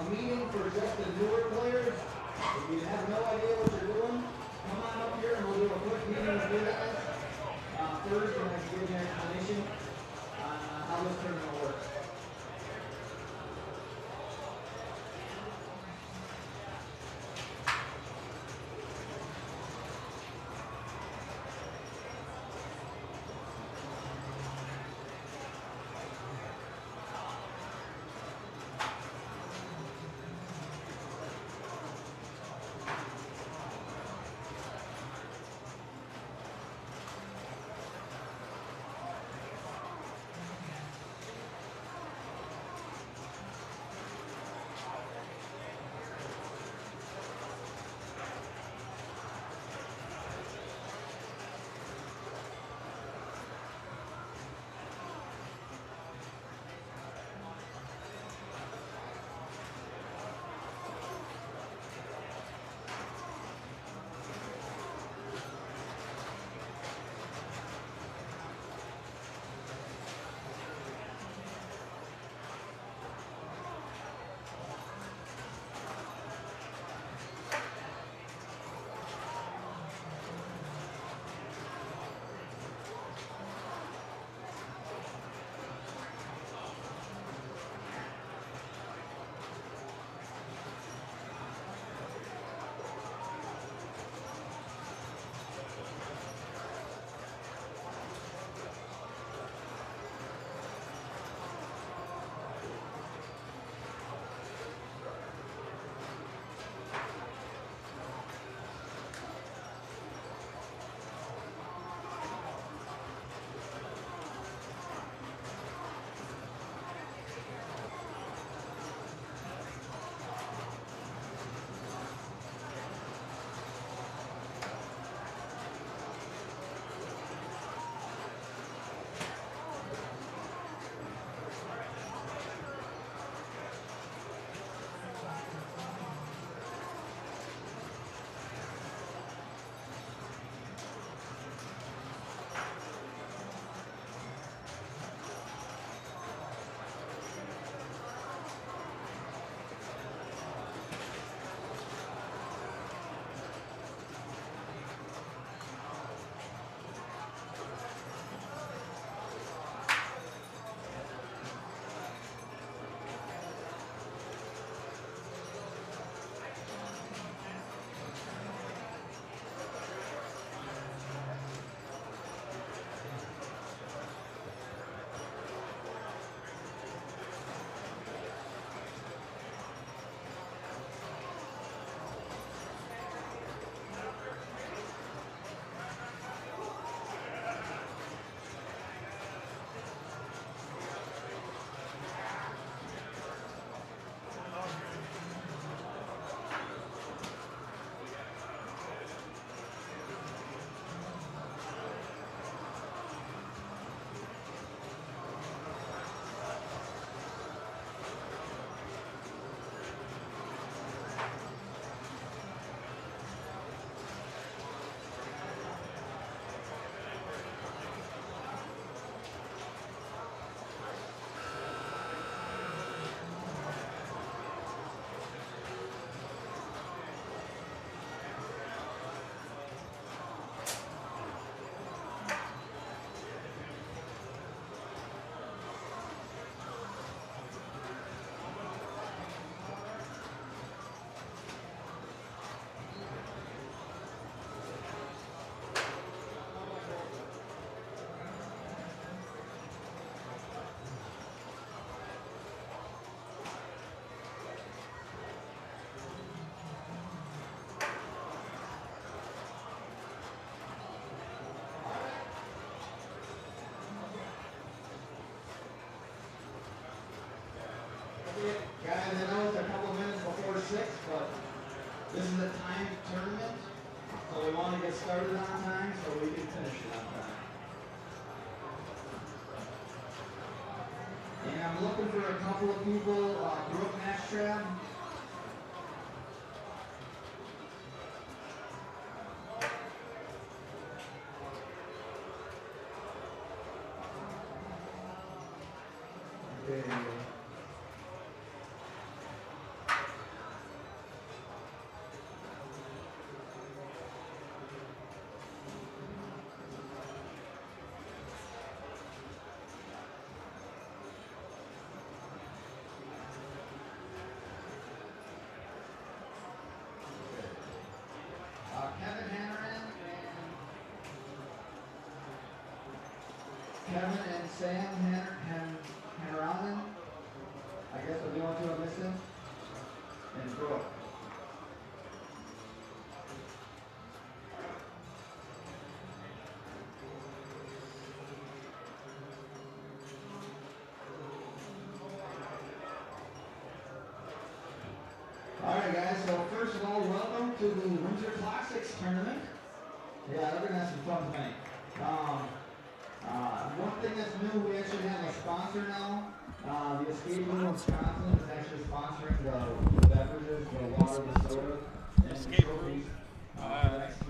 a meeting for just the newer players. If you have no idea what you're doing, come on up here and we'll do a quick meeting with you guys. First, I'm going to give you an explanation on how this tournament works. Guys, I know it's a couple minutes before 6, but this is a timed tournament, so we want to get started on time so we can finish it on time. And I'm looking for a couple of people, Brooke Nashtrab. Okay. Kevin and Sam Hanrahan. I guess we're the only two I'm missing. And Brooke. Alright guys, so first of all, welcome to the Winter Classics tournament. Yeah, we're gonna have some fun tonight. One thing that's new, we actually have a sponsor now. The Escape Room Wisconsin is actually sponsoring the beverages, the water, the soda, and the trophies.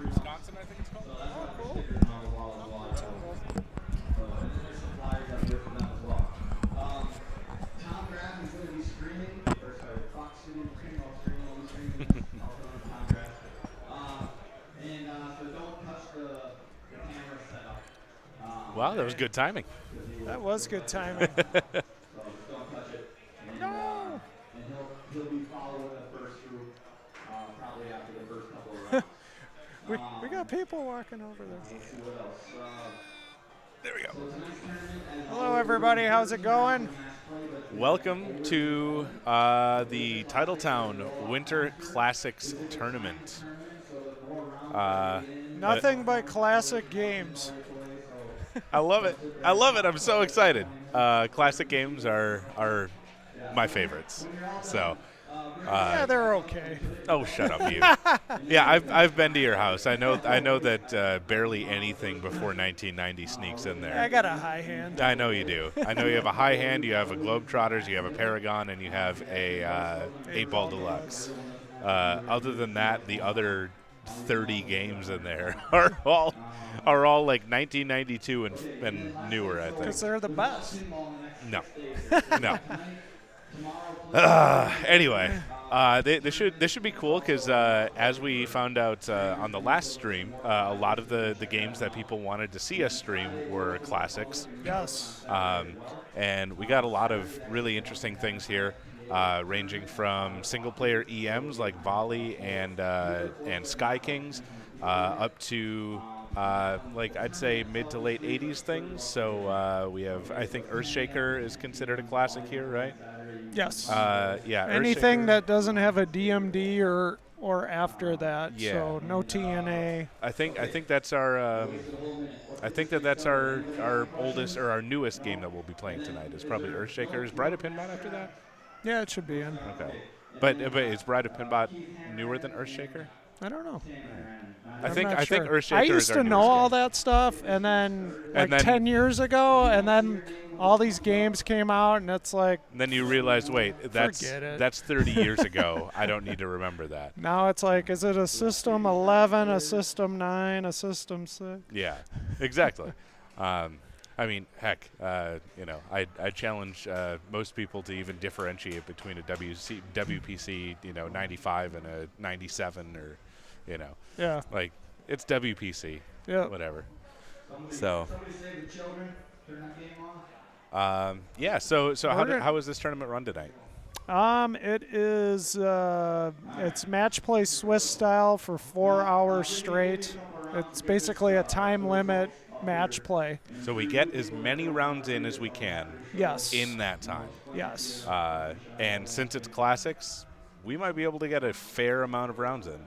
Wisconsin, I think it's called. So that's why we're stickers on the wall as well. So, and then there's some flyers out here for them as well. Tom Graff is going to be streaming, or sorry, Fox Studio Pinball streaming, will be streaming, also on Tom Graff. So don't touch the camera setup. Wow, that was good timing. That was good timing. So just don't touch it. And, No. And he'll be following the first group, probably after the first couple of rounds. We got people walking over there. Let's see what else. There we go. So tonight's tournament, as Hello, everybody. How's it going? Welcome to the Titletown Winter Classics Tournament. Nothing but classic games. I love it. I love it. I'm so excited. Classic games are my favorites. So. Yeah, they're okay. Oh, shut up, you. Yeah, I've been to your house. I know that barely anything before 1990 sneaks in there. I got a high hand. I know you do. I know you have a high hand, you have a Globetrotters, you have a Paragon, and you have a 8-Ball Deluxe. Other than that, the other 30 games in there are all like 1992 and newer, I think. Because they're the best. No. No. Anyway, this should be cool because as we found out on the last stream, a lot of the games that people wanted to see us stream were classics. Yes. And we got a lot of really interesting things here, ranging from single-player EMs like Volley and Sky Kings, up to like I'd say mid to late 80s things. So we have, I think Earthshaker is considered a classic here, right? Yes. Yeah. Anything Earthshaker. that doesn't have a DMD or after that. Yeah. So no TNA. I think that's our. I think that's our oldest or our newest game that we'll be playing tonight. Is probably Earthshaker. Is Bride of Pinbot after that? Yeah, it should be in. Okay. But is Bride of Pinbot newer than Earthshaker? I don't know. I I'm think not sure. Earthshaker I is used our to know newest all game. that stuff, and then And then- 10 years ago, and then all these games came out, and it's like And then you realize, wait, Forget it. that's 30 years ago. I don't need to remember that. now it's like, is it a System 11, a System 9, a System 6? Yeah, exactly. I mean, heck, I challenge most people to even differentiate between a WPC, 95 and a 97, or, Yeah. like it's WPC, Yeah. whatever. So, Somebody save the children. Turn that game off. yeah. So We're how is this tournament run tonight? It is it's match play Swiss style for 4 hours straight. It's basically a time limit match play. So we get as many rounds in as we can Yes. in that time. Yes. And since it's classics, we might be able to get a fair amount of rounds in.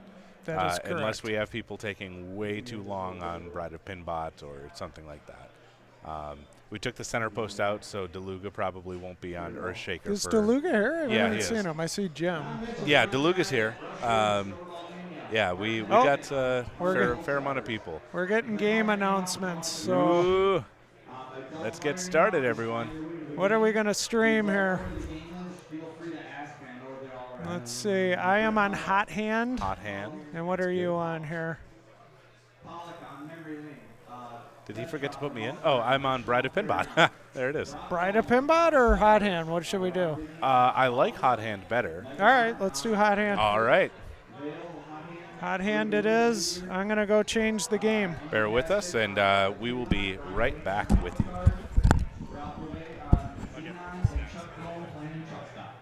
That is correct. Unless we have people taking way too long on Bride of Pinbot or something like that. We took the center post out, so DeLuga probably won't be on Earthshaker. Is DeLuga here? I Yeah, haven't he seen is. him. I see Jim. Yeah, DeLuga's here. Yeah, we Oh, got a we're fair amount of people. We're getting game announcements. So Ooh. Let's get started, everyone. what are we going to stream here? Feel free to ask, man. I know they're all around. Let's see. I am on Hot Hand. Hot hand. And what are you on here? Pollock on memory lane. Did he forget to put me in? Oh, I'm on Bride of Pinbot. There it is. Bride of Pinbot or Hot Hand? What should we do? I like Hot Hand better. All right, let's do Hot Hand. All right. Hot Hand it is. I'm going to go change the game. Bear with us, and we will be right back with you. Ralph Rouet, Enon, and Chuck Cole playing truck stop.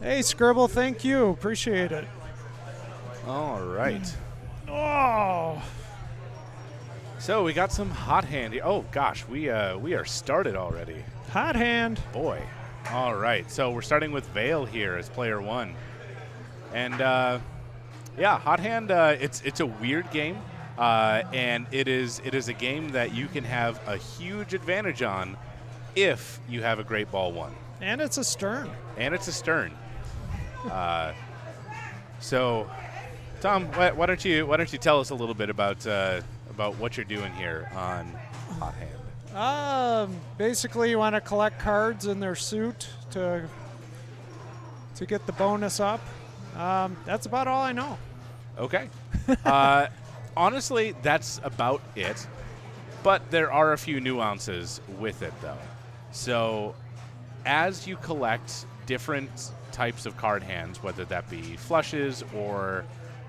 Hey, Scribble, thank you. Appreciate it. All right. Oh. So we got some hot hand. Oh gosh, we are started already. Hot hand. Boy. All right. So we're starting with Vale here as player 1, and yeah, hot hand. It's a weird game, and it is a game that you can have a huge advantage on if you have a great ball 1. And it's a stern. And it's a stern. So, Tom, why don't you tell us a little bit about what you're doing here on hot hand? Basically, you want to collect cards in their suit to get the bonus up. That's about all I know. Okay. Honestly, that's about it. But there are a few nuances with it, though. So, as you collect different types of card hands, whether that be flushes or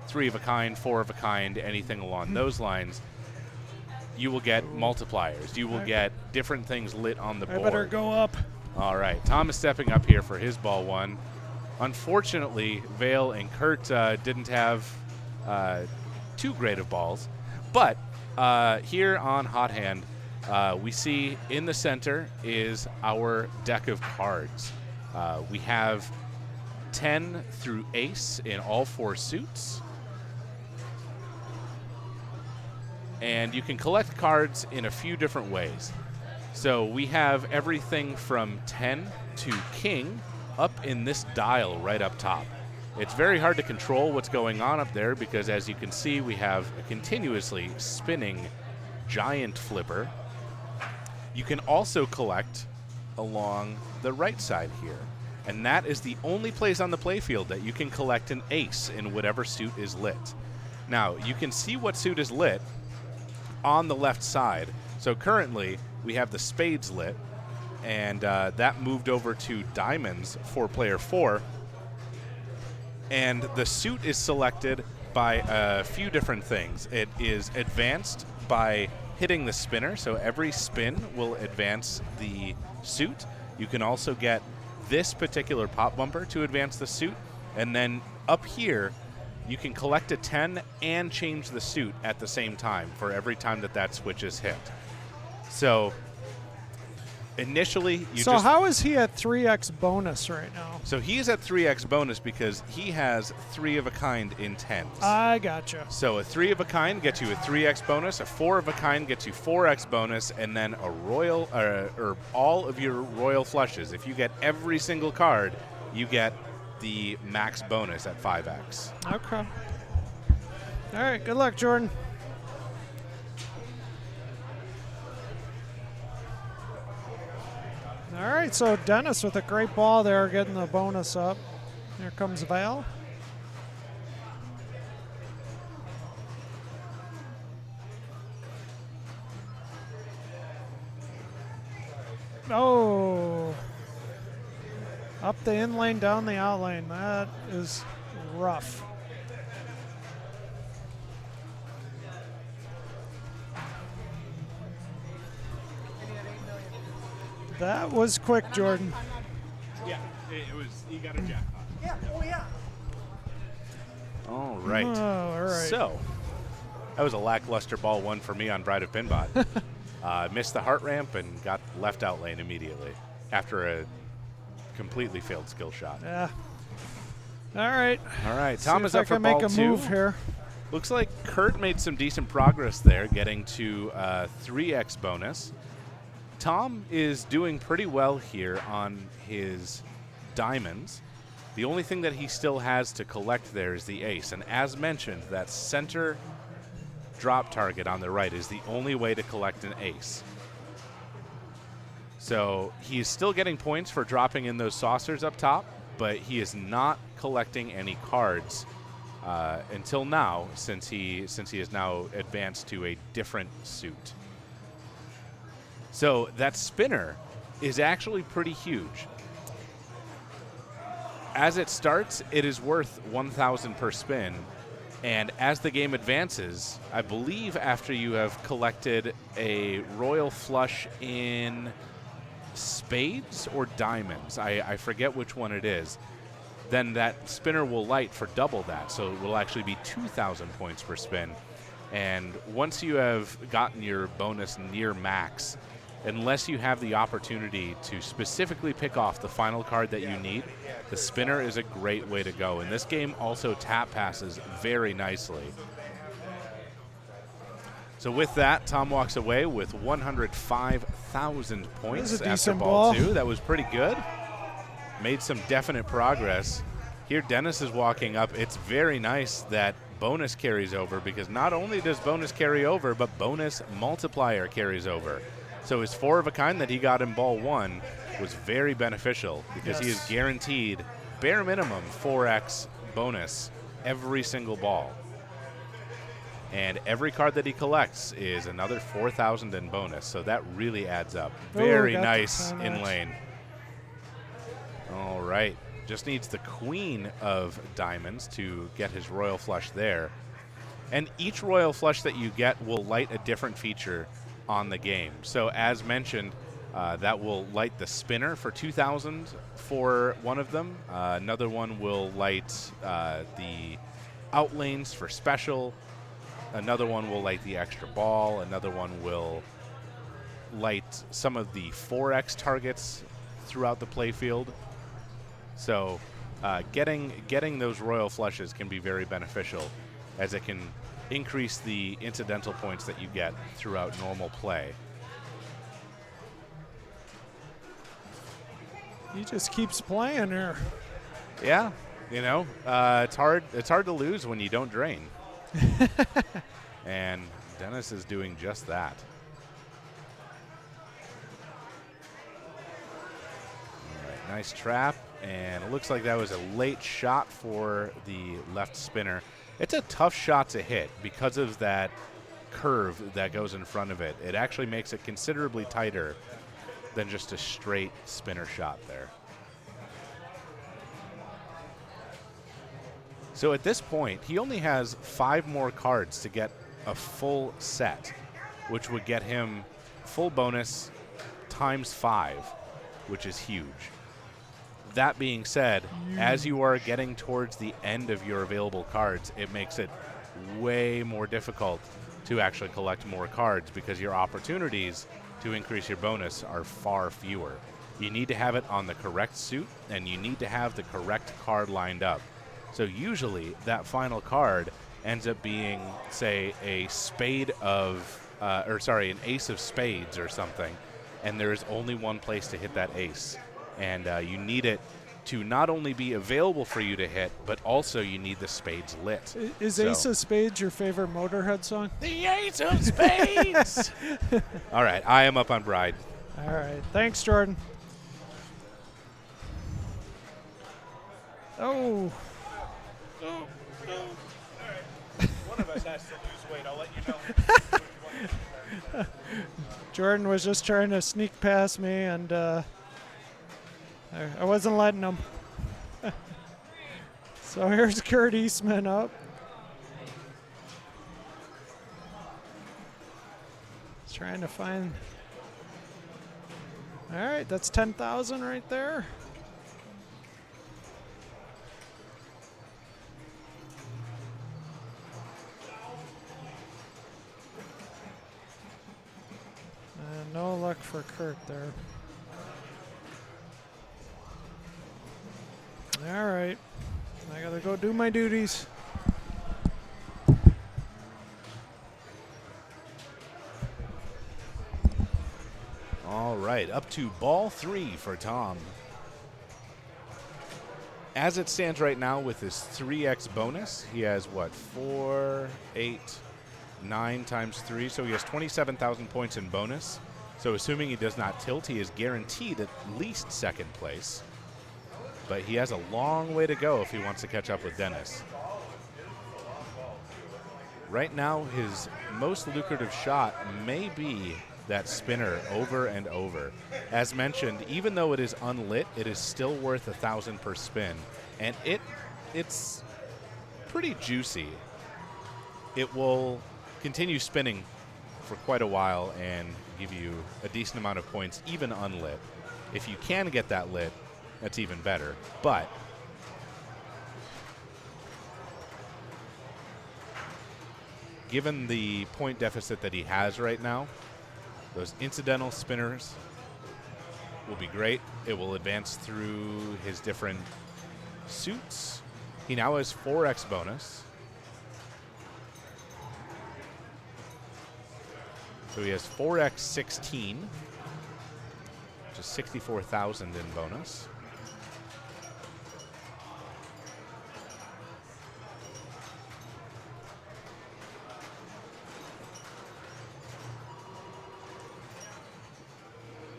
3 of a kind, 4 of a kind, anything along those lines, you will get multipliers. You will get different things lit on the board. I better go up. All right. Tom is stepping up here for his ball 1. Unfortunately, Vale and Kurt didn't have too great of balls. But here on hot hand, we see in the center is our deck of cards. We have 10 through ace in all 4 suits. And you can collect cards in a few different ways. So we have everything from 10 to king up in this dial right up top. It's very hard to control what's going on up there because, as you can see, we have a continuously spinning giant flipper. You can also collect along the right side here. And that is the only place on the playfield that you can collect an ace in whatever suit is lit. Now, you can see what suit is lit on the left side. So currently, we have the spades lit, and that moved over to diamonds for player 4. And the suit is selected by a few different things. It is advanced by hitting the spinner, so every spin will advance the suit. You can also get this particular pop bumper to advance the suit, and then up here, you can collect a 10 and change the suit at the same time for every time that switch is hit. So initially, So how is he at 3x bonus right now? So he's at 3x bonus because he has 3 of a kind in 10s. I gotcha. So a 3 of a kind gets you a 3x bonus, a 4 of a kind gets you 4x bonus, and then a royal or all of your royal flushes. If you get every single card, you get the max bonus at 5x. Okay. All right, good luck, Jordan. All right, so Dennis with a great ball there, getting the bonus up. Here comes Val. Oh. Up the in lane, down the out lane. That is rough. That was quick, Jordan. Yeah, it was. You got a jackpot. Yeah, oh yeah. All right. Oh, all right. So that was a lackluster ball 1 for me on Bride of Pinbot. Missed the heart ramp and got left out lane immediately after a completely failed skill shot. Yeah. All right. All right. Tom is up for I can ball make a 2. move here. Looks like Kurt made some decent progress there, getting to 3x bonus. Tom is doing pretty well here on his diamonds. The only thing that he still has to collect there is the ace. And as mentioned, that center drop target on the right is the only way to collect an ace. So he's still getting points for dropping in those saucers up top, but he is not collecting any cards until now, since he is now advanced to a different suit. So that spinner is actually pretty huge. As it starts, it is worth 1,000 per spin. And as the game advances, I believe after you have collected a royal flush in spades or diamonds, I forget which one it is, then that spinner will light for double that. So it will actually be 2,000 points per spin. And once you have gotten your bonus near max, unless you have the opportunity to specifically pick off the final card that you need, the spinner is a great way to go. And this game also tap passes very nicely. So with that, Tom walks away with 105,000 points after ball 2. That was pretty good. Made some definite progress. Here Dennis is walking up. It's very nice that bonus carries over, because not only does bonus carry over, but bonus multiplier carries over. So his 4 of a kind that he got in ball 1 was very beneficial, because he is guaranteed bare minimum 4x bonus every single ball. And every card that he collects is another 4,000 in bonus, so that really adds up. Very nice in lane. All right. Just needs the queen of diamonds to get his royal flush there. And each royal flush that you get will light a different feature on the game. So as mentioned, that will light the spinner for 2,000 for one of them. Another one will light the outlanes for special. Another one will light the extra ball. Another one will light some of the 4x targets throughout the playfield. So getting those royal flushes can be very beneficial, as it can increase the incidental points that you get throughout normal play. He just keeps playing here. Yeah, you know, it's hard to lose when you don't drain. And Dennis is doing just that. All right, nice trap. And it looks like that was a late shot for the left spinner. It's a tough shot to hit because of that curve that goes in front of it. It actually makes it considerably tighter than just a straight spinner shot there. So at this point, he only has 5 more cards to get a full set, which would get him full bonus times 5, which is huge. That being said, as you are getting towards the end of your available cards, it makes it way more difficult to actually collect more cards, because your opportunities to increase your bonus are far fewer. You need to have it on the correct suit, and you need to have the correct card lined up. So usually that final card ends up being, say, an ace of spades or something, and there is only one place to hit that ace. And you need it to not only be available for you to hit, but also you need the spades lit. Is Ace of Spades your favorite Motorhead song? The Ace of Spades! All right, I am up on Bride. All right, thanks, Jordan. Oh. Oh, no. All right. One of us has to lose weight. I'll let you know. Jordan was just trying to sneak past me, and I wasn't letting him. So here's Kurt Eastman up. He's trying to find. All right, that's 10,000 right there. And no luck for Kurt there. All right, I gotta go do my duties. All right, up to ball 3 for Tom. As it stands right now with his 3x bonus, he has what, 4, 8, 9 times 3, so he has 27,000 points in bonus. So assuming he does not tilt, he is guaranteed at least second place. But he has a long way to go if he wants to catch up with Dennis. Right now, his most lucrative shot may be that spinner over and over. As mentioned, even though it is unlit, it is still worth 1,000 per spin. And it's pretty juicy. It will continue spinning for quite a while and give you a decent amount of points, even unlit. If you can get that lit, that's even better. But given the point deficit that he has right now, those incidental spinners will be great. It will advance through his different suits. He now has 4x bonus. So he has 4x16, which is 64,000 in bonus.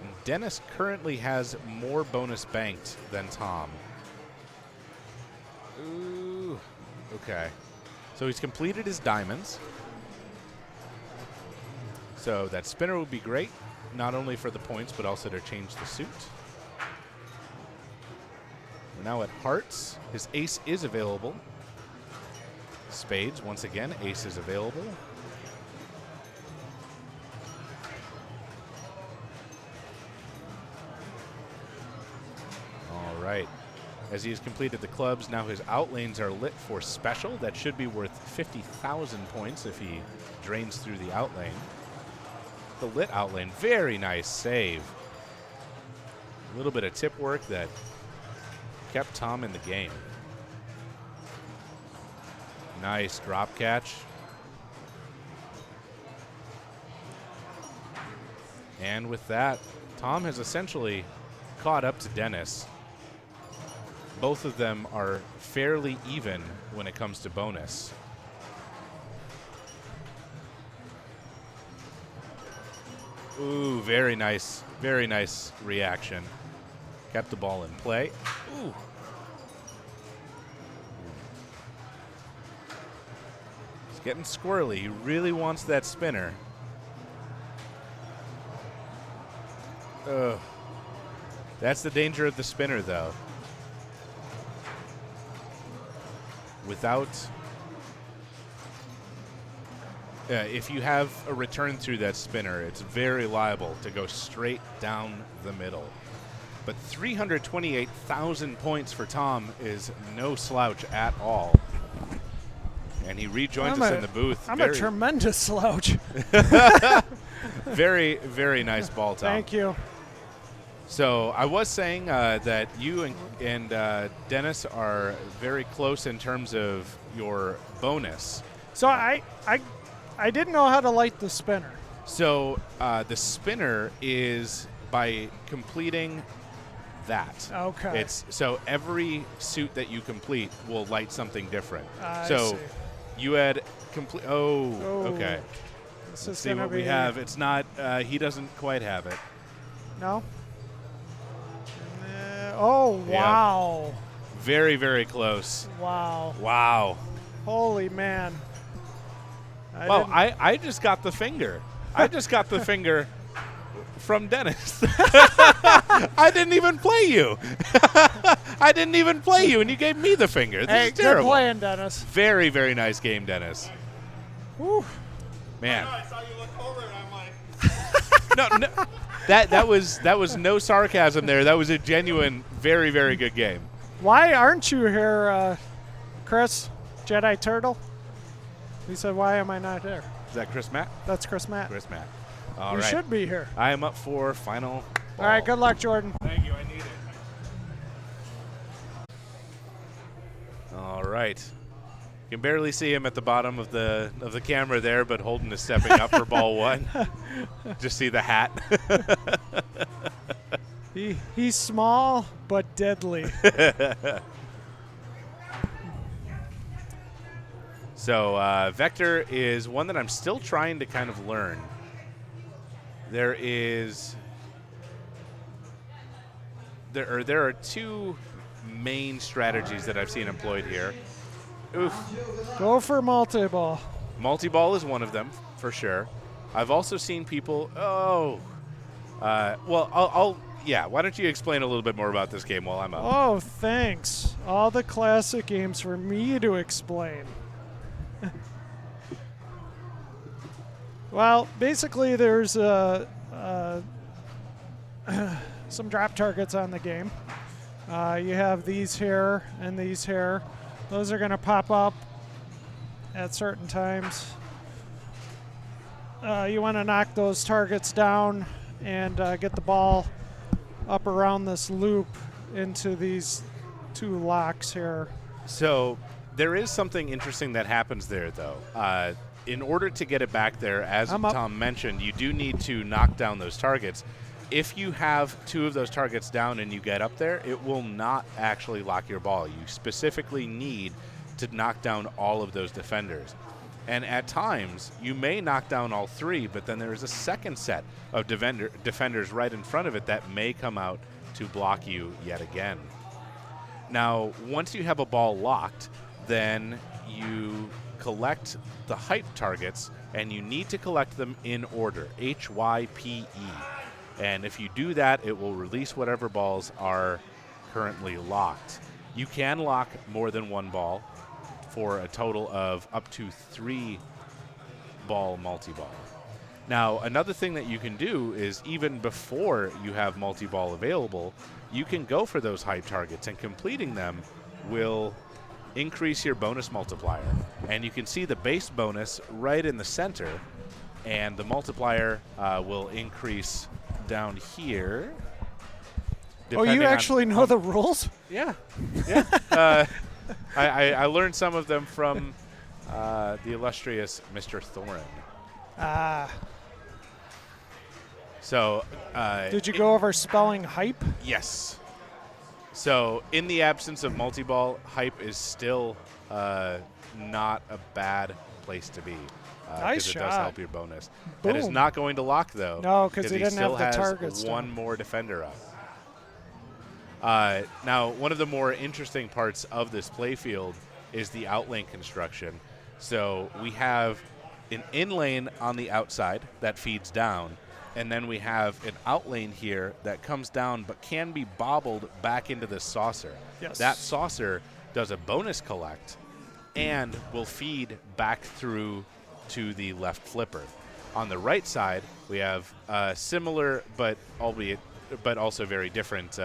And Dennis currently has more bonus banked than Tom. Ooh, okay. So he's completed his diamonds. So that spinner would be great, not only for the points, but also to change the suit. We're now at hearts. His ace is available. Spades, once again, ace is available. All right. As he has completed the clubs, now his outlanes are lit for special. That should be worth 50,000 points if he drains through the outlane. The lit outlane, very nice save. A little bit of tip work that kept Tom in the game. Nice drop catch. And with that, Tom has essentially caught up to Dennis. Both of them are fairly even when it comes to bonus. Ooh, very nice reaction. Kept the ball in play. Ooh. He's getting squirrely. He really wants that spinner. Ugh. That's the danger of the spinner, though. Without... if you have a return through that spinner, it's very liable to go straight down the middle. But 328,000 points for Tom is no slouch at all. And he rejoins us in the booth. I'm a tremendous slouch. Very, very nice ball, Tom. Thank you. So I was saying that you and Dennis are very close in terms of your bonus. So I didn't know how to light the spinner. So the spinner is by completing that. Okay. It's so every suit that you complete will light something different. I so see. you had complete. Oh, okay. This Let's is see gonna what be we have. It's not. He doesn't quite have it. No. Oh wow. Yep. Very, very close. Wow. Wow. Holy man. I just got the finger. I just got the finger from Dennis. I didn't even play you. I didn't even play you, and you gave me the finger. This is terrible. Good playing, Dennis. Very, very nice game, Dennis. Whew. Man. I saw you look over, and I'm like, No. That was no sarcasm there. That was a genuine, very, very good game. Why aren't you here, Chris, Jedi Turtle? He said, why am I not here? Is that Chris Matt? That's Chris Matt. Chris Matt. All you right. should be here. I am up for final ball. All right, good luck, Jordan. Thank you. I need it. All right. You can barely see him at the bottom of the camera there, but Holden is stepping up for ball one. Just see the hat. He's small but deadly. So Vector is one that I'm still trying to kind of learn. There are two main strategies that I've seen employed here. Oof. Go for multi-ball. Multi-ball is one of them, for sure. I've also seen people, yeah, why don't you explain a little bit more about this game while I'm up? Oh, thanks. All the classic games for me to explain. Well, basically there's some drop targets on the game. You have these here and these here. Those are going to pop up at certain times. you want to knock those targets down and get the ball up around this loop into these 2 locks here. So there is something interesting that happens there, though. In order to get it back there, as Tom mentioned, you do need to knock down those targets. If you have 2 of those targets down and you get up there, it will not actually lock your ball. You specifically need to knock down all of those defenders. And at times, you may knock down all 3, but then there is a second set of defenders right in front of it that may come out to block you yet again. Now, once you have a ball locked, then you collect the hype targets, and you need to collect them in order, HYPE. And if you do that, it will release whatever balls are currently locked. You can lock more than 1 ball for a total of up to 3 ball multi-ball. Now, another thing that you can do is even before you have multi-ball available, you can go for those hype targets, and completing them will increase your bonus multiplier. And you can see the base bonus right in the center, and the multiplier will increase down here. Oh, you actually know the rules? Yeah. Yeah. I learned some of them from the illustrious Mr. Thorin. So, did you go over spelling hype? Yes. So, in the absence of multi-ball, hype is still not a bad place to be. Nice shot. It does help your bonus. Boom. That is not going to lock, though. No, because he didn't still have the has targets. One more defender up. Now, one of the more interesting parts of this playfield is the outlane construction. So we have an in-lane on the outside that feeds down, and then we have an outlane here that comes down but can be bobbled back into the saucer. Yes. That saucer does a bonus collect and will feed back through to the left flipper. On the right side, we have similar but also very different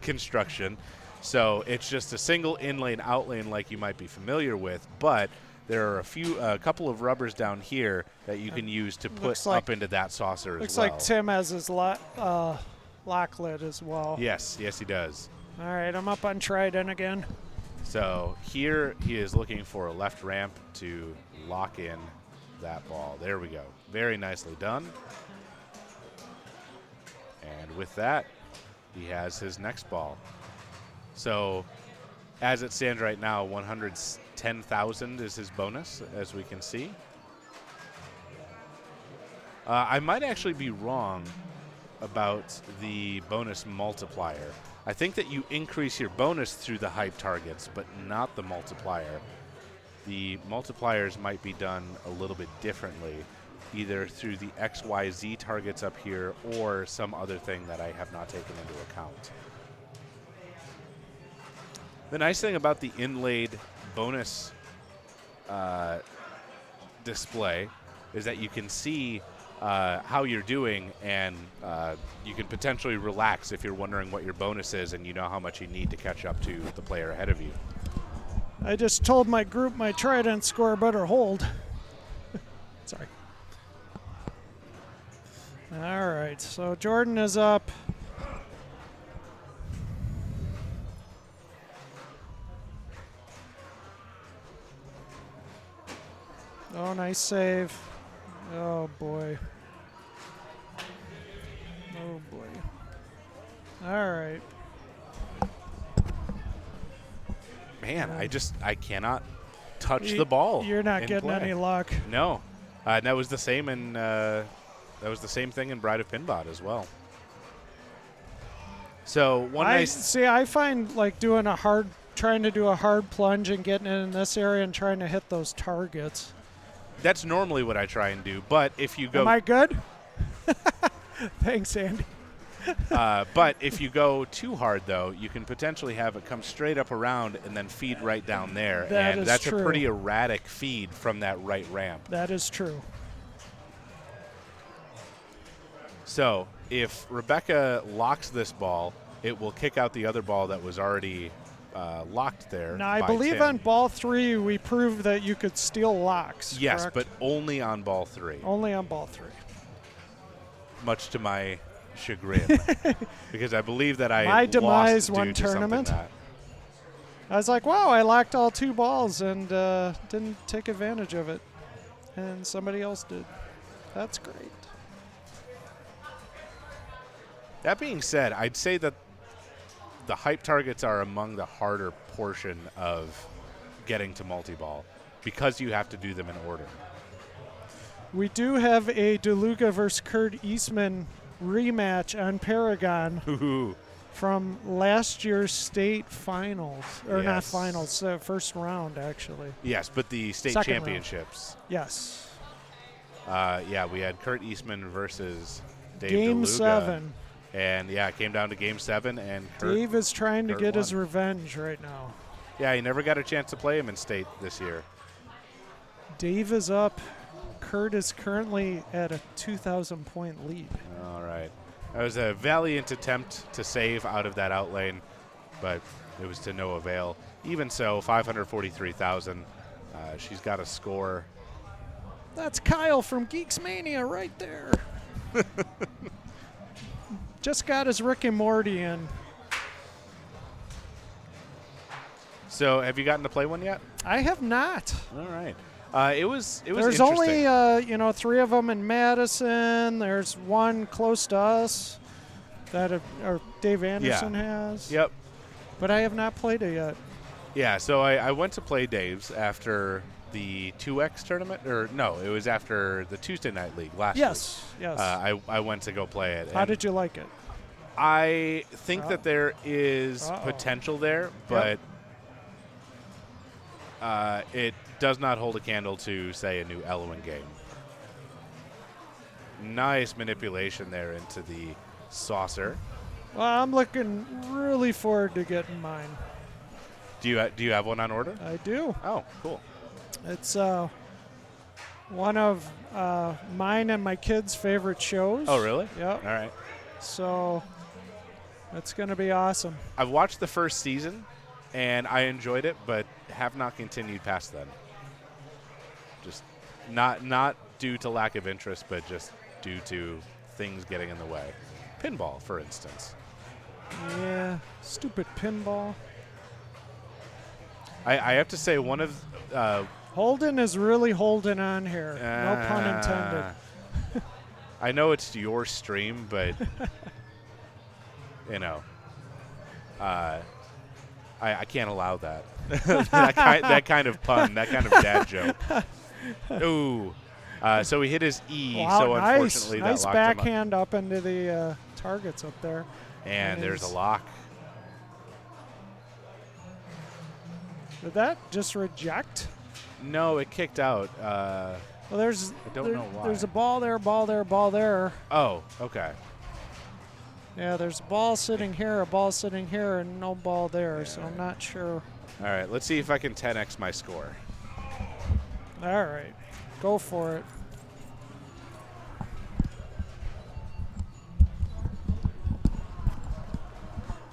construction. So it's just a single in-lane, out-lane like you might be familiar with, but there are a couple of rubbers down here that you can use to put up into that saucer as well. Looks like Tim has his lock lid as well. Yes, he does. All right, I'm up on Trident again. So here he is looking for a left ramp to lock in that ball. There we go. Very nicely done. And with that, he has his next ball. So as it stands right now, 110,000 is his bonus, as we can see. I might actually be wrong about the bonus multiplier. I think that you increase your bonus through the hype targets, but not the multiplier. The multipliers might be done a little bit differently, either through the XYZ targets up here or some other thing that I have not taken into account. The nice thing about the inlaid bonus display is that you can see how you're doing, and you can potentially relax if you're wondering what your bonus is and you know how much you need to catch up to the player ahead of you. I just told my group my Trident score better hold. Sorry. All right, so Jordan is up. Oh, nice save. Oh, boy. Oh, boy. All right. Man, I cannot touch the ball. You're not getting any luck. No. And that was the same in that was the same thing in Bride of Pinbot as well. So I find like trying to do a hard plunge and getting in this area and trying to hit those targets. That's normally what I try and do, but if you go... Am I good? Thanks, Andy. But if you go too hard, though, you can potentially have it come straight up around and then feed right down there. And that's true. A pretty erratic feed from that right ramp. That is true. So if Rebecca locks this ball, it will kick out the other ball that was already locked there. Now, I by believe Tim. on ball 3 we proved that you could steal locks. Yes, correct? but only on ball 3. Only on ball 3. Much to my chagrin, because I believe that I My lost demise due one to something tournament. that- I was like, wow, I locked all 2 balls and didn't take advantage of it. And somebody else did. That's great. That being said, I'd say that the hype targets are among the harder portion of getting to multi-ball because you have to do them in order. We do have a DeLuca versus Kurt Eastman rematch on Paragon Ooh. from last year's state finals. Or not Yes. finals, first round, actually. Yes, but the state Second round. championships. Yes. Yeah, we had Kurt Eastman versus Dave Game DeLuca. 7. And, yeah, it came down to Game 7, and Kurt, Dave is trying to Kurt get his won. revenge right now. Yeah, he never got a chance to play him in state this year. Dave is up. Kurt is currently at a 2,000-point lead. All right. That was a valiant attempt to save out of that outlane, but it was to no avail. Even so, 543,000. She's got a score. That's Kyle from Geeks Mania right there. Just got his Rick and Morty in. So, have you gotten to play one yet? I have not. All right. It was There's interesting. only 3 of them in Madison. There's one close to us that or Dave Anderson has. Yep. But I have not played it yet. Yeah, so I went to play Dave's after the 2X tournament. Or, no, it was after the Tuesday Night League last week. Yes. I went to go play it. How and did you like it? I think that there is potential there, but it does not hold a candle to, say, a new Elwyn game. Nice manipulation there into the saucer. Well, I'm looking really forward to getting mine. Do you have one on order? I do. Oh, cool. It's one of mine and my kids' favorite shows. Oh, really? Yep. All right. So it's going to be awesome. I've watched the first season, and I enjoyed it, but have not continued past then. Just not due to lack of interest, but just due to things getting in the way. Pinball, for instance. Yeah, stupid pinball. I have to say, one of Holden is really holding on here. No pun intended. I know it's your stream, but I can't allow that. that kind of pun, that kind of dad joke. Ooh. So he hit his E, Wow, so unfortunately nice that locked him up. backhand up into the targets up there. And there's a lock. Did that just reject? No, it kicked out. Well, there's I don't know why. There's a ball there, ball there, ball there. Oh, okay. Yeah, there's a ball sitting here, a ball sitting here, and no ball there, so I'm not sure. All right, let's see if I can 10x my score. All right, go for it.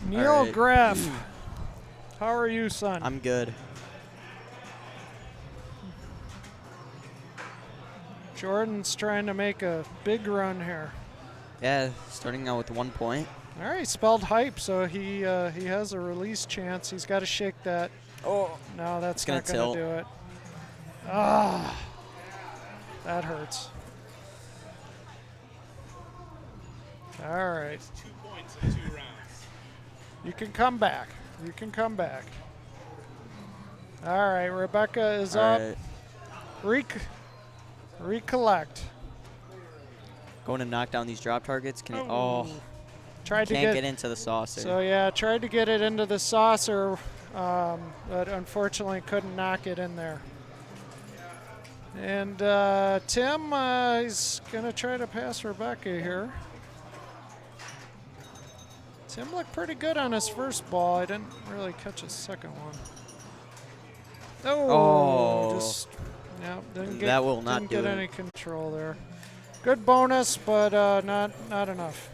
Neil right. Graff, how are you, son? I'm good. Jordan's trying to make a big run here. Yeah, starting out with 1 point. All right, spelled hype, so he has a release chance. He's got to shake that. Oh, No, that's It's gonna not going tilt. to do it. Ah, that hurts. All right. 2 points in 2 rounds. You can come back. You can come back. All right, Rebecca is all up. right. Recollect. Going to knock down these drop targets. Can it, Tried to can't get get into the saucer. So yeah, tried to get it into the saucer, but unfortunately couldn't knock it in there. And Tim is gonna try to pass Rebecca here. Tim looked pretty good on his first ball. I didn't really catch his second one. Oh. Just didn't get, That will not didn't do get it. any control there. Good bonus, but not enough.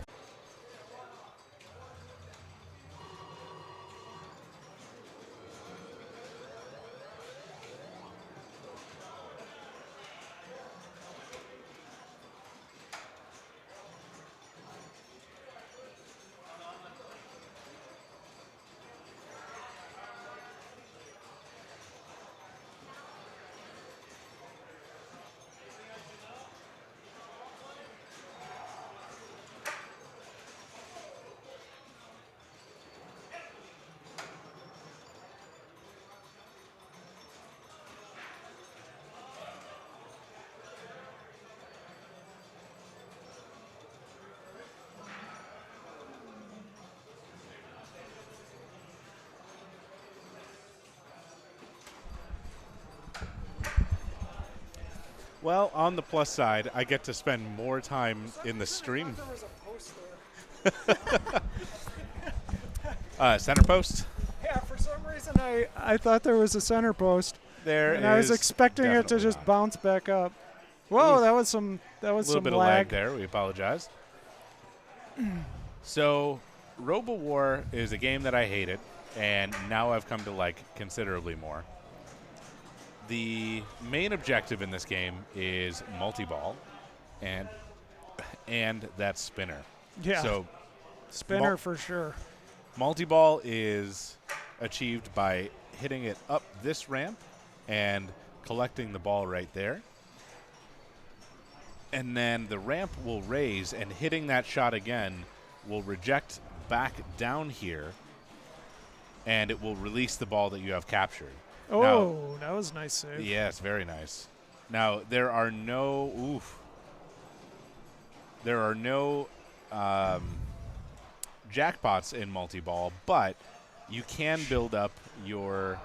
Well, on the plus side, I get to spend more time in the stream. Center post? Yeah, for some reason I thought there was a center post. There And I was is expecting it to definitely just not. bounce back up. Whoa, Oof. that was some A little bit of lag there. We apologize. So, RoboWar is a game that I hated, and now I've come to like considerably more. The main objective in this game is multi-ball, and that spinner. Yeah. So, Spinner for sure. multi-ball is achieved by hitting it up this ramp and collecting the ball right there. And then the ramp will raise, and hitting that shot again will reject back down here, and it will release the ball that you have captured. Oh, that was a nice save. Yes, very nice. Now, there are no jackpots in multi-ball, but you can build up your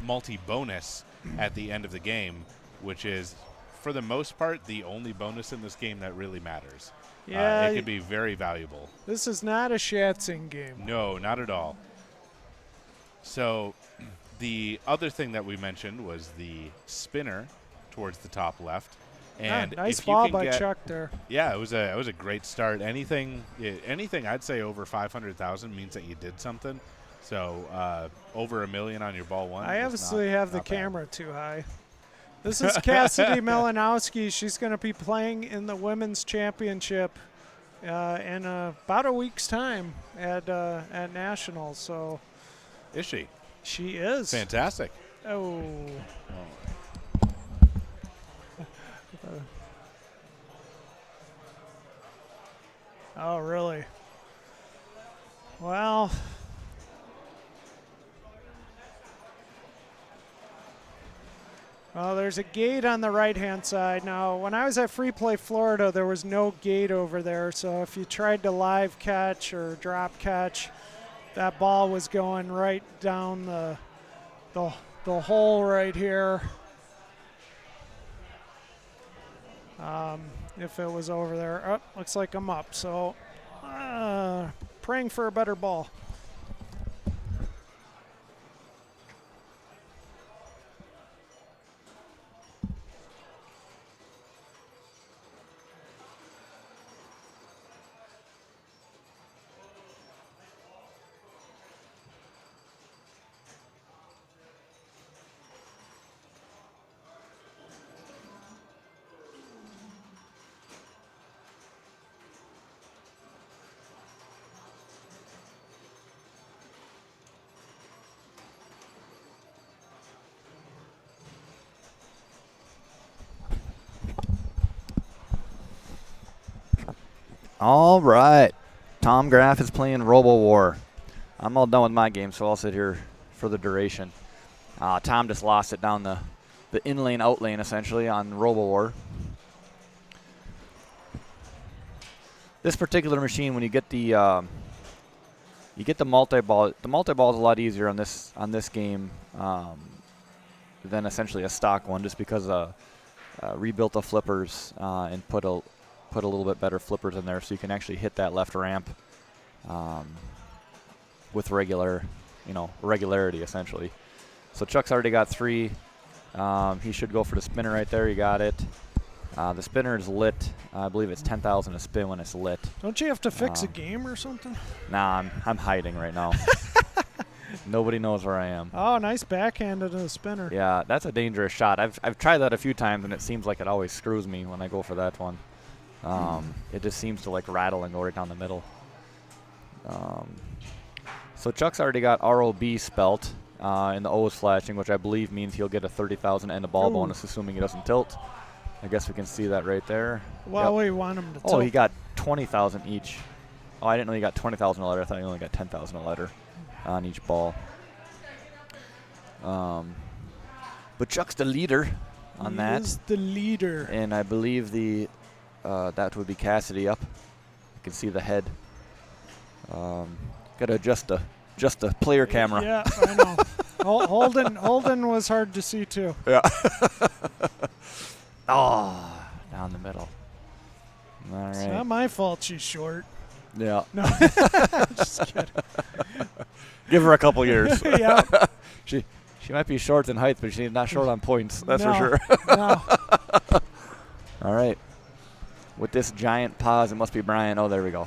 multi-bonus at the end of the game, which is, for the most part, the only bonus in this game that really matters. Yeah. It could be very valuable. This is not a Schatzing game. No, not at all. So the other thing that we mentioned was the spinner towards the top left. And nice if you ball can by get, Chuck there. Yeah, it was a great start. Anything I'd say over 500,000 means that you did something. So over $1 million on your ball one. I is obviously have the not bad. camera too high. This is Cassidy Malinowski. She's going to be playing in the Women's Championship in about a week's time at Nationals. So Is she? she is. Fantastic. Oh. Oh, really? Well, there's a gate on the right-hand side. Now, when I was at Free Play Florida, there was no gate over there. So if you tried to live catch or drop catch, that ball was going right down the hole right here. If it was over there. Oh, looks like I'm up. So praying for a better ball. All right. Tom Graff is playing RoboWar. I'm all done with my game, so I'll sit here for the duration. Tom just lost it down the in-lane, out-lane, essentially, on RoboWar. This particular machine, when you get the multi-ball, the multi-ball is a lot easier on this game than essentially a stock one, just because rebuilt the flippers and put a little bit better flippers in there, so you can actually hit that left ramp with regularity essentially. So Chuck's already got 3. He should go for the spinner right there. You got it. The spinner is lit. I believe it's 10,000 a spin when it's lit. Don't you have to fix a game or something? Nah, I'm hiding right now. Nobody knows where I am. Oh, nice backhand into the spinner. Yeah, that's a dangerous shot. I've tried that a few times, and it seems like it always screws me when I go for that one. It just seems to like rattle and go right down the middle. So Chuck's already got ROB spelt, and the O is flashing, which I believe means he'll get a 30,000 and a ball bonus, assuming he doesn't tilt. I guess we can see that right there. Well, we want him to tilt. Oh, he got 20,000 each. Oh, I didn't know he got 20,000 a letter. I thought he only got 10,000 a letter on each ball. But Chuck's the leader on that. He is the leader. And I believe that would be Cassidy up. You can see the head. Got to adjust the player camera. Yeah, I know. Holden was hard to see too. Yeah. Oh, down the middle. All It's right. not my fault she's short. Yeah. No, just kidding. Give her a couple years. Yeah. She might be short in height, but she's not short on points. That's for No, sure. No. All right. With this giant pause, it must be Brian. Oh, there we go.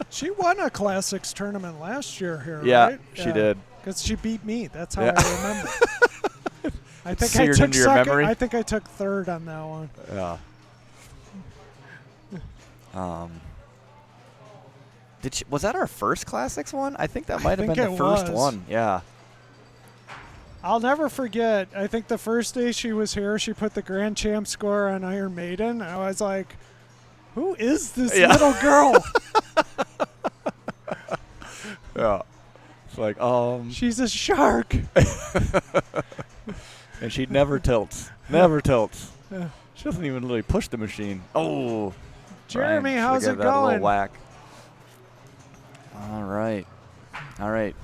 She won a Classics tournament last year here, Yeah, right? she did. Because she beat me. That's how Yeah. I remember. I think I Seared took into your second. memory? I think I took third on that one. Yeah. Was that our first Classics one? I think that might have think been the it first was. one. Yeah. I'll never forget. I think the first day she was here, she put the Grand Champ score on Iron Maiden. I was like, who is this little girl? Yeah. It's like, She's a shark. and she never tilts. Never tilts. Yeah. She doesn't even really push the machine. Oh. Jeremy, Brian, how's should've it gave that a little going? whack. All right. All right.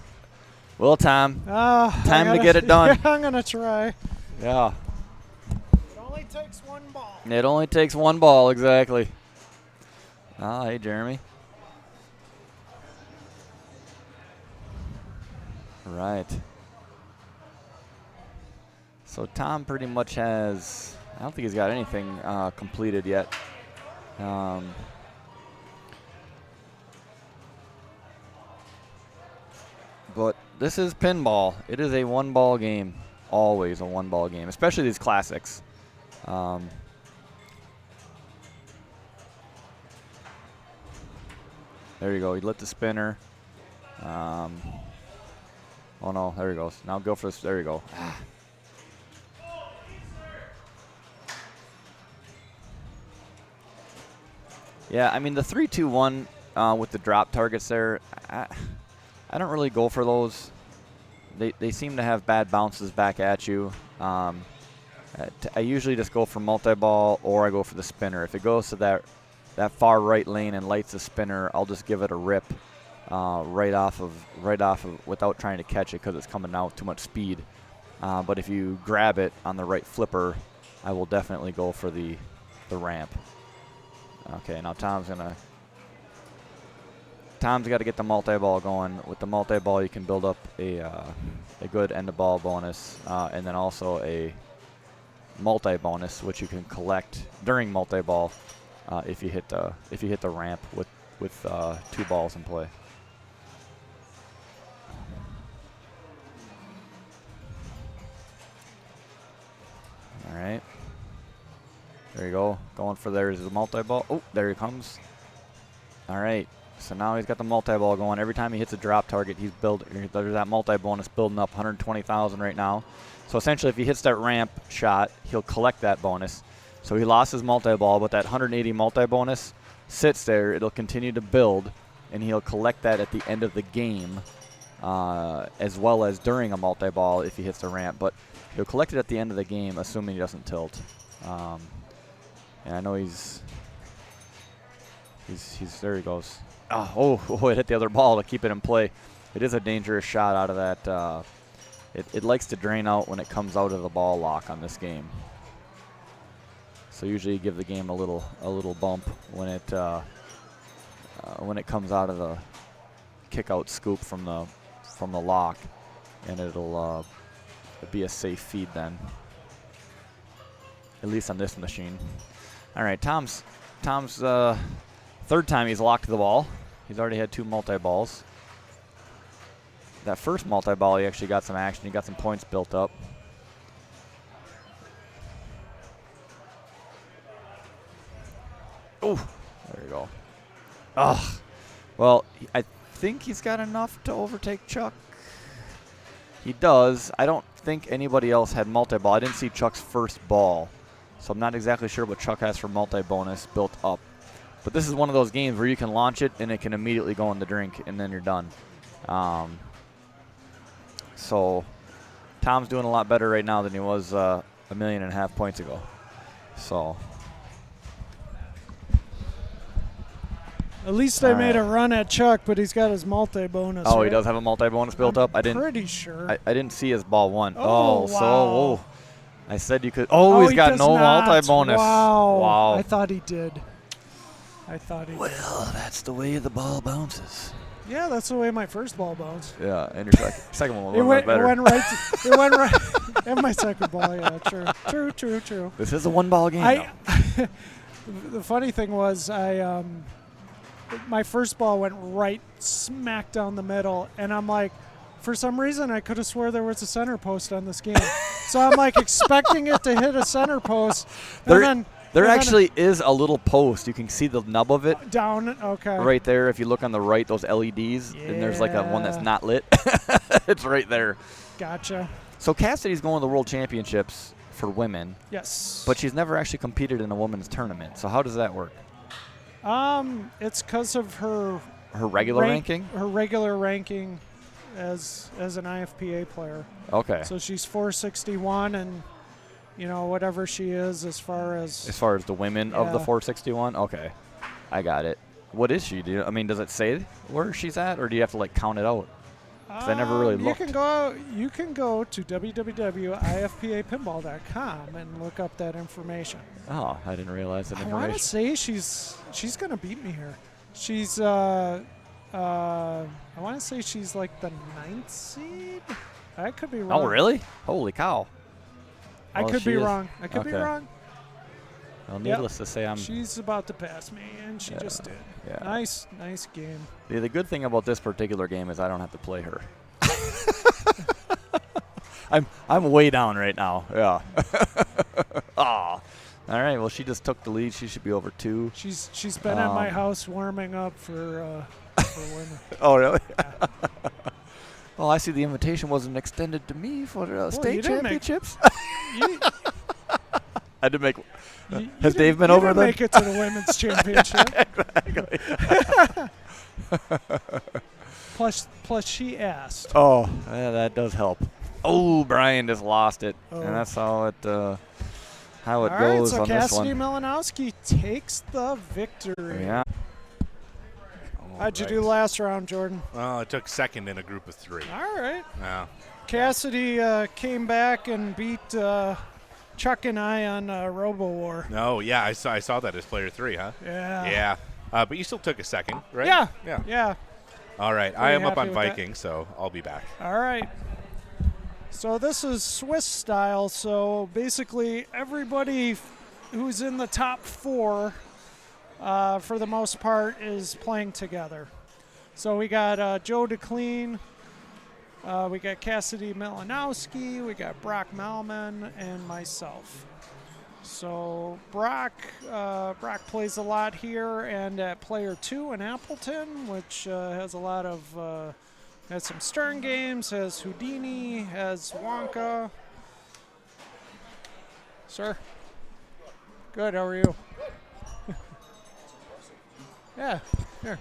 Well, Tom. Time to get it done. Yeah, I'm going to try. Yeah. It only takes one ball. It only takes one ball, exactly. Oh, hey, Jeremy. Right. So Tom pretty much has, I don't think he's got anything completed yet. But this is pinball. It is a one-ball game. Always a one-ball game, especially these classics. There you go. He lit the spinner. Oh, no. There he goes. Now go for this. There you go. Yeah, I mean, the 3-2-1 with the drop targets there, I don't really go for those. They seem to have bad bounces back at you. I usually just go for multi-ball or I go for the spinner. If it goes to that far right lane and lights the spinner, I'll just give it a rip right off of without trying to catch it because it's coming out with too much speed. But if you grab it on the right flipper, I will definitely go for the ramp. Okay, now Tom's got to get the multi-ball going. With the multi-ball, you can build up a good end-of-ball bonus, and then also a multi-bonus, which you can collect during multi-ball if you hit the ramp with 2 balls in play. All right. There you go. Going for there's the multi-ball. Oh, there he comes. All right. So now he's got the multi-ball going. Every time he hits a drop target, there's that multi-bonus building up 120,000 right now. So essentially, if he hits that ramp shot, he'll collect that bonus. So he lost his multi-ball, but that 180 multi-bonus sits there. It'll continue to build, and he'll collect that at the end of the game, as well as during a multi-ball if he hits the ramp. But he'll collect it at the end of the game, assuming he doesn't tilt. And I know he's there he goes. Oh, it hit the other ball to keep it in play. It is a dangerous shot out of that. It likes to drain out when it comes out of the ball lock on this game. So usually you give the game a little bump when it comes out of the kick out scoop from the lock, and it'll be a safe feed then. At least on this machine. All right, Tom's third time he's locked the ball. He's already had 2 multi-balls. That first multi-ball, he actually got some action. He got some points built up. Oh, there you go. Ugh. Well, I think he's got enough to overtake Chuck. He does. I don't think anybody else had multi-ball. I didn't see Chuck's first ball. So I'm not exactly sure what Chuck has for multi-bonus built up. But this is one of those games where you can launch it and it can immediately go in the drink and then you're done. So Tom's doing a lot better right now than he was 1.5 million points ago. So At least I made a run at Chuck, but he's got his multi-bonus. Oh, right? he does have a multi-bonus built up? I'm pretty sure. I didn't see his ball 1. Oh, so wow. I said you could. Oh, he's got does no not. multi-bonus. Wow. Wow. I thought he did. Well, that's the way the ball bounces. Yeah, that's the way my first ball bounced. Yeah, and your second one It was better. went right. It went right. And my second ball, yeah, true. This is a one-ball game. The funny thing was, my first ball went right smack down the middle, and I'm like, for some reason, I could have swore there was a center post on this game. So I'm like expecting it to hit a center post, There actually is a little post. You can see the nub of it. Down, okay. Right there, if you look on the right, those LEDs, and there's like a one that's not lit. It's right there. Gotcha. So Cassidy's going to the World Championships for women. Yes. But she's never actually competed in a women's tournament. So how does that work? It's because of her regular ranking? Her regular ranking as an IFPA player. Okay. So she's 461 and whatever she is as far as the women of the 461. Okay, I got it. What is she? Does it say where she's at, or do you have to like count it out? 'Cause I never really looked. You can go to www.ifpapinball.com and look up that information. Oh, I didn't realize that information. I want to say she's gonna beat me here. She's I want to say she's like the 9th seed. I could be wrong. Oh, really? Holy cow! I could be wrong. I could be wrong. Well, needless to say, she's about to pass me, and she just did. Yeah. Nice game. The good thing about this particular game is I don't have to play her. I'm way down right now. Yeah. All right. Well, she just took the lead. She should be over 2. She's been at my house warming up for women. Oh, really? Yeah. Well, I see the invitation wasn't extended to me for state championships. I did make. Has Dave been over there? Make it to the women's championship. Exactly. Plus, she asked. Oh, that does help. Oh, Brian just lost it, and that's how it goes All right, so on this one. Cassidy Malinowski takes the victory. Yeah. How'd you do last round, Jordan? Well, I took second in a group of 3. All right. Yeah. Cassidy came back and beat Chuck and I on RoboWar. No, yeah, I saw that as player 3, huh? Yeah. Yeah. But you still took a second, right? Yeah. Yeah. Yeah. All right. I am up happy on with Viking, so I'll be back. All right. So this is Swiss style. So basically everybody who's in the top 4 for the most part is playing together. So we got Joe DeClean, we got Cassidy Malinowski, we got Brock Malman, and myself. So Brock plays a lot here and at player 2 in Appleton, which has a lot of has some Stern games, has Houdini, has Wonka. Sir? Good, how are you? Yeah, here.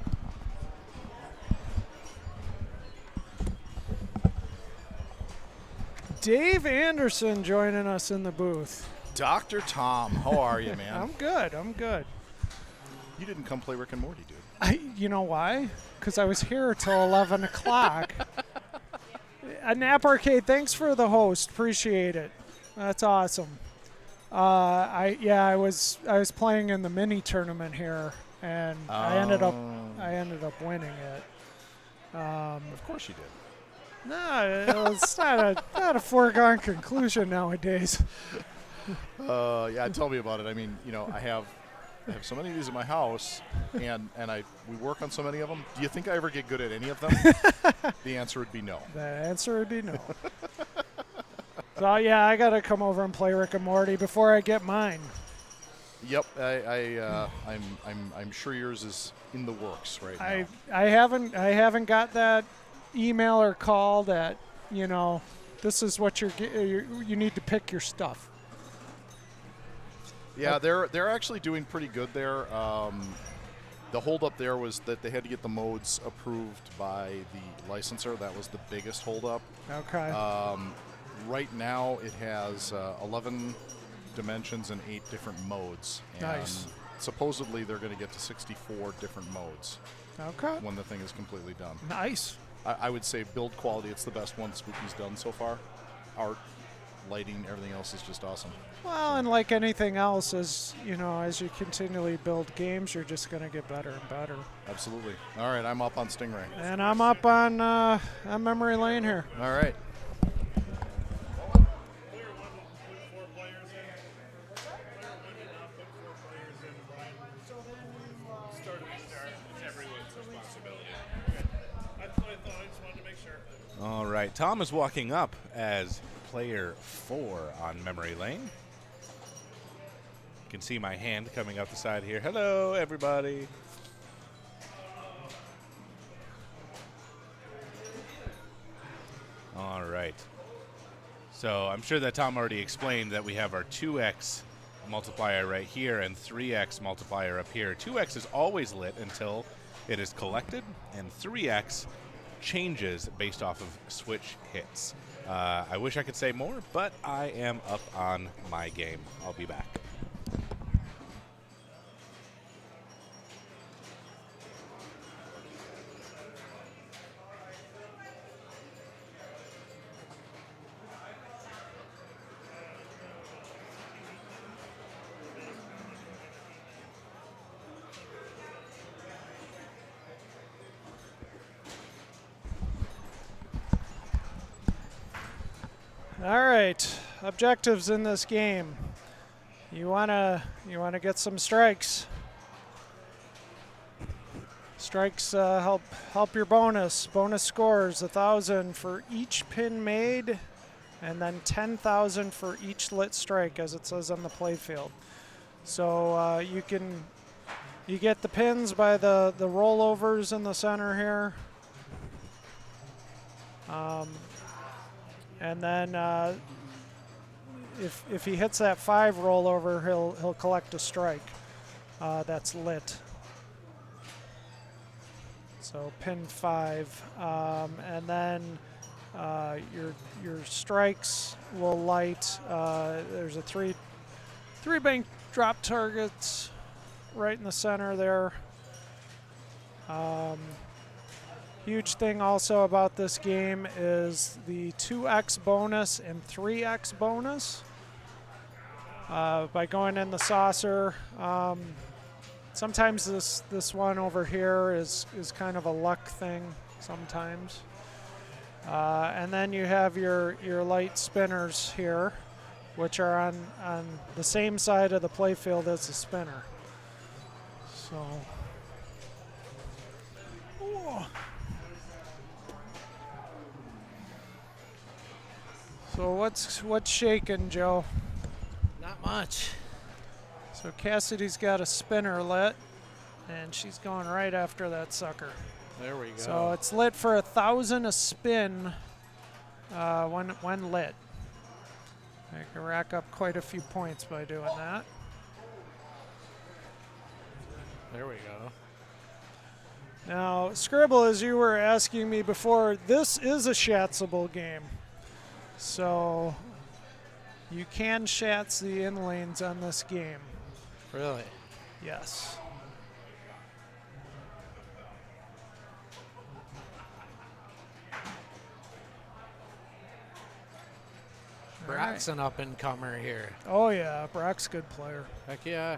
Dave Anderson joining us in the booth. Dr. Tom, how are you, man? I'm good. You didn't come play Rick and Morty, dude. You know why? Because I was here till 11 o'clock. Nap Arcade, thanks for the host. Appreciate it. That's awesome. I was playing in the mini tournament here, and I ended up winning it. Of course you did. No, it's not a foregone conclusion nowadays. Yeah, tell me about it. I mean, I have so many of these in my house, and we work on so many of them. Do you think I ever get good at any of them? The answer would be no. The answer would be no. So yeah, I gotta come over and play Rick and Morty before I get mine. Yep, I'm sure yours is in the works right now. I haven't got that email or call that this is what you need to pick your stuff. Yeah, they're actually doing pretty good there. The holdup there was that they had to get the modes approved by the licensor. That was the biggest holdup. Okay. Right now it has 11 dimensions and 8 different modes. And nice. Supposedly they're going to get to 64 different modes. Okay. When the thing is completely done. Nice. I would say build quality, it's the best one Spooky's done so far. Art, lighting, everything else is just awesome. Well, and like anything else, as you continually build games, you're just going to get better and better. Absolutely. All right, I'm up on Stingray. And I'm up on memory lane here. All right. All right, Tom is walking up as player 4 on memory lane. You can see my hand coming out the side here. Hello, everybody. All right. So I'm sure that Tom already explained that we have our 2x multiplier right here and 3x multiplier up here. 2x is always lit until it is collected, and 3x changes based off of switch hits. I wish I could say more, but I am up on my game. I'll be back. All right, objectives in this game. You wanna get some strikes. Strikes help your bonus. Bonus scores 1,000 for each pin made, and then 10,000 for each lit strike, as it says on the playfield. So you get the pins by the rollovers in the center here. And then if he hits that 5 rollover, he'll collect a strike that's lit. So pin 5, and then your strikes will light. There's a three bank drop targets right in the center there. Huge thing also about this game is the 2x bonus and 3x bonus. By going in the saucer, sometimes this one over here is kind of a luck thing sometimes. And then you have your light spinners here, which are on the same side of the playfield as the spinner. So. Ooh. So what's shaking, Joe? Not much. So Cassidy's got a spinner lit, and she's going right after that sucker. There we go. So it's lit for 1,000 a spin when lit. I can rack up quite a few points by doing that. There we go. Now, Scribble, as you were asking me before, this is a shatsable game. So you can shats the in lanes on this game. Really? Yes. Brock's an up-and-comer here. Oh yeah, Brock's a good player. Heck yeah.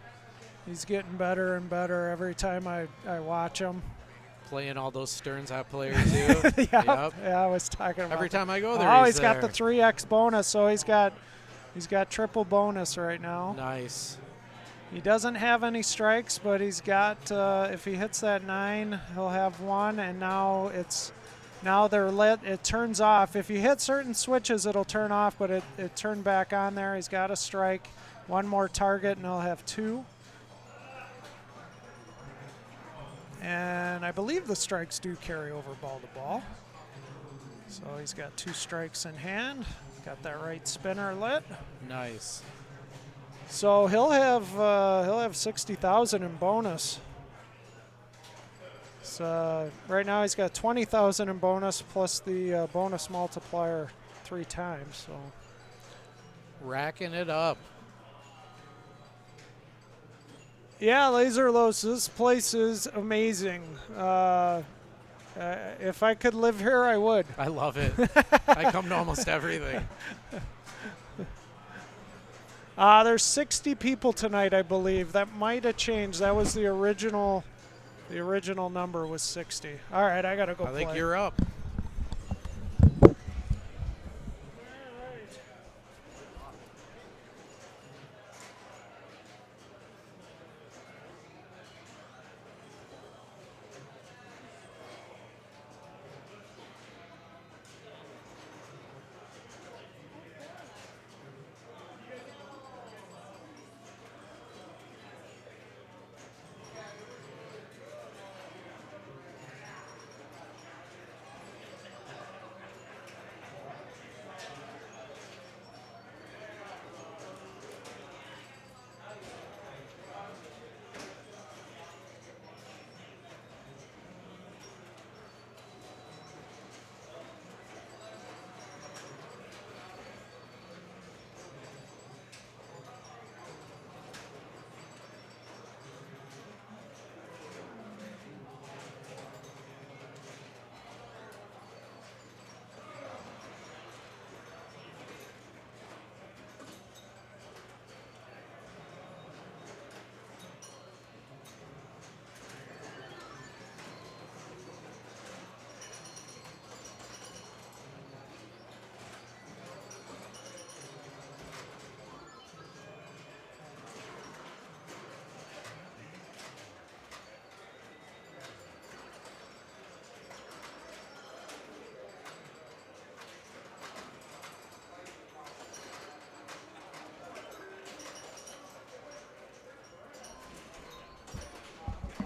He's getting better and better every time I watch him. Playing all those Stearns Hot players too. Yeah, I was talking about every that. time I go there. Oh, he's got there. the 3x bonus, so he's got triple bonus right now. Nice. He doesn't have any strikes, but he's got if he hits that 9, he'll have 1, and now they're lit. It turns off. If you hit certain switches, it'll turn off, but it turned back on there. He's got a strike, 1 more target, and he'll have 2. And I believe the strikes do carry over ball to ball. So he's got 2 strikes in hand. Got that right spinner lit. Nice. So he'll have 60,000 in bonus. So right now he's got 20,000 in bonus plus the bonus multiplier 3 times. So Racking it up. yeah, Laserlos, this place is amazing. If I could live here, I would. I love it. I come to almost everything. There's 60 people tonight, I believe. That might have changed. That was the original. The original number was 60. All right, I gotta go. I think play. you're up.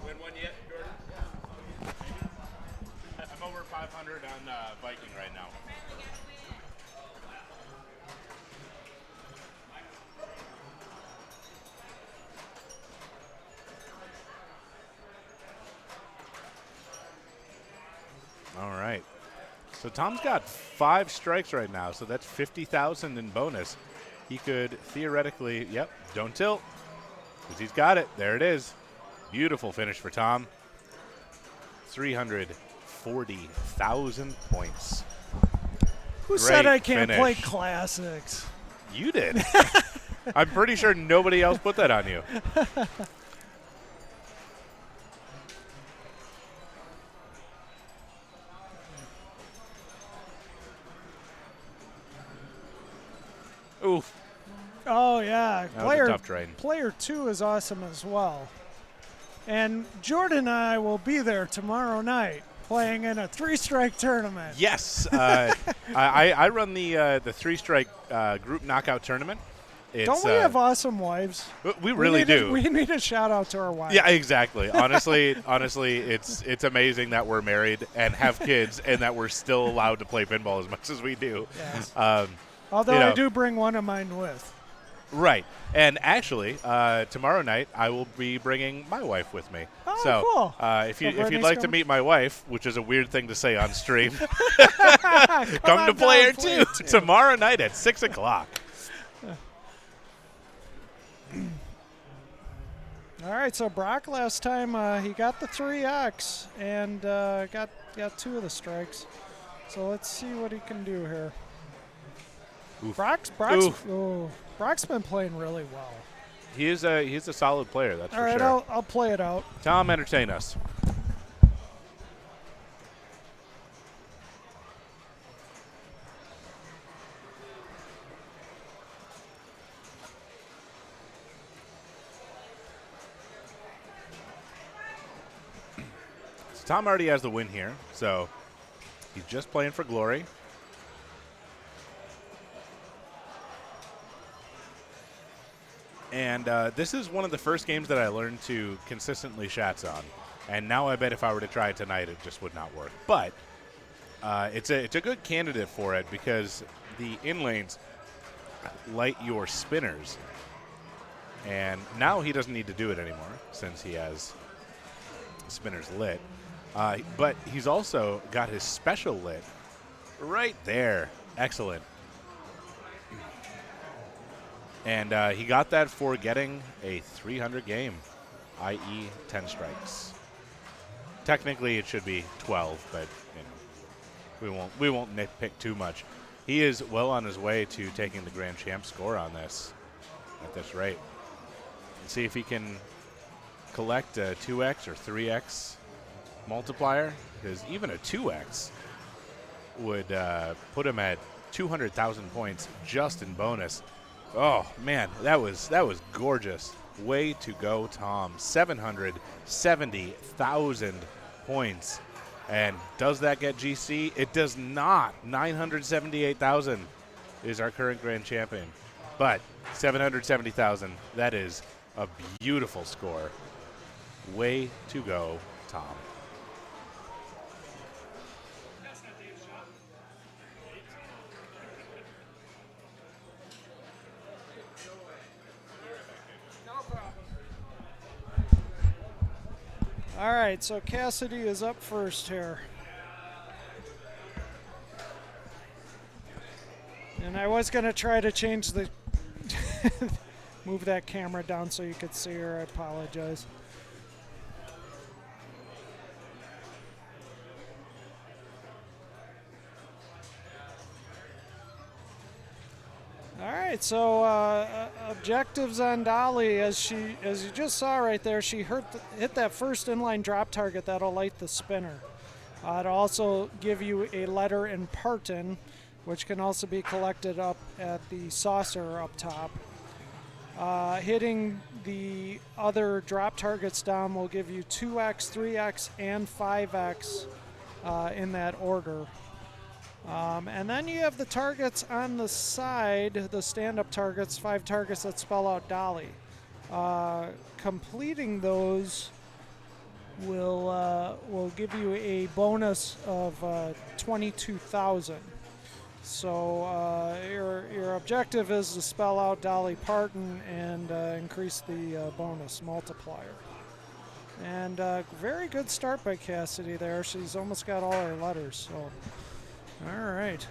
Win one yet, Jordan? I'm over 500 on Viking right now. All right. So Tom's got 5 strikes right now, so that's 50,000 in bonus. He could theoretically, yep, don't tilt, because he's got it. There it is. Beautiful finish for Tom. 340,000 points. Who said Great I can't finish. play classics? You did. I'm pretty sure nobody else put that on you. Oof. Oh yeah, That was a tough train. Player 2 is awesome as well. And Jordan and I will be there tomorrow night playing in a 3-strike tournament. Yes. I run the 3-strike group knockout tournament. Don't we have awesome wives? We really do. We need a shout out to our wives. Yeah, exactly. Honestly, it's amazing that we're married and have kids and that we're still allowed to play pinball as much as we do. Yes. Um, Although you know, I do bring one of mine with. Right. And actually, tomorrow night I will be bringing my wife with me. Oh, so, cool. if you'd Brittany's like to coming? meet my wife, which is a weird thing to say on stream, Come come to on Player down, 2 tomorrow night at 6 o'clock. All right, so Brock last time he got the 3X and got 2 of the strikes. So let's see what he can do here. Oof. Brock's been playing really well. He's a solid player, that's All for right, sure. I'll play it out. Tom, entertain us. So Tom already has the win here, so he's just playing for glory. And this is one of the first games that I learned to consistently shats on. And now I bet if I were to try it tonight, it just would not work. But it's a good candidate for it because the in-lanes light your spinners. And now he doesn't need to do it anymore since he has spinners lit. But he's also got his special lit right there. Excellent. And he got that for getting a 300 game, i.e. 10 strikes. Technically, it should be 12, but you know, we won't nitpick too much. He is well on his way to taking the Grand Champ score on this. at this rate. And see if he can collect a 2x or 3x multiplier, because even a 2x would put him at 200,000 points just in bonus. Oh man, that was gorgeous. Way to go, Tom. 770,000 points. And does that get GC? It does not. 978,000 is our current grand champion. But 770,000, that is a beautiful score. Way to go, Tom. All right, so Cassidy is up first here. And I was going to try to change the move that camera down so you could see her. I apologize. All right, so objectives on Dolly, as you just saw right there, she hit that first inline drop target that'll light the spinner. It'll also give you a letter in Parton, which can also be collected up at the saucer up top. Hitting the other drop targets down will give you 2x, 3x, and 5x in that order. And then you have the targets on the side, the stand-up targets, 5 targets that spell out Dolly. Completing those will give you a bonus of 22,000. So your objective is to spell out Dolly Parton and increase the bonus multiplier. And very good start by Cassidy there. She's almost got all her letters. So, all right.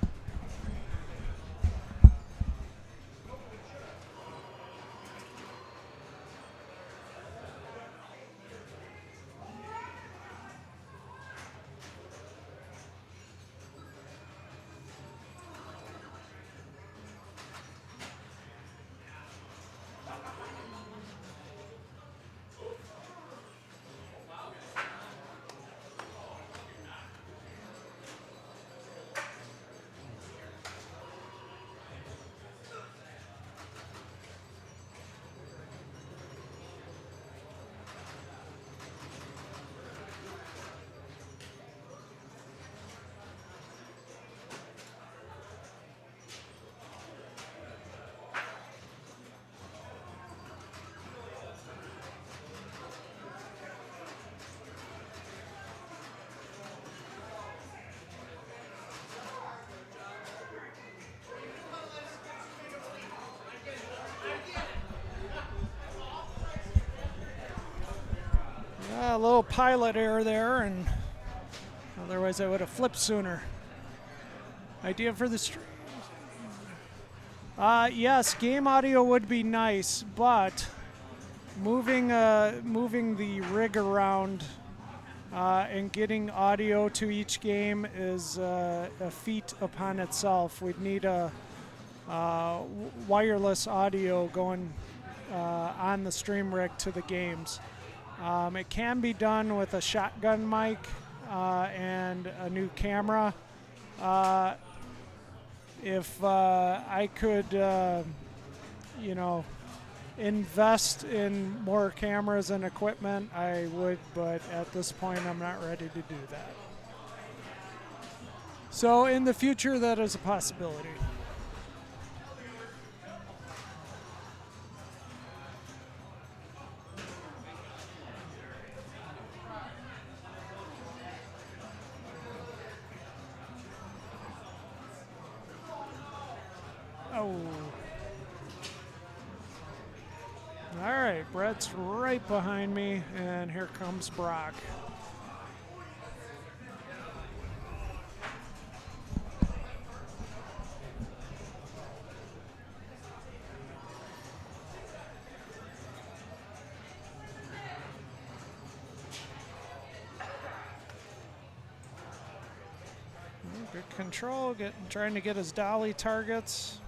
A little pilot error there, and otherwise I would have flipped sooner. Idea for the stream? Yes, game audio would be nice, but moving the rig around and getting audio to each game is a feat upon itself. We'd need a wireless audio going on the stream rig to the games. It can be done with a shotgun mic and a new camera. If I could, invest in more cameras and equipment, I would, but at this point I'm not ready to do that. So in the future, that is a possibility. All right, Brett's right behind me, and here comes Brock. Good control, trying to get his dolly targets.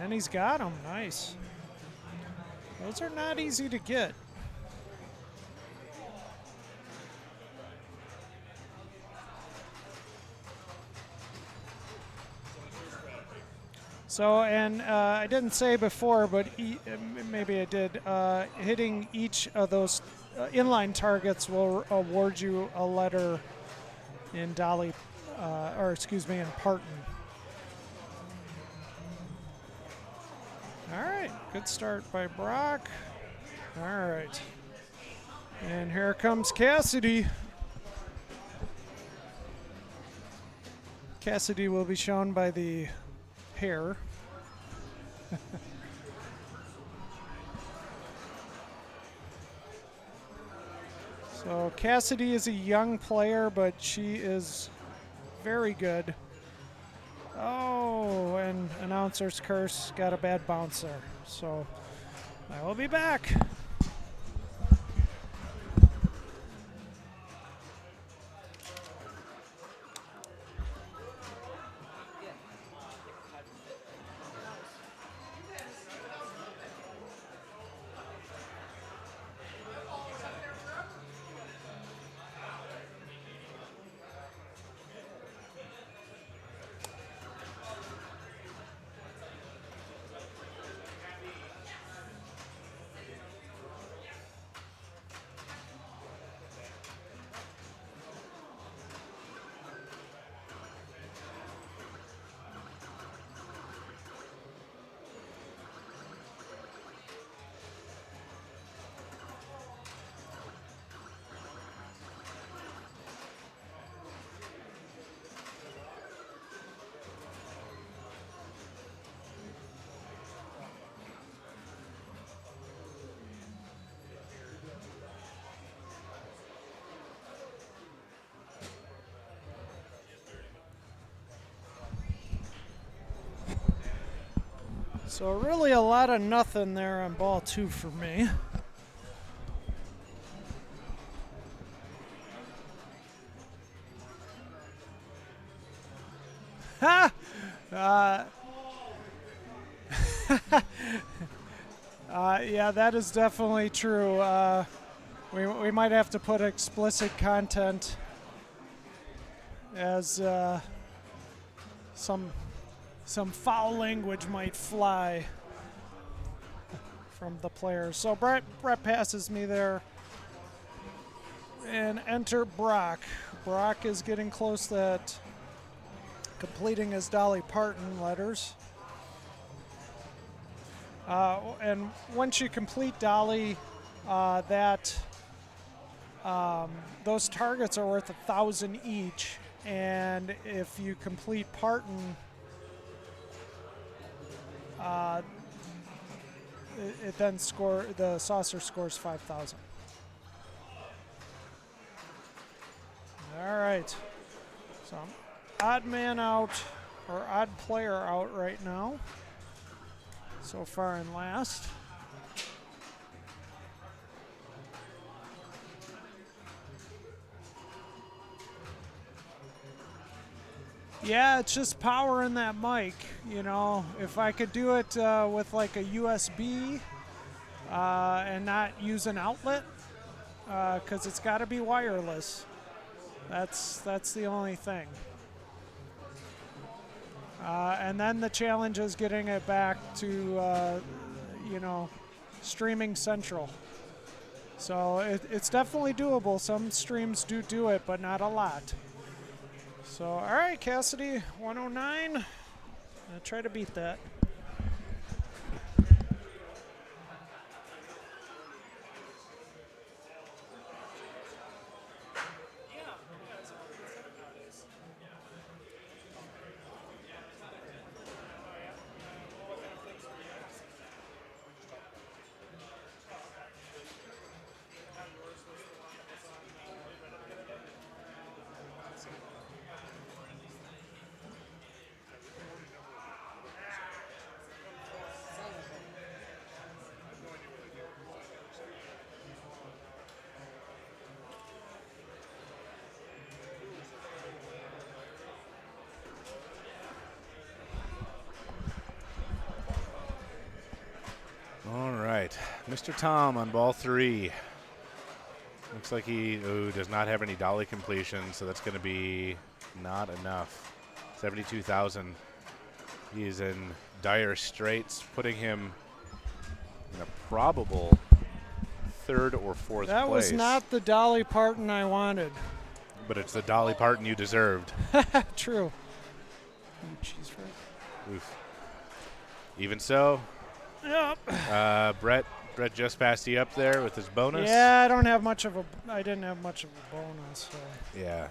And he's got them. Nice. Those are not easy to get. So, and I didn't say before, but maybe I did, hitting each of those inline targets will award you a letter in Dolly, in Parton. All right, good start by Brock. All right. And here comes Cassidy. Cassidy will be shown by the hair. So Cassidy is a young player, but she is very good. Oh, and announcer's curse, got a bad bounce there. So I will be back. So really a lot of nothing there on ball 2 for me. Ha! Yeah, that is definitely true. We might have to put explicit content as some foul language might fly from the players. So Brett passes me there. And enter Brock. Brock is getting close to that, completing his Dolly Parton letters. And once you complete Dolly, those targets are worth 1,000 each. And if you complete Parton, it then the saucer scores 5,000. All right. So odd man out, or odd player out right now. So far in last. Yeah, it's just power in that mic. You know, if I could do it with like a USB and not use an outlet, because it's got to be wireless. That's the only thing. And then the challenge is getting it back to, streaming central. So it's definitely doable. Some streams do it, but not a lot. So, all right, Cassidy, 109. I'll try to beat that. right, Mr. Tom on ball 3. Looks like he does not have any dolly completion, so that's going to be not enough. 72,000. He is in dire straits, putting him in a probable 3rd or 4th place. That was not the Dolly Parton I wanted. But it's the Dolly Parton you deserved. True. Ooh, cheese fries. Oof. Even so, Yep. Brett just passed you up there with his bonus. Yeah, I didn't have much of a bonus. So. Yeah.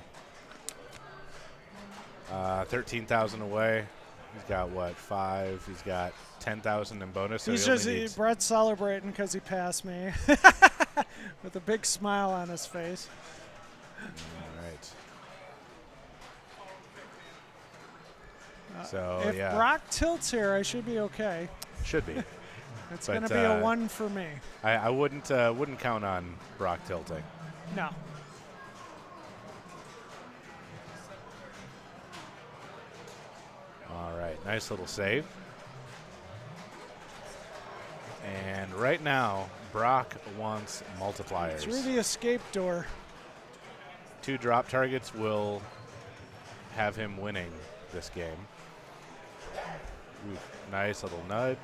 13,000 away. He's got what, 5? He's got 10,000 in bonus. So Brett's celebrating because he passed me with a big smile on his face. All right. So if yeah, Brock tilts here, I should be okay. should be. It's going to be a 1 for me. I wouldn't count on Brock tilting. No. All right, nice little save. And right now, Brock wants multipliers. Through the escape door. 2 drop targets will have him winning this game. Oof, nice little nudge.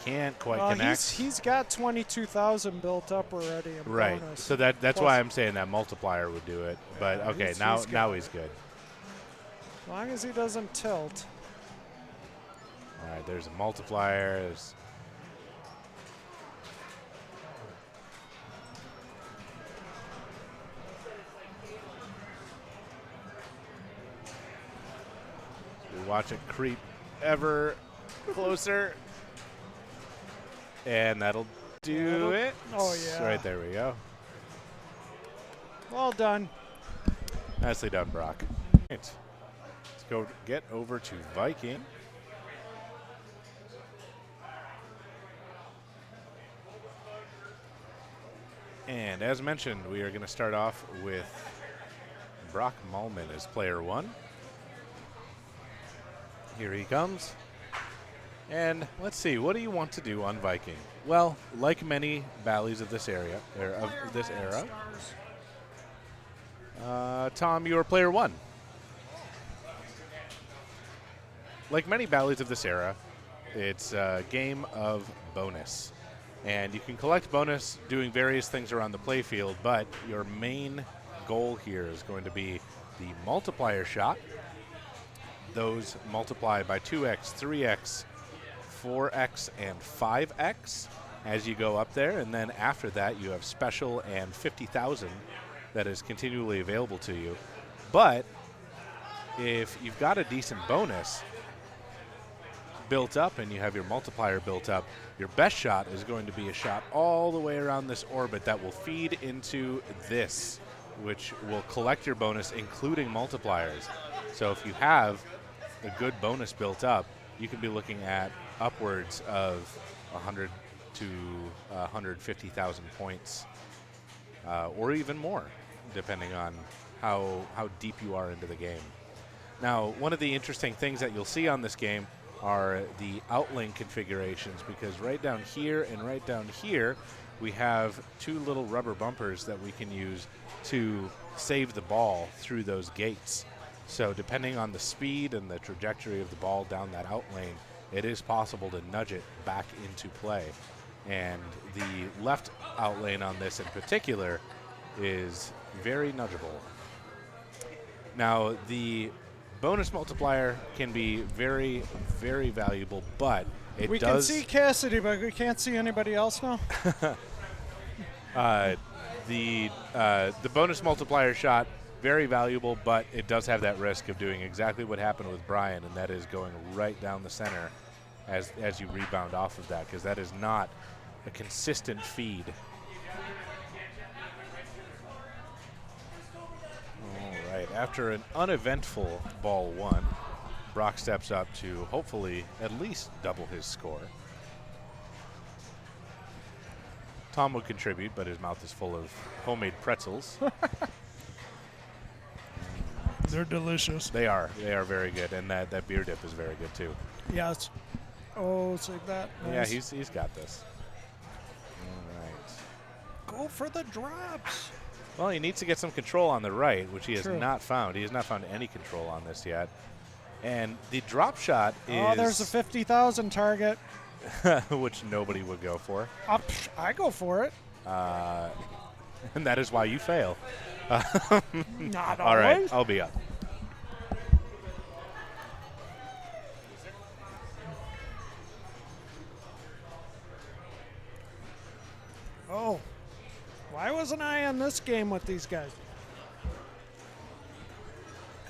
Can't quite connect. He's got 22,000 built up already in right. bonus. So that's why I'm saying that multiplier would do it. But Yeah, okay, he's now he's good. As long as he doesn't tilt. All right, there's a multiplier. We watch it creep ever closer. And that'll do it. Oh, yeah. Right there we go. Well done. Nicely done, Brock. Right. Let's go get over to Viking. And as mentioned, we are going to start off with Brock Malman as player 1. Here he comes. And let's see, what do you want to do on Viking? Well, like many Bally's of this era, Tom, you are player 1. Like many Bally's of this era, it's a game of bonus. And you can collect bonus doing various things around the playfield, but your main goal here is going to be the multiplier shot. Those multiply by 2x, 3x, 4x, and 5x as you go up there. And then after that, you have special and 50,000 that is continually available to you. But if you've got a decent bonus built up and you have your multiplier built up, your best shot is going to be a shot all the way around this orbit that will feed into this, which will collect your bonus, including multipliers. So if you have a good bonus built up, you can be looking at upwards of 100 to 150,000 points, or even more, depending on how deep you are into the game. Now, one of the interesting things that you'll see on this game are the outlane configurations, because right down here and right down here, we have 2 little rubber bumpers that we can use to save the ball through those gates. So depending on the speed and the trajectory of the ball down that outlane, it is possible to nudge it back into play. And the left outlane on this in particular is very nudgeable. Now, the bonus multiplier can be very, very valuable, but we can see Cassidy, but we can't see anybody else now. The bonus multiplier shot, very valuable, but it does have that risk of doing exactly what happened with Brian, and that is going right down the center as you rebound off of that, because that is not a consistent feed. All right, after an uneventful ball 1, Brock steps up to hopefully at least double his score. Tom would contribute, but his mouth is full of homemade pretzels. They're delicious. They are very good, and that beer dip is very good too. Yes. Oh, it's like that. Nice. Yeah, he's got this. Go for the drops. Well, he needs to get some control on the right, which he has True. not found. He has not found any control on this yet. And the drop shot is... Oh, there's a 50,000 target. which nobody would go for. I go for it. And that is why you fail. Not All right, always. I'll be up. Oh, why wasn't I in this game with these guys?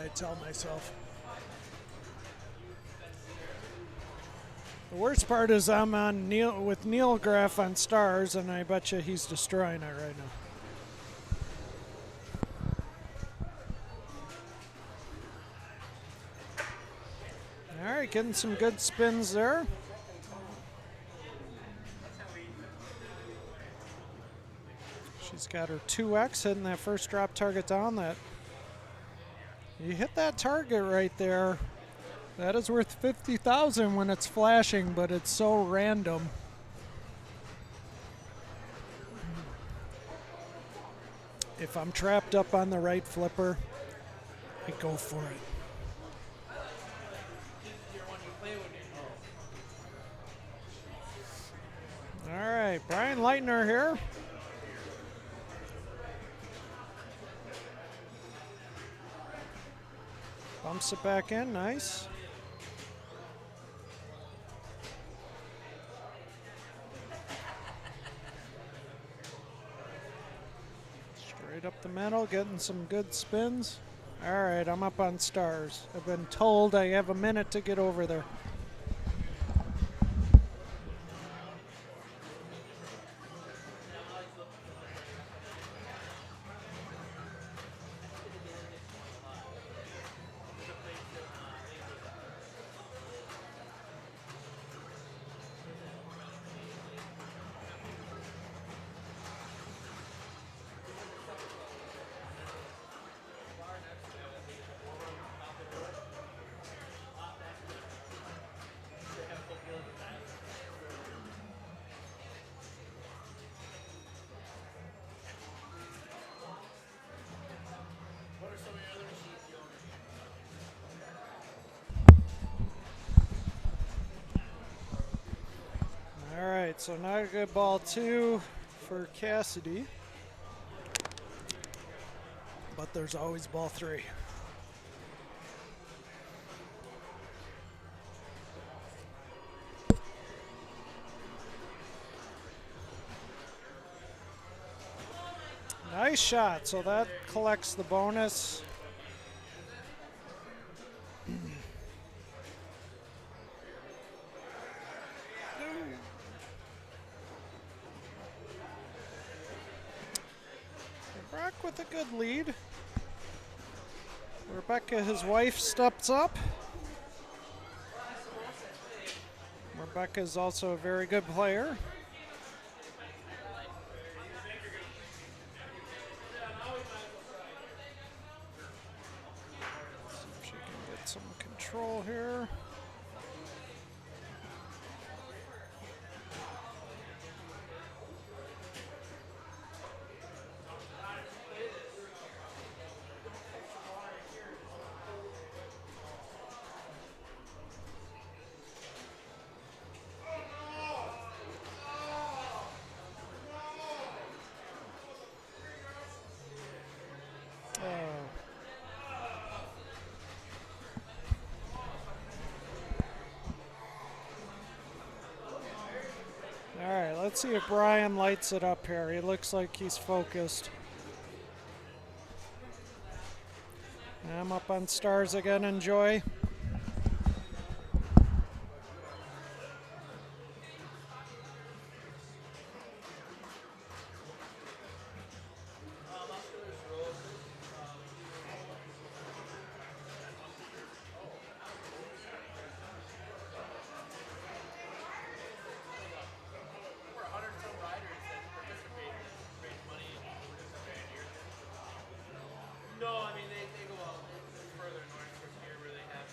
I tell myself. The worst part is I'm on with Neil Graff on Stars, and I bet you he's destroying it right now. All right, getting some good spins there. She's got her 2X hitting that first drop target down. That you hit that target right there. That is worth 50,000 when it's flashing, but it's so random. If I'm trapped up on the right flipper, I go for it. All right, Brian Leitner here. Bumps it back in, nice. Straight up the middle, getting some good spins. All right, I'm up on Stars. I've been told I have a minute to get over there. All right, so not a good ball 2 for Cassidy. But there's always ball 3. Nice shot, so that collects the bonus. Brock with a good lead. Rebecca, his wife, steps up. Rebecca is also a very good player. See if she can get some control here. All right, let's see if Brian lights it up here. He looks like he's focused. I'm up on Stars again, enjoy. No, I mean they go out further north from here where they have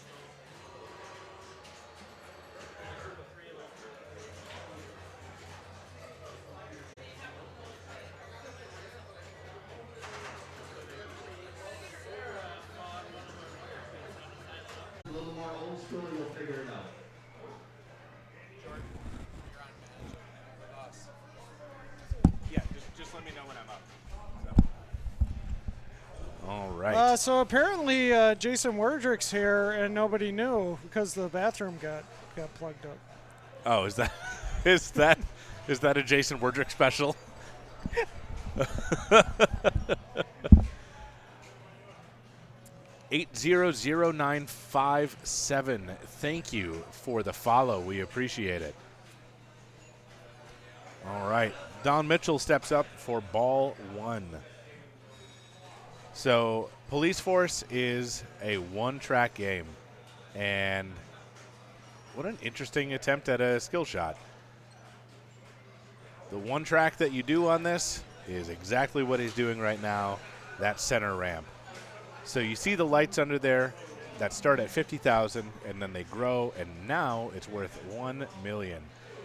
more old school, you'll figure it out. Yeah, just let me know when I'm up. All right. So apparently Jason Werdrick's here, and nobody knew because the bathroom got plugged up. Oh, is that is that a Jason Werdrick special? 800957. Thank you for the follow. We appreciate it. All right. Don Mitchell steps up for ball 1. So, Police Force is a one-track game. And what an interesting attempt at a skill shot. The one track that you do on this is exactly what he's doing right now, that center ramp. So you see the lights under there that start at 50,000 and then they grow, and now it's worth 1 million.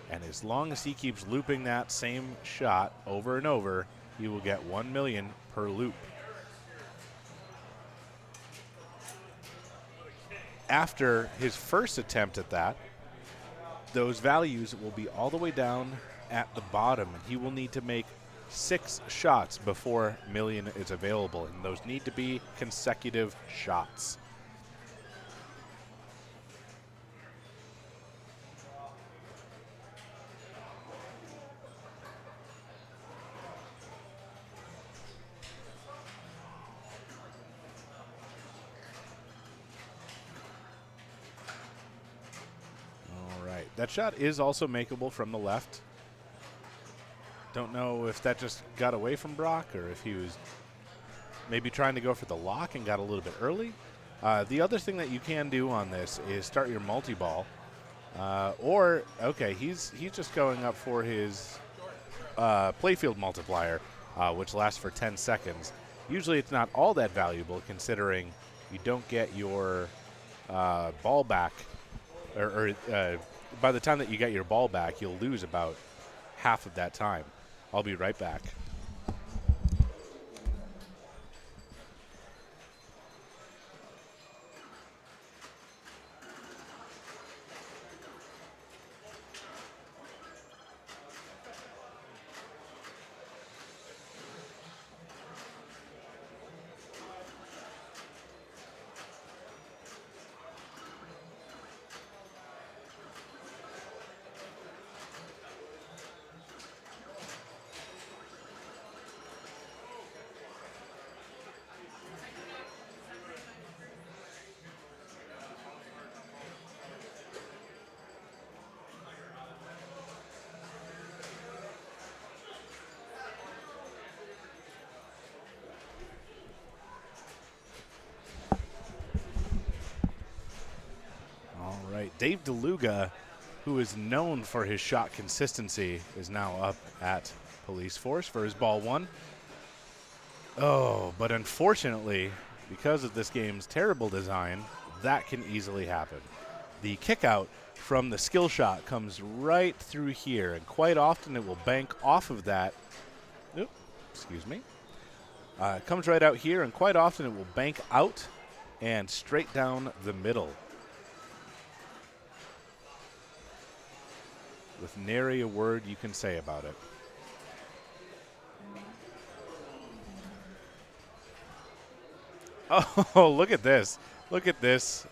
And as long as he keeps looping that same shot over and over, he will get 1 million per loop. After his first attempt at that, those values will be all the way down at the bottom. He will need to make 6 shots before million is available, and those need to be consecutive shots. All right, that shot is also makeable from the left. Don't know if that just got away from Brock or if he was maybe trying to go for the lock and got a little bit early. The other thing that you can do on this is start your multi-ball. Okay, he's just going up for his playfield multiplier, which lasts for 10 seconds. Usually it's not all that valuable considering you don't get your ball back, or by the time that you get your ball back, you'll lose about half of that time. I'll be right back. Dave DeLuga, who is known for his shot consistency, is now up at Police Force for his ball 1. Oh, but unfortunately, because of this game's terrible design, that can easily happen. The kick out from the skill shot comes right through here, and quite often it will bank off of that. Oop, excuse me. It comes right out here, and quite often it will bank out and straight down the middle. With nary a word you can say about it. Oh, look at this. Look at this.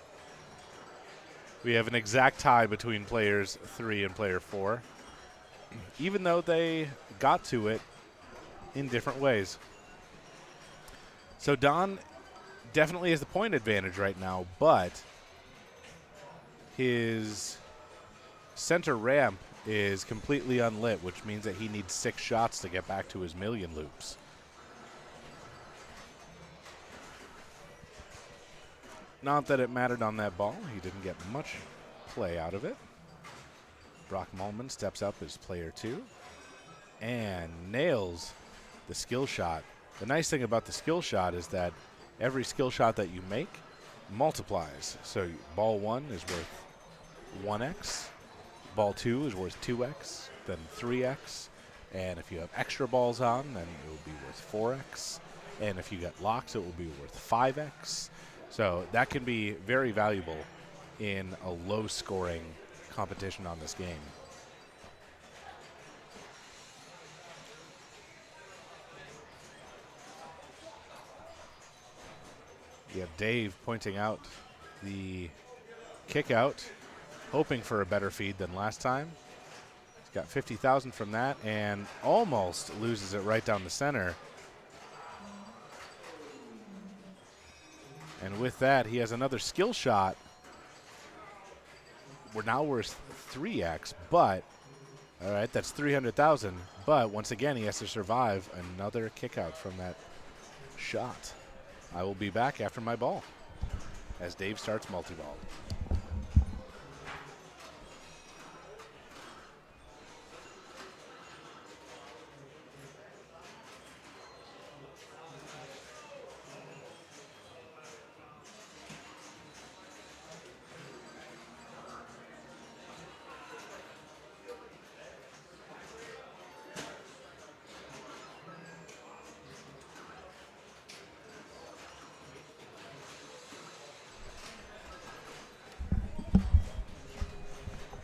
We have an exact tie between players 3 and player 4, even though they got to it in different ways. So Don definitely has the point advantage right now, but his center ramp is completely unlit, which means that he needs 6 shots to get back to his million loops. Not that it mattered on that ball. He didn't get much play out of it. Brock Mullman steps up as player 2 and nails the skill shot. The nice thing about the skill shot is that every skill shot that you make multiplies. So ball 1 is worth 1x. Ball 2 is worth 2x, then 3x, and if you have extra balls on, then it will be worth 4x, and if you get locks, it will be worth 5x. So that can be very valuable in a low-scoring competition on this game. We have Dave pointing out the kick out, hoping for a better feed than last time. He's got 50,000 from that and almost loses it right down the center. And with that, he has another skill shot. We're now worth 3x, but all right, that's 300,000. But once again, he has to survive another kick out from that shot. I will be back after my ball as Dave starts multi-ball.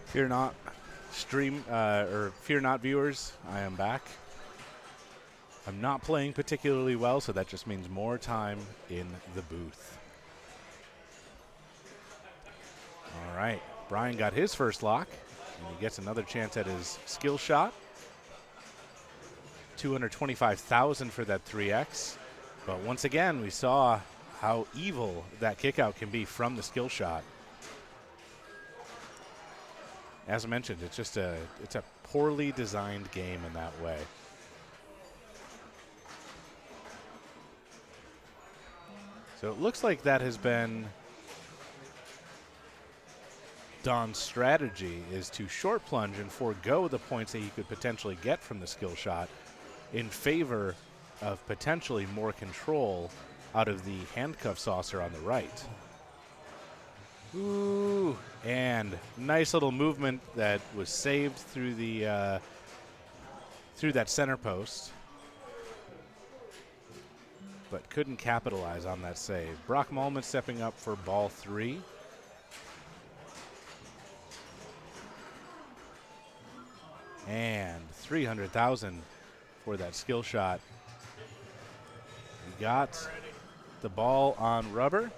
Fear not, fear not, viewers. I am back. I'm not playing particularly well, so that just means more time in the booth. All right, Brian got his first lock, and he gets another chance at his skill shot. 225,000 for that 3x. But once again, we saw how evil that kick out can be from the skill shot. As I mentioned, it's a poorly designed game in that way. So it looks like that has been Don's strategy, is to short plunge and forego the points that he could potentially get from the skill shot in favor of potentially more control out of the handcuff saucer on the right. Ooh, and nice little movement that was saved through the through that center post, but couldn't capitalize on that save. Brock Malman stepping up for ball 3. And 300,000 for that skill shot. He got the ball on rubber.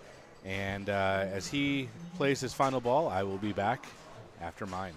And as he plays his final ball, I will be back after mine.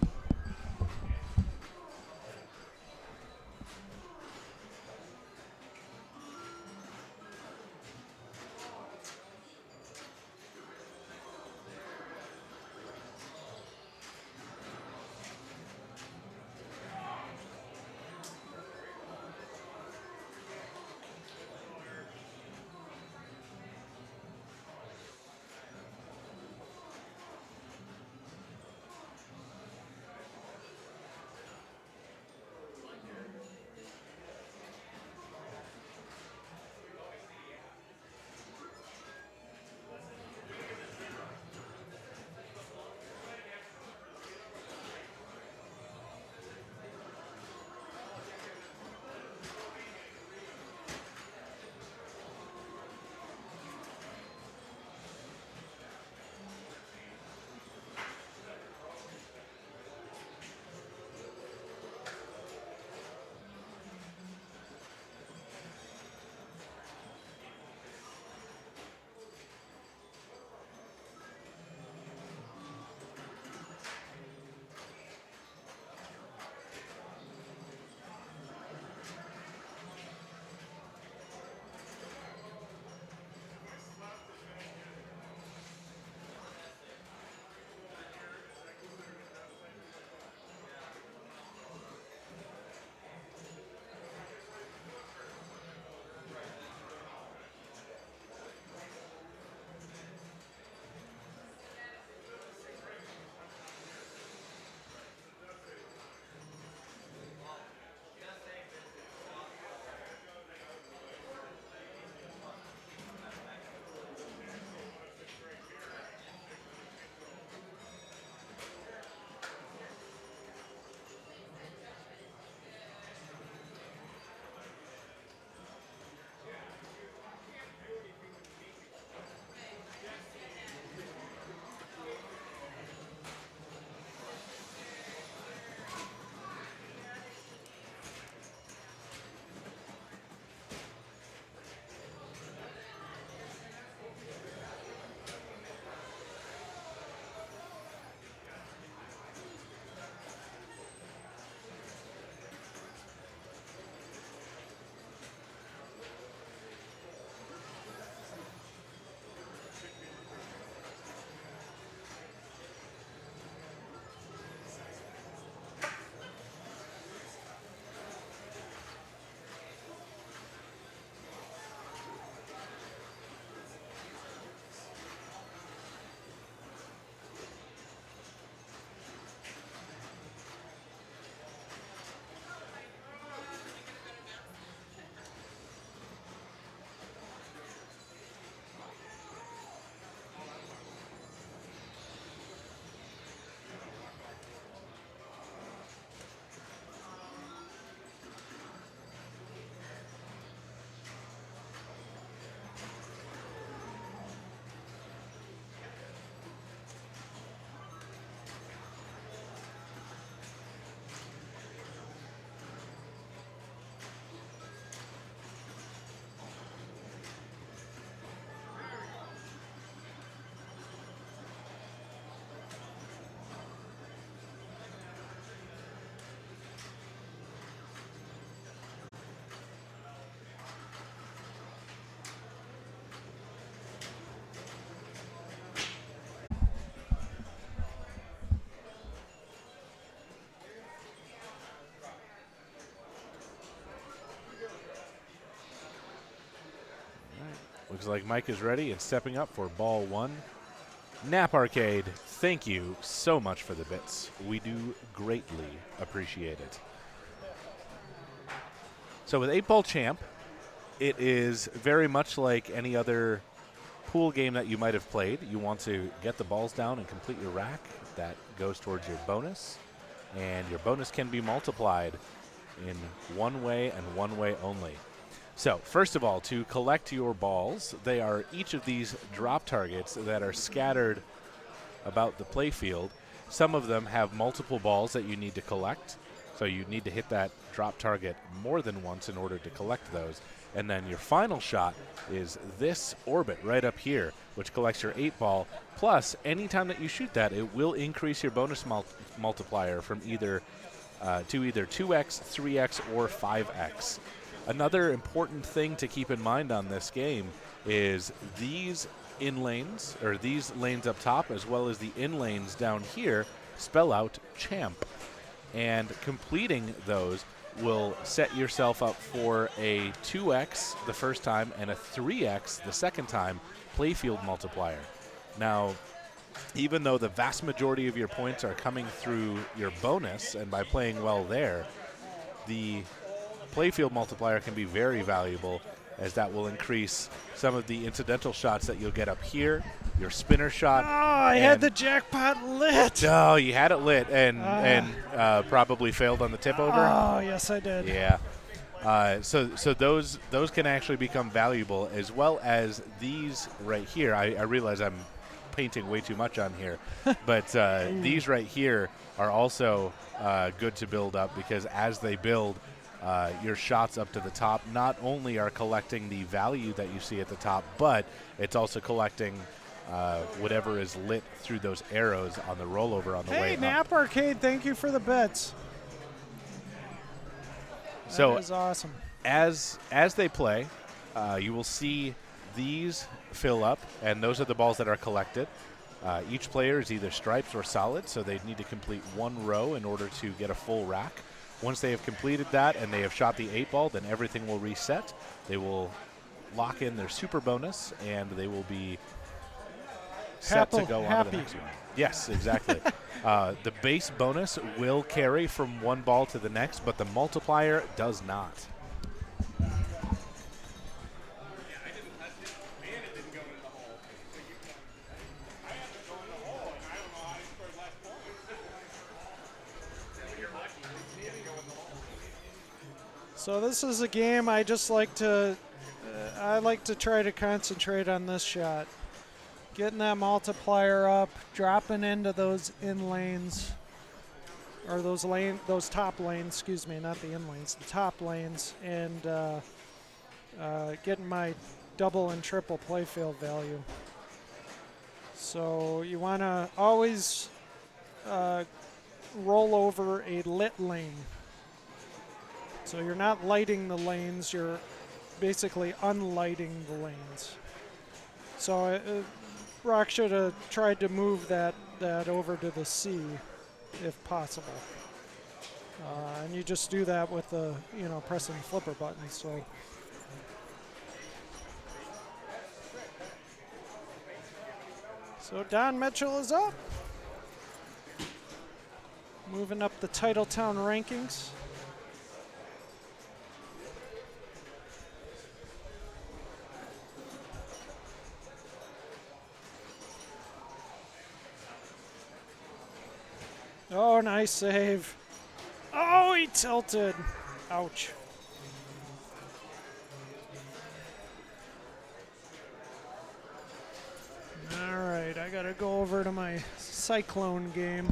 looks like Mike is ready and stepping up for ball 1. Nap Arcade, thank you so much for the bits. We do greatly appreciate it. So with 8-Ball Champ, it is very much like any other pool game that you might have played. You want to get the balls down and complete your rack. That goes towards your bonus, and your bonus can be multiplied in one way and one way only. So first of all, to collect your balls, they are each of these drop targets that are scattered about the playfield. Some of them have multiple balls that you need to collect, so you need to hit that drop target more than once in order to collect those. And then your final shot is this orbit right up here, which collects your 8-ball. Plus, anytime that you shoot that, it will increase your bonus multiplier from either to either 2x, 3x, or 5x. Another important thing to keep in mind on this game is these in lanes, or these lanes up top, as well as the in lanes down here, spell out champ. And completing those will set yourself up for a 2x the first time and a 3x the second time playfield multiplier. Now, even though the vast majority of your points are coming through your bonus and by playing well there, the playfield multiplier can be very valuable, as that will increase some of the incidental shots that you'll get up here, your spinner shot. Oh, I had the jackpot lit. Oh, you had it lit and probably failed on the tip over? Oh, yes, I did. Yeah. So those can actually become valuable, as well as these right here. I realize I'm painting way too much on here, but these right here are also good to build up, because as they build, your shots up to the top not only are collecting the value that you see at the top, but it's also collecting whatever is lit through those arrows on the rollover on the way Hey, up. Nap Arcade, thank you for the bits. So That is awesome. as they play, you will see these fill up, and those are the balls that are collected. Each player is either stripes or solid, so they need to complete one row in order to get a full rack. Once they have completed that and they have shot the 8-ball, then everything will reset. They will lock in their super bonus, and they will be set to go on to the next one. Yes, exactly. The base bonus will carry from one ball to the next, but the multiplier does not. So this is a game I just like to, I like to try to concentrate on this shot. Getting that multiplier up, dropping into those in lanes, or those top lanes, excuse me, not the in lanes, the top lanes, and getting my double and triple playfield value. So you want to always roll over a lit lane. So you're not lighting the lanes, you're basically unlighting the lanes. So Brock should have tried to move that over to the C if possible. And you just do that with the, pressing the flipper button. So Don Mitchell is up. Moving up the Titletown rankings. Oh, nice save. Oh, he tilted. Ouch. All right, I got to go over to my Cyclone game.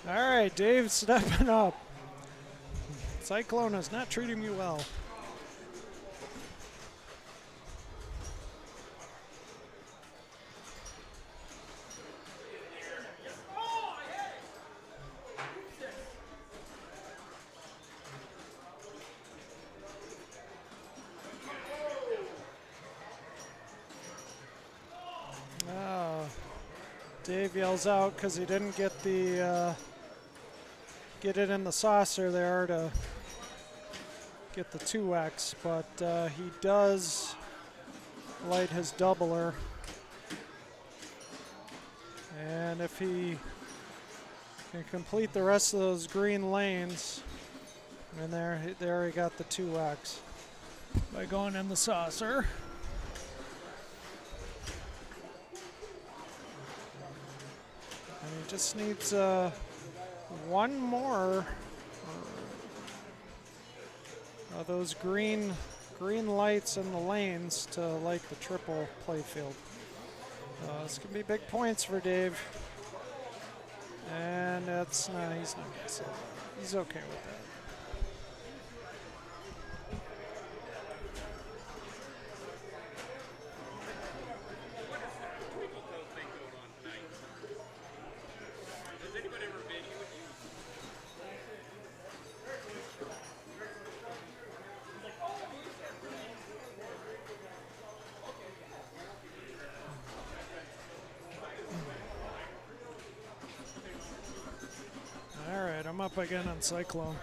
All right, Dave stepping up. Cyclone is not treating me well. Dave yells out because he didn't get the get it in the saucer there to get the 2x, but he does light his doubler. And if he can complete the rest of those green lanes, and there he got the 2x by going in the saucer. And he just needs one more of those green lights in the lanes to light the triple playfield. This can be big points for Dave. And that's he's not gonna say that. He's okay with that. All right, I'm up again on Cyclone.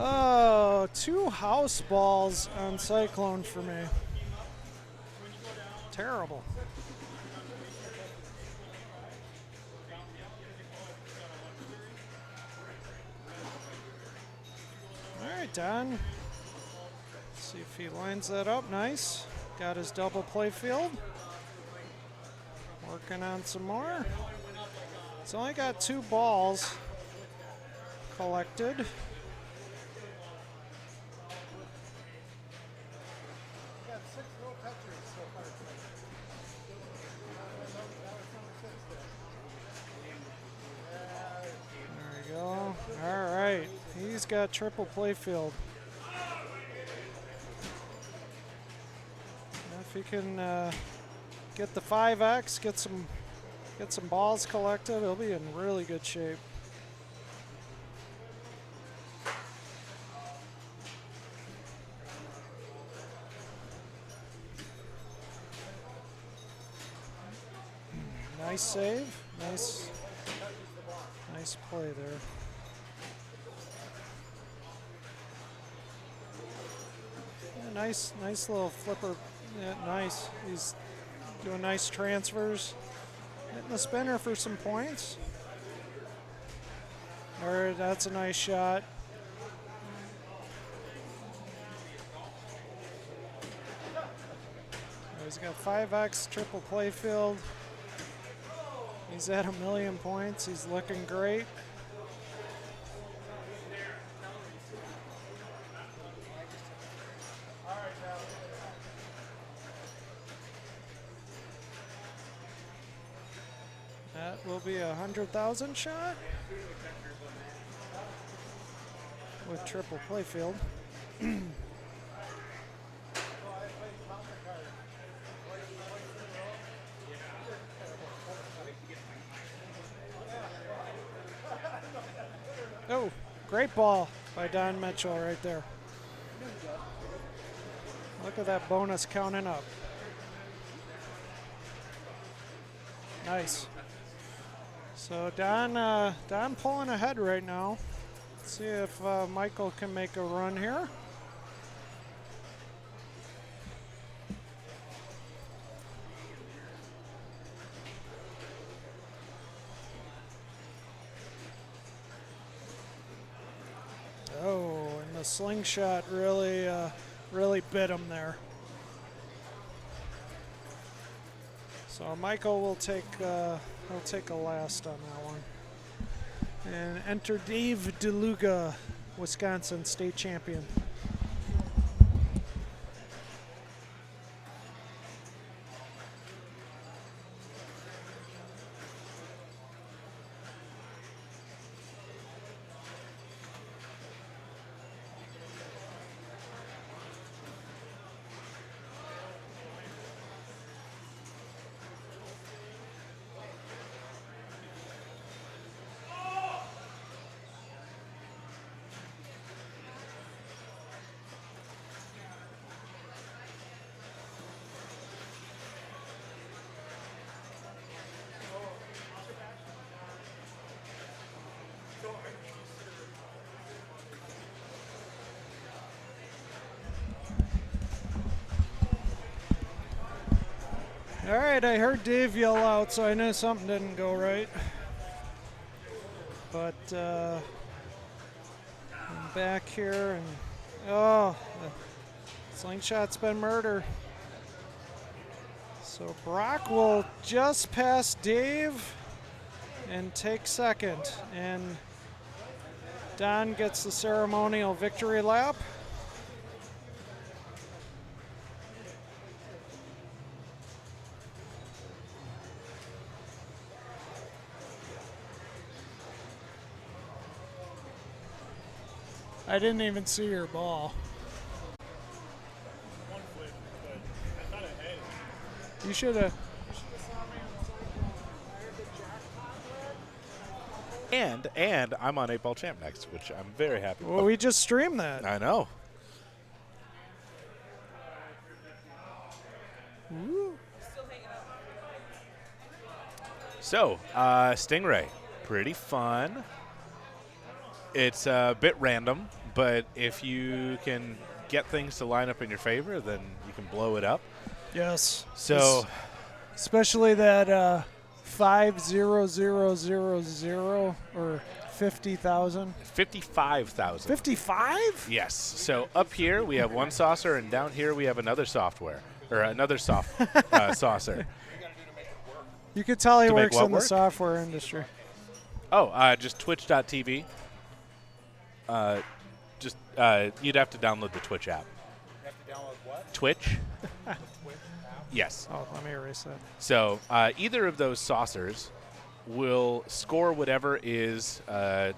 Oh, 2 house balls on Cyclone for me. Terrible. All right, Don. Let's see if he lines that up nice. Got his double playfield. Working on some more. He's only got 2 balls collected. There we go. All right, he's got triple playfield. If he can get the 5x, get some balls collected, he'll be in really good shape. Nice save. Nice play there. Yeah, nice little flipper. Yeah, nice. He's doing nice transfers. Hitting the spinner for some points. There, that's a nice shot. He's got 5x triple playfield. He's at 1,000,000 points. He's looking great. That will be a 100,000 shot with triple playfield. Oh, great ball by Don Mitchell right there. Look at that bonus counting up. Nice. So Don pulling ahead right now. Let's see if Michael can make a run here. Oh, and the slingshot really bit him there. So Michael will take he'll take a last on that one. And enter Dave DeLuga, Wisconsin state champion. All right, I heard Dave yell out, so I knew something didn't go right. But I'm back here, and oh, the slingshot's been murder. So Brock will just pass Dave and take second, and Don gets the ceremonial victory lap. I didn't even see your ball. You should have. And I'm on 8-Ball Champ next, which I'm very happy Well, about. we just streamed that. I know. Ooh. So, Stingray, pretty fun. It's a bit random, but if you can get things to line up in your favor, then you can blow it up. Yes. So, especially that 50000 or 50,000. 55,000. 55? Yes. So up here we have one saucer, and down here we have another saucer. You could tell he To make works what in the work? software industry. Oh, just twitch.tv. You'd have to download the Twitch app. You have to download what? Twitch? Yes. Oh, let me erase that. So either of those saucers will score whatever is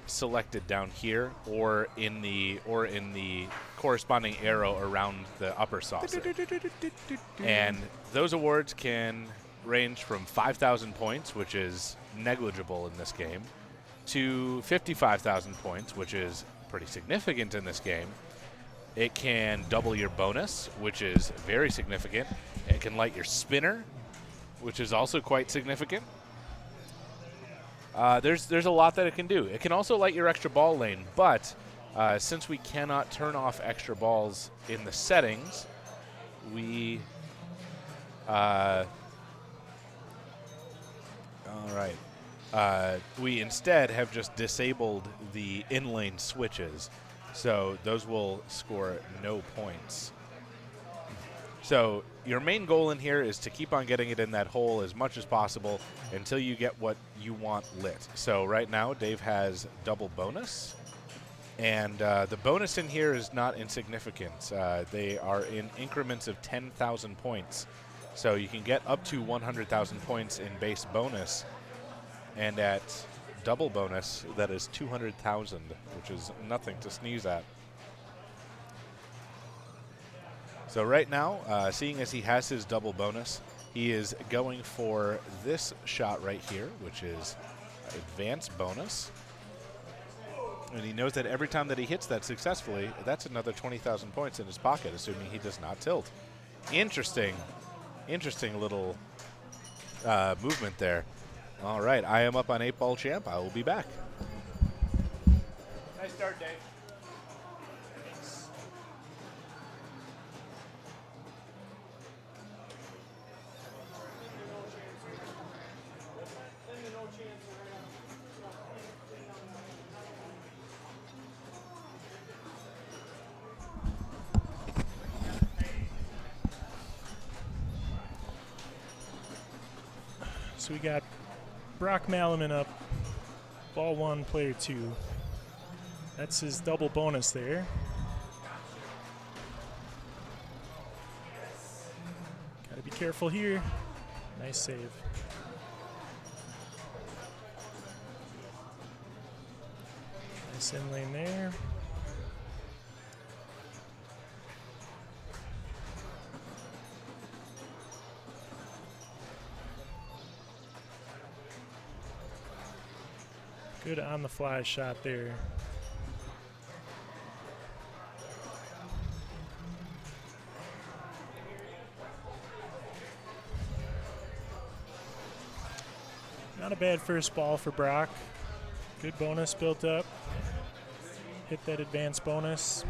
selected down here, or in the corresponding arrow around the upper saucer. And those awards can range from 5,000 points, which is negligible in this game, to 55,000 points, which is pretty significant in this game. It can double your bonus, which is very significant. It can light your spinner, which is also quite significant. There's a lot that it can do. It can also light your extra ball lane, but since we cannot turn off extra balls in the settings, we we instead have just disabled the in-lane switches, so those will score no points. So your main goal in here is to keep on getting it in that hole as much as possible until you get what you want lit. So right now Dave has double bonus, and the bonus in here is not insignificant. They are in increments of 10,000 points. So you can get up to 100,000 points in base bonus, and at double bonus, that is 200,000, which is nothing to sneeze at. So right now, seeing as he has his double bonus, he is going for this shot right here, which is advanced bonus. And he knows that every time that he hits that successfully, that's another 20,000 points in his pocket, assuming he does not tilt. Interesting little movement there. All right, I am up on 8-ball champ. I will be back. Nice start, Dave. So we got Brock Malaman up, ball 1, player 2. That's his double bonus there. Gotta be careful here. Nice save. Nice in lane there. Good on the fly shot there. Not a bad first ball for Brock. Good bonus built up. Hit that advanced bonus.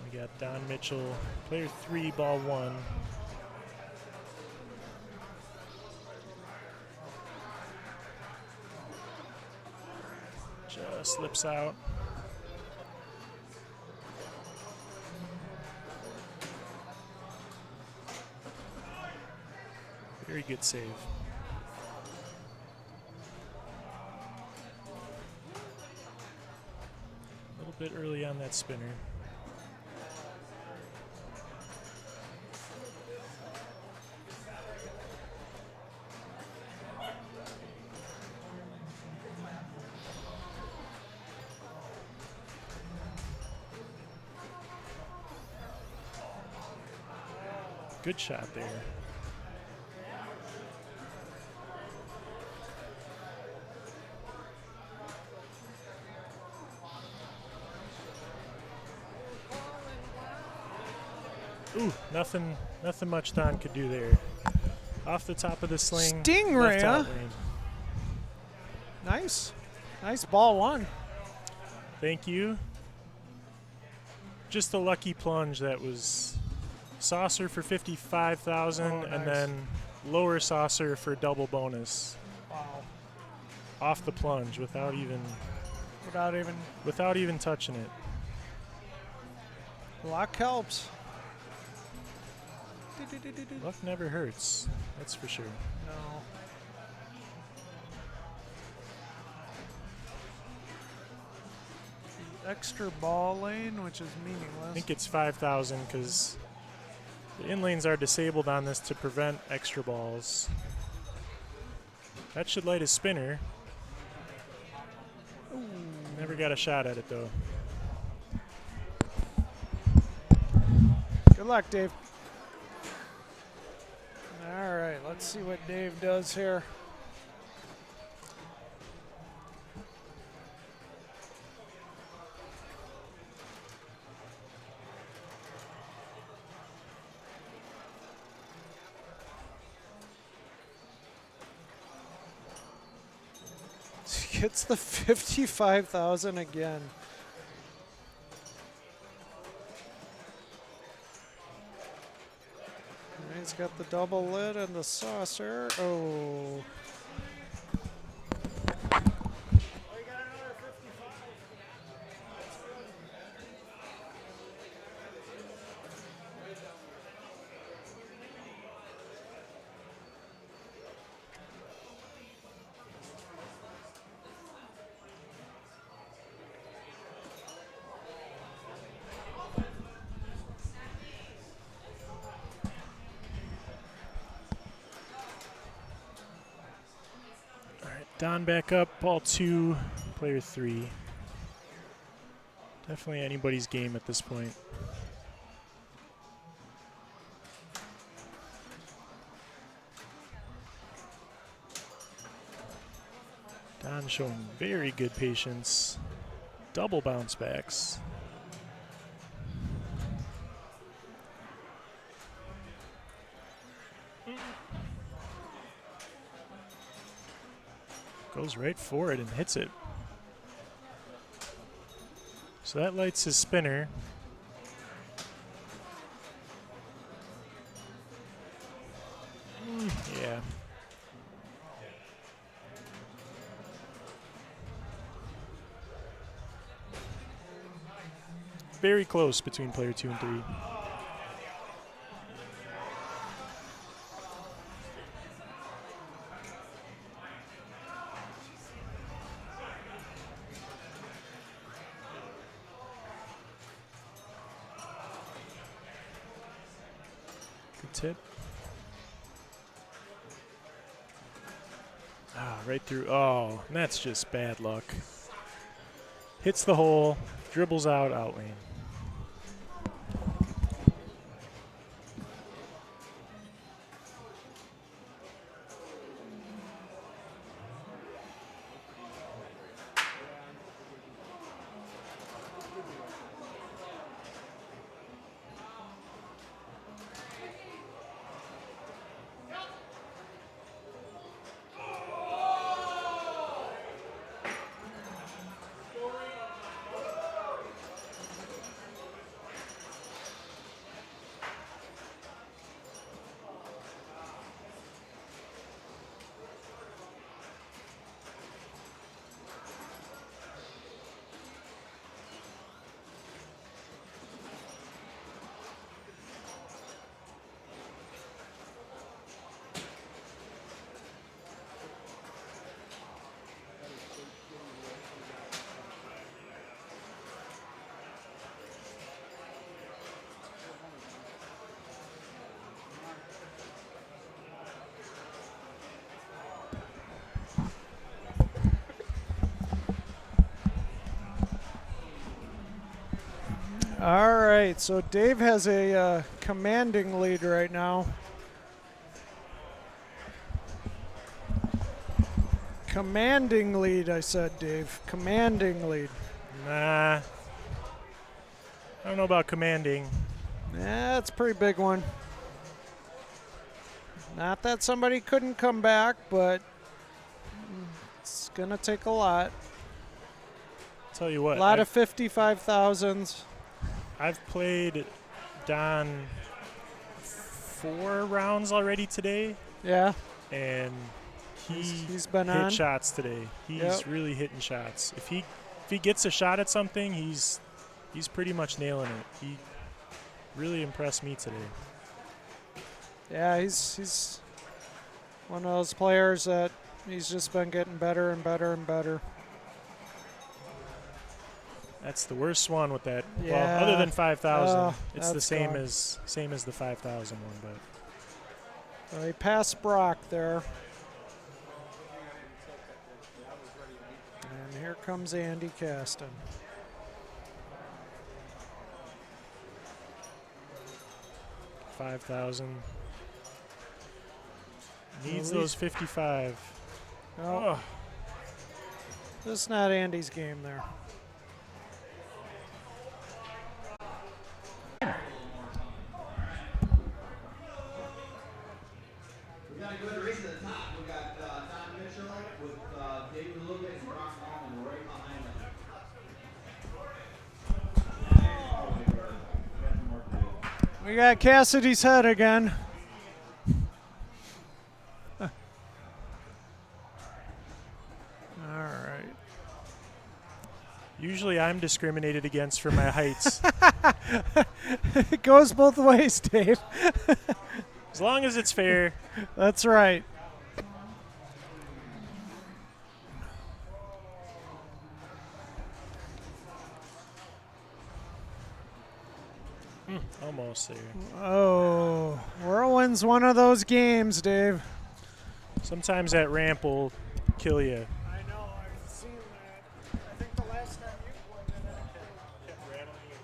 We got Don Mitchell, player 3, ball 1. Just slips out. Very good save. A little bit early on that spinner. Good shot there. Ooh, nothing much Don could do there. Off the top of the sling. Stingray, left out huh? lane. Nice. Nice ball 1. Thank you. Just a lucky plunge that was saucer for 55,000 Oh, and nice. then lower saucer for double bonus. Wow. Off the plunge without even touching it. Luck helps. Luck never hurts. That's for sure. No. The extra ball lane, which is meaningless. I think it's 5,000 because the in lanes are disabled on this to prevent extra balls. That should light his spinner. Never got a shot at it though. Good luck, Dave. All right, let's see what Dave does here. Gets the 55,000 again. He's got the double lid and the saucer. Oh. Don back up, ball 2, player 3. Definitely anybody's game at this point. Don showing very good patience. Double bounce backs. Goes right for it and hits it. So that lights his spinner. Yeah. Very close between player 2 and 3. Good tip. Ah, right through. Oh, and that's just bad luck. Hits the hole, dribbles out lane. All right, so Dave has a commanding lead right now. Commanding lead, I said, Dave. Commanding lead. Nah. I don't know about commanding. That's a pretty big one. Not that somebody couldn't come back, but it's going to take a lot. Tell you what. A lot of 55,000s. I've played Don 4 rounds already today. Yeah. And he's been hit on shots today. He's really hitting shots. If he gets a shot at something, he's pretty much nailing it. He really impressed me today. Yeah, he's one of those players that he's just been getting better and better and better. That's the worst one with that. Yeah. Well, other than 5,000, it's the same gone. as the 5,000 one. But he passed Brock there. And here comes Andy Caston. $5,000. Needs those 55. Oh. This is not Andy's game there. We got a good race at the top. We got Tom Mitchell with David Lucas and Brock Norman right behind them. We got Cassidy's head again. All right. Usually I'm discriminated against for my heights. It goes both ways, Dave. As long as it's fair. That's right. Almost there. Oh, whirlwind's one of those games, Dave. Sometimes that ramp will kill you. I know, I've seen that. I think the last time you played it, Kept rattling and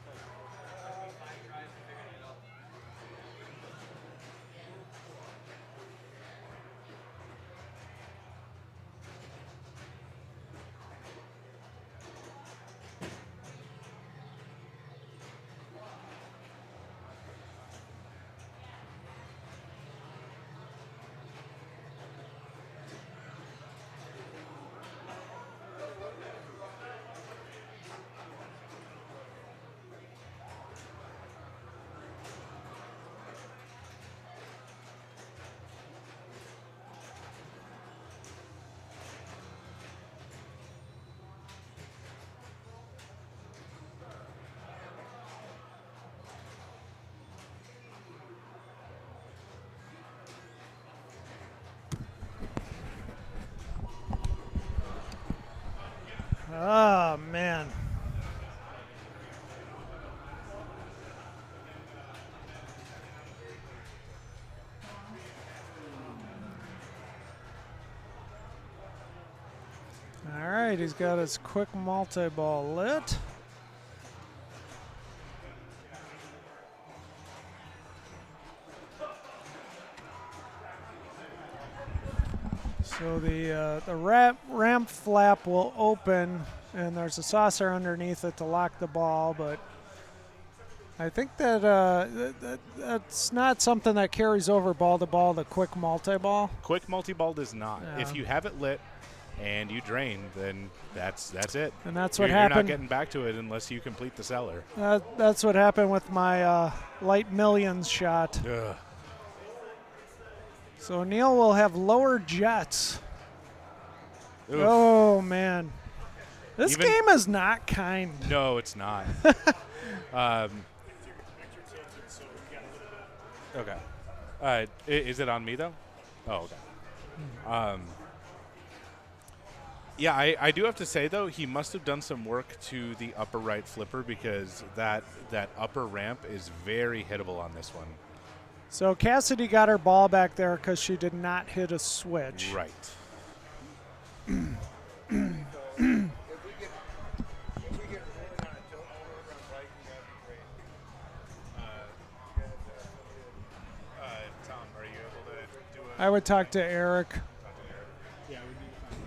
Oh, man. All right, he's got his quick multi-ball lit. So the ramp flap will open, and there's a saucer underneath it to lock the ball, but I think that's not something that carries over ball to ball, the quick multi-ball. Quick multi-ball does not. Yeah. If you have it lit and you drain, then that's it. And that's what You're happened. not getting back to it unless you complete the cellar. That's what happened with my light millions shot. Ugh. So Neil will have lower jets. Oof. Oh, man. This Even- game is not kind. No, it's not. Okay. Is it on me, though? Oh, okay. Yeah, I do have to say, though, he must have done some work to the upper right flipper because that upper ramp is very hittable on this one. So Cassidy got her ball back there because she did not hit a switch. Right. Tom, are you able to do I would talk to Eric. Yeah, we need to find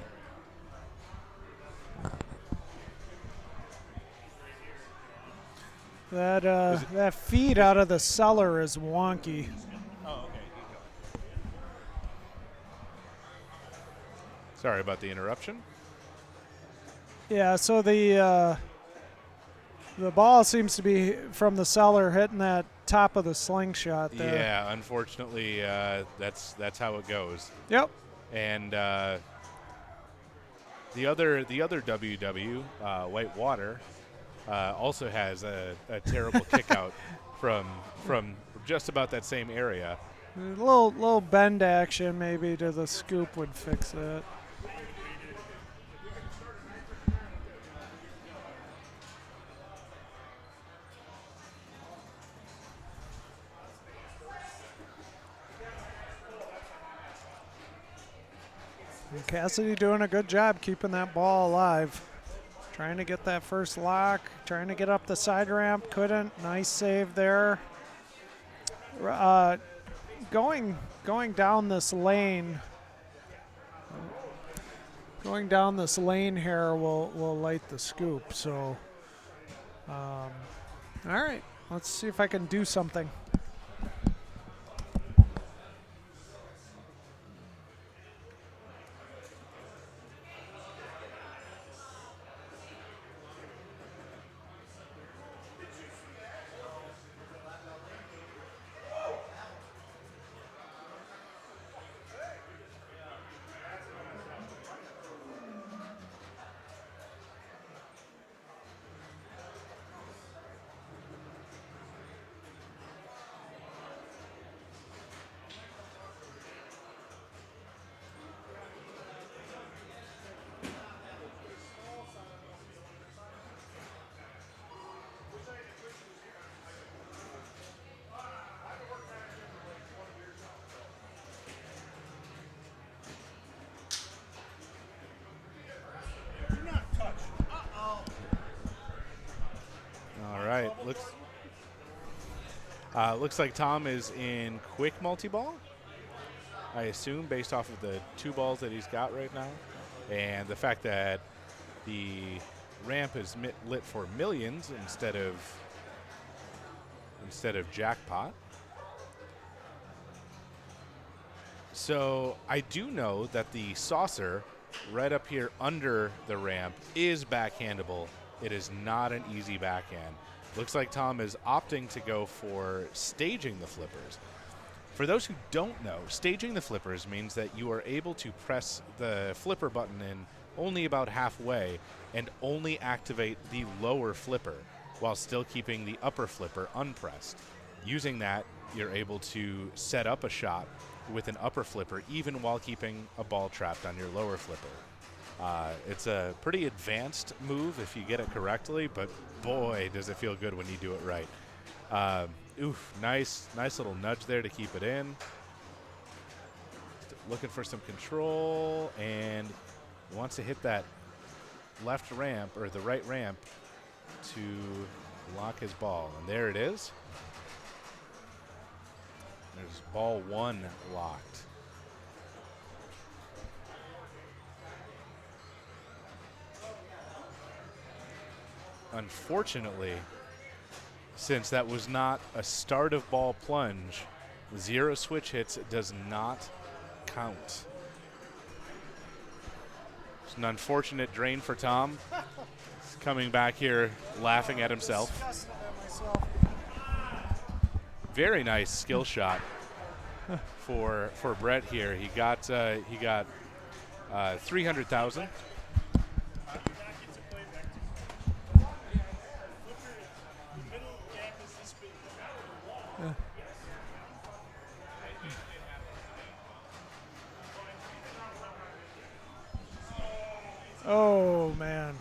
Eric. That feed out of the cellar is wonky. Oh, okay. Sorry about the interruption. Yeah, so the ball seems to be from the cellar hitting that top of the slingshot there. Yeah, unfortunately, that's how it goes. Yep. And the other WW, White Water, also has a terrible kick out from just about that same area. A little bend action maybe to the scoop would fix that. And Cassidy doing a good job keeping that ball alive. Trying to get that first lock, trying to get up the side ramp, couldn't. Nice save there. Going down this lane. Going down this lane here will light the scoop. So, all right, let's see if I can do something. All right, looks like Tom is in quick multi-ball, I assume, based off of the two balls that he's got right now, and the fact that the ramp is lit for millions instead of jackpot. So I do know that the saucer right up here under the ramp is backhandable. It is not an easy backhand. Looks like Tom is opting to go for staging the flippers. For those who don't know, staging the flippers means that you are able to press the flipper button in only about halfway and only activate the lower flipper while still keeping the upper flipper unpressed. Using that, you're able to set up a shot with an upper flipper even while keeping a ball trapped on your lower flipper. It's a pretty advanced move if you get it correctly, but boy, does it feel good when you do it right. Nice little nudge there to keep it in. Looking for some control, and he wants to hit that left ramp or the right ramp to lock his ball, and there it is. There's ball 1 locked. Unfortunately, since that was not a start of ball plunge, 0 switch hits does not count. It's an unfortunate drain for Tom. He's coming back here laughing at himself. Very nice skill shot for Brett here. He got 300,000. Oh, man.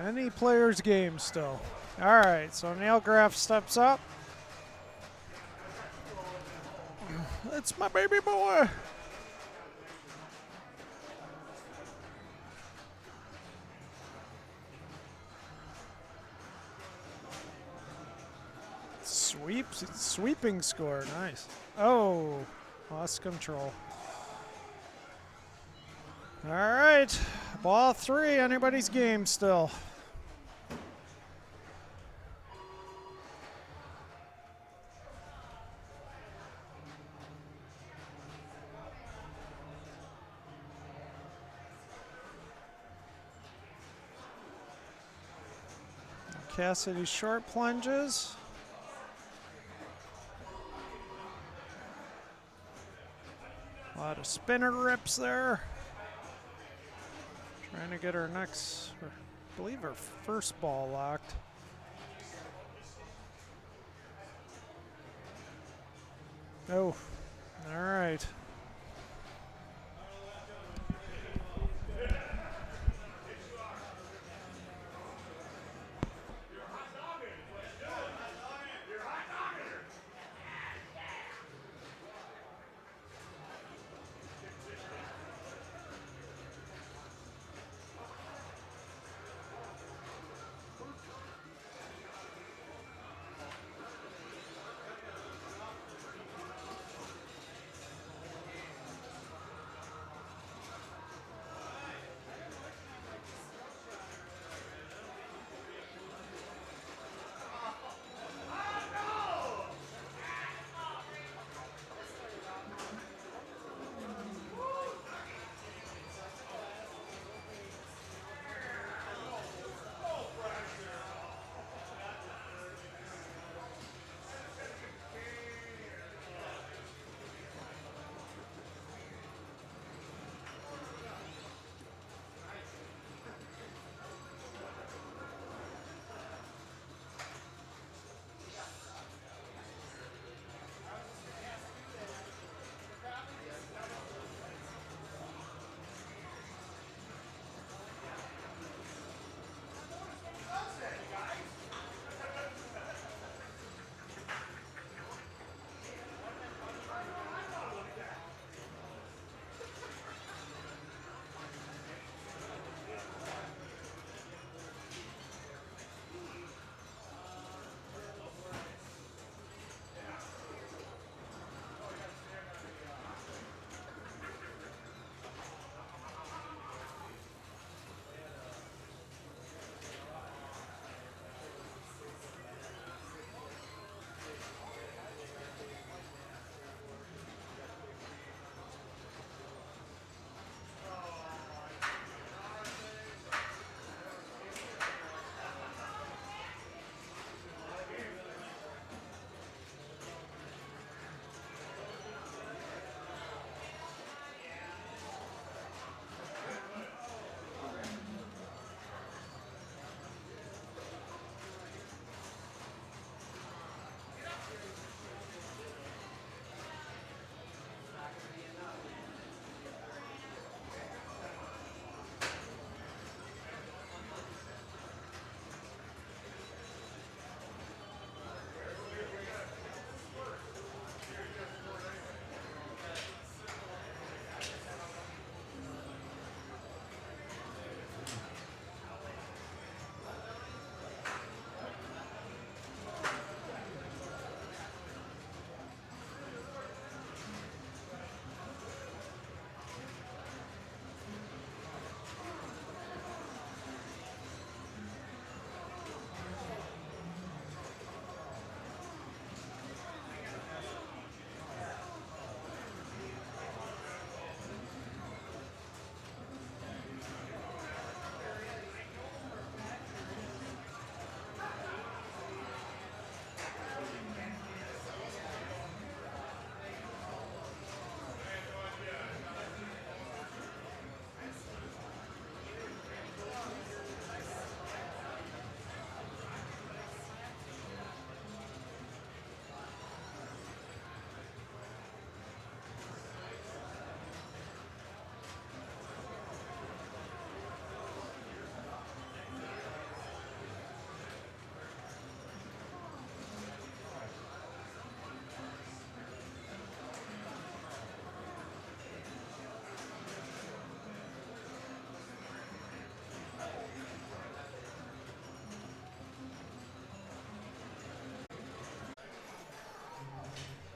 Any player's game still. All right, so Nailgraph steps up. It's my baby boy. Sweeping score, nice. Oh, lost control. All right, ball 3, anybody's game still. Cassidy short plunges. A lot of spinner rips there. Trying to get her next, I believe her first ball locked. Oh, all right.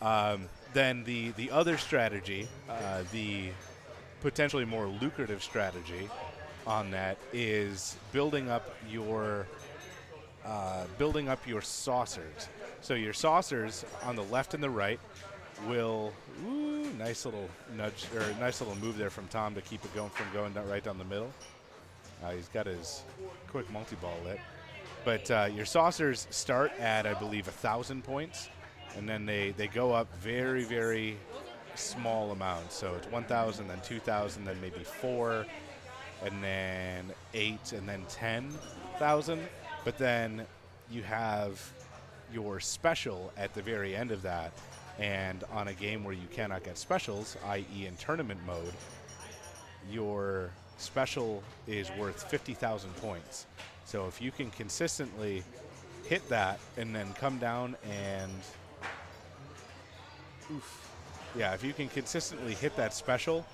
Then the other strategy, the potentially more lucrative strategy on that is building up your saucers. So your saucers on the left and the right will nice little nudge or nice little move there from Tom to keep it going from going right down the middle. He's got his quick multi-ball lit. But your saucers start at, I believe, 1,000 points, and then they go up very, very small amounts. So it's 1,000, then 2,000, then maybe 4, and then 8, and then 10,000. But then you have your special at the very end of that, and on a game where you cannot get specials, i.e. in tournament mode, your special is worth 50,000 points. So if you can consistently hit that and then come down and if you can consistently hit that special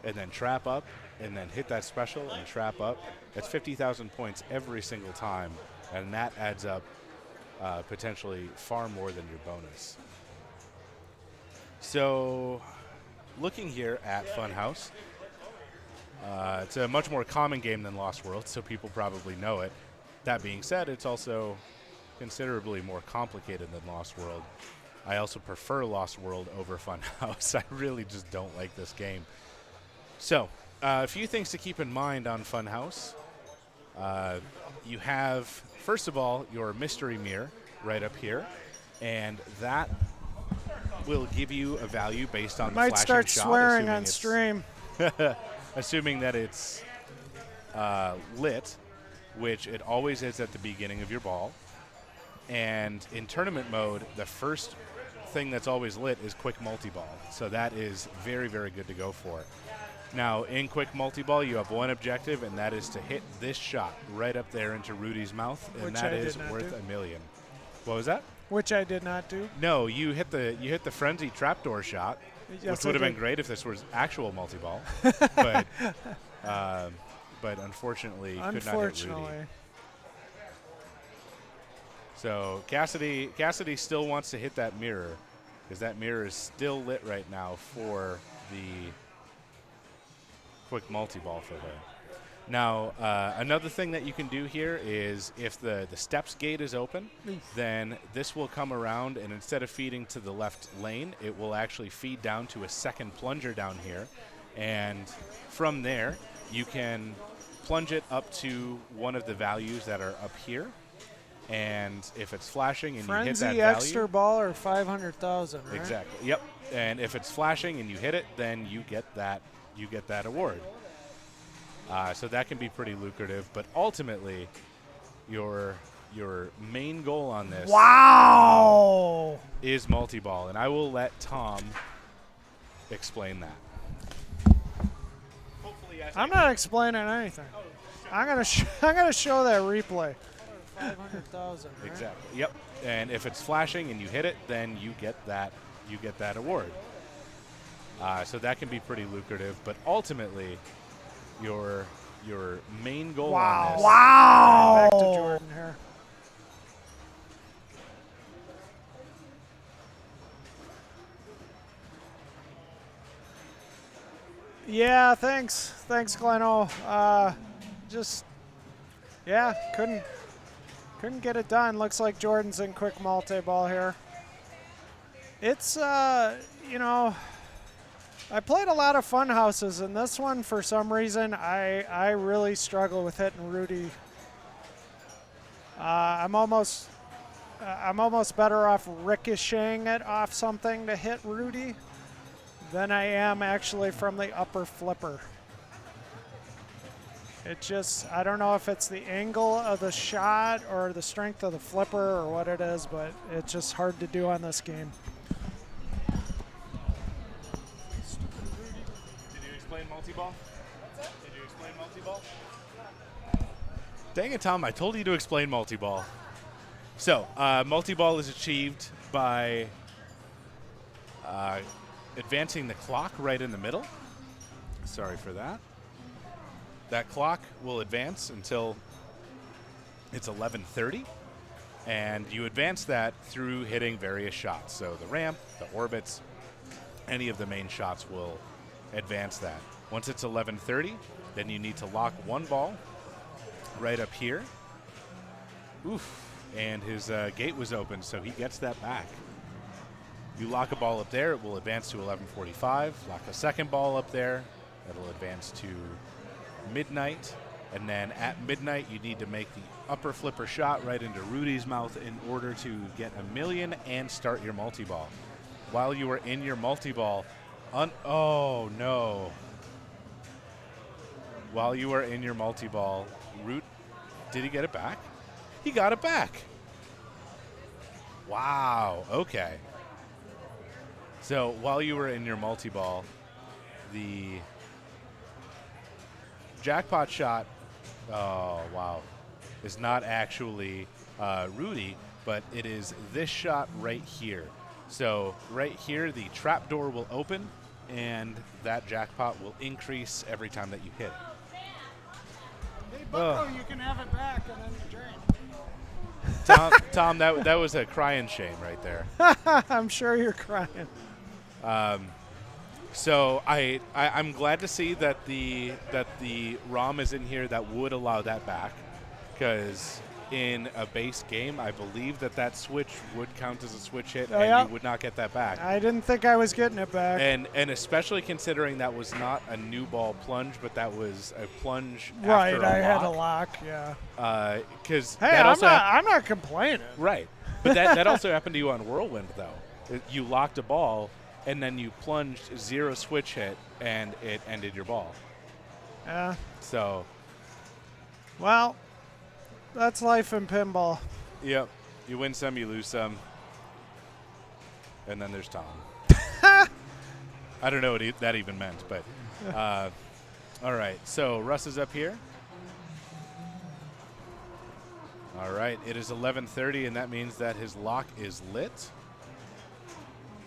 and then trap up and then hit that special and trap up, that's 50,000 points every single time, and that adds up potentially far more than your bonus. So looking here at Funhouse, it's a much more common game than Lost World, so people probably know it. That being said, it's also considerably more complicated than Lost World. I also prefer Lost World over Funhouse. I really just don't like this game. So, a few things to keep in mind on Funhouse. You have, first of all, your mystery mirror right up here, and that will give you a value based on the flashing shot. Might start swearing on stream. Assuming that it's lit, which it always is at the beginning of your ball. And in tournament mode, the first thing that's always lit is quick multi-ball. So that is very, very good to go for. Now, in quick multi-ball, you have one objective, and that is to hit this shot right up there into Rudy's mouth, and that is worth $1 million. What was that? Which I did not do. No, you hit the frenzy trapdoor shot, which would have been great if this was actual multi-ball, but unfortunately, could not hit Rudy. So Cassidy still wants to hit that mirror, because that mirror is still lit right now for the quick multi-ball for her. Now, another thing that you can do here is if the steps gate is open, then this will come around, and instead of feeding to the left lane, it will actually feed down to a second plunger down here. And from there, you can plunge it up to one of the values that are up here. And if it's flashing and you hit that Frenzy value, extra ball or 500,000, right? Exactly. Yep. And if it's flashing and you hit it, then you get that award. So that can be pretty lucrative, but ultimately, your main goal on this is multi-ball, and I will let Tom explain that. I'm not explaining anything. I'm gonna show that replay. 500,000. Right? Exactly. Yep. And if it's flashing and you hit it, then you get that award. So that can be pretty lucrative, but ultimately, your main goal on this. Back to Jordan here. Yeah, thanks, Gleno. Couldn't get it done. Looks like Jordan's in quick multi-ball here. It's I played a lot of fun houses, and this one, for some reason, I really struggle with hitting Rudy. I'm almost better off ricocheting it off something to hit Rudy than I am actually from the upper flipper. It just, I don't know if it's the angle of the shot or the strength of the flipper or what it is, but it's just hard to do on this game. Multi-ball? Did you explain multi-ball? Dang it, Tom, I told you to explain multi-ball. So, multi-ball is achieved by advancing the clock right in the middle. Sorry for that. That clock will advance until it's 11:30, And you advance that through hitting various shots. So the ramp, the orbits, any of the main shots will advance that. Once it's 11:30, then you need to lock one ball right up here. Oof. And his gate was open, so he gets that back. You lock a ball up there, it will advance to 11:45. Lock a second ball up there, it'll advance to midnight. And then at midnight, you need to make the upper flipper shot right into Rudy's mouth in order to get a million and start your multi-ball. While you are in your multi-ball, oh no. While you are in your multi-ball, did he get it back? He got it back. Wow, okay. So while you were in your multi-ball, the jackpot shot, oh wow, is not actually Rudy, but it is this shot right here. So right here, the trap door will open, and that jackpot will increase every time that you hit it. Hey, Bucko, you can have it back and then you drain. Tom, that was a crying shame right there. I'm sure you're crying. So I'm glad to see that the ROM is in here that would allow that back, because in a base game, I believe that switch would count as a switch hit, and you would not get that back. I didn't think I was getting it back. And especially considering that was not a new ball plunge, but that was a plunge right, after a I lock. had a lock, yeah. Because hey, I'm not complaining. Right, but that also happened to you on Whirlwind, though. You locked a ball, and then you plunged 0 switch hit, and it ended your ball. Yeah. So. Well, that's life in pinball. Yep. You win some, you lose some. And then there's Tom. I don't know what that even meant, but. All right, so Russ is up here. All right, it is 11:30, and that means that his lock is lit.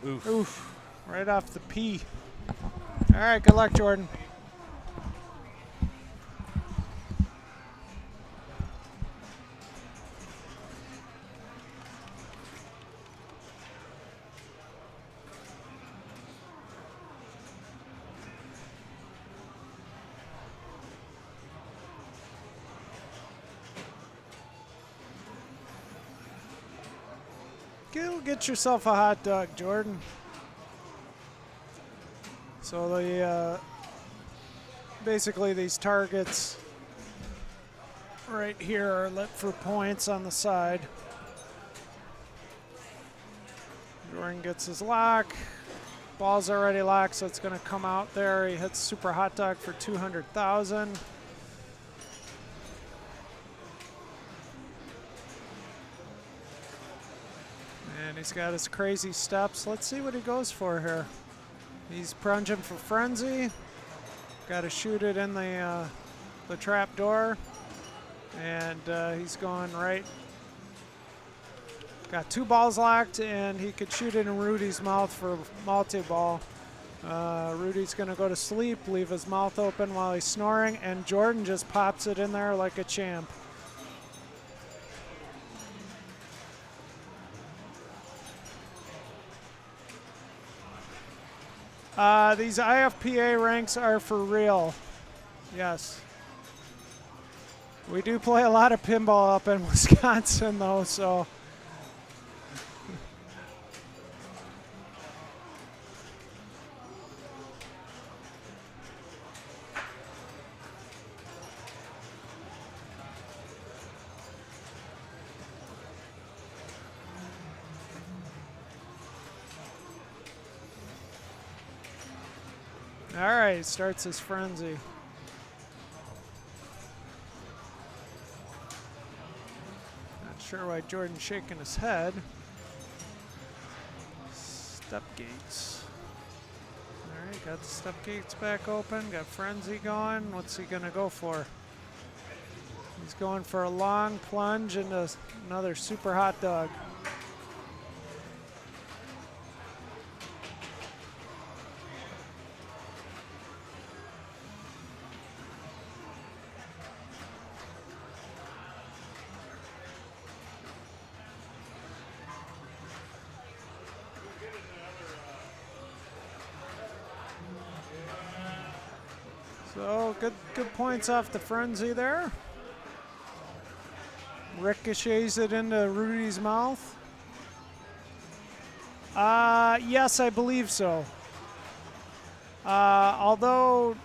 Oof. Oof. Right off the P. All right, good luck, Jordan. Go get yourself a hot dog, Jordan. So the basically these targets right here are lit for points on the side. Jordan gets his lock. Ball's already locked, so it's going to come out there. He hits super hot dog for 200,000. And he's got his crazy steps. Let's see what he goes for here. He's plunging for frenzy. Got to shoot it in the trap door, and he's going right. Got 2 balls locked, and he could shoot it in Rudy's mouth for multi-ball. Rudy's going to go to sleep, leave his mouth open while he's snoring, and Jordan just pops it in there like a champ. These IFPA ranks are for real. Yes. We do play a lot of pinball up in Wisconsin, though, so. All right, starts his frenzy. Not sure why Jordan's shaking his head. Step gates. All right, got the step gates back open, got frenzy going. What's he gonna go for? He's going for a long plunge into another super hot dog. So good points off the frenzy there. Ricochets it into Rudy's mouth. Yes, I believe so. Although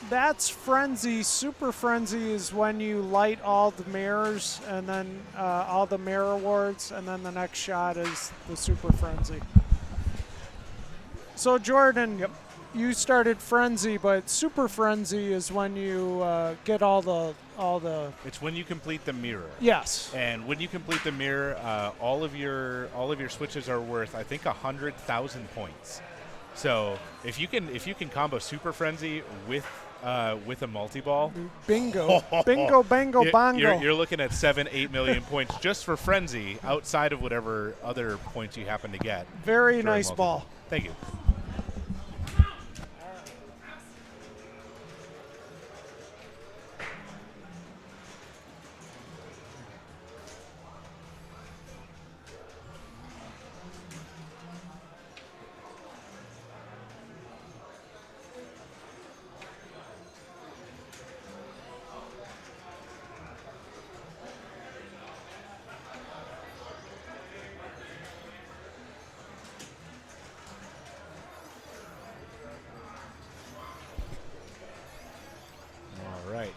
that's frenzy. Super frenzy is when you light all the mirrors and then all the mirror wards, and then the next shot is the super frenzy. So Jordan, you started frenzy, but super frenzy is when you get all the. It's when you complete the mirror. Yes. And when you complete the mirror, all of your switches are worth, I think, 100,000 points. So if you can combo super frenzy with a multi-ball, bingo, bingo, bango, bongo. You're looking at 7-8 million points just for frenzy, outside of whatever other points you happen to get. Very nice multi-ball. ball. Thank you.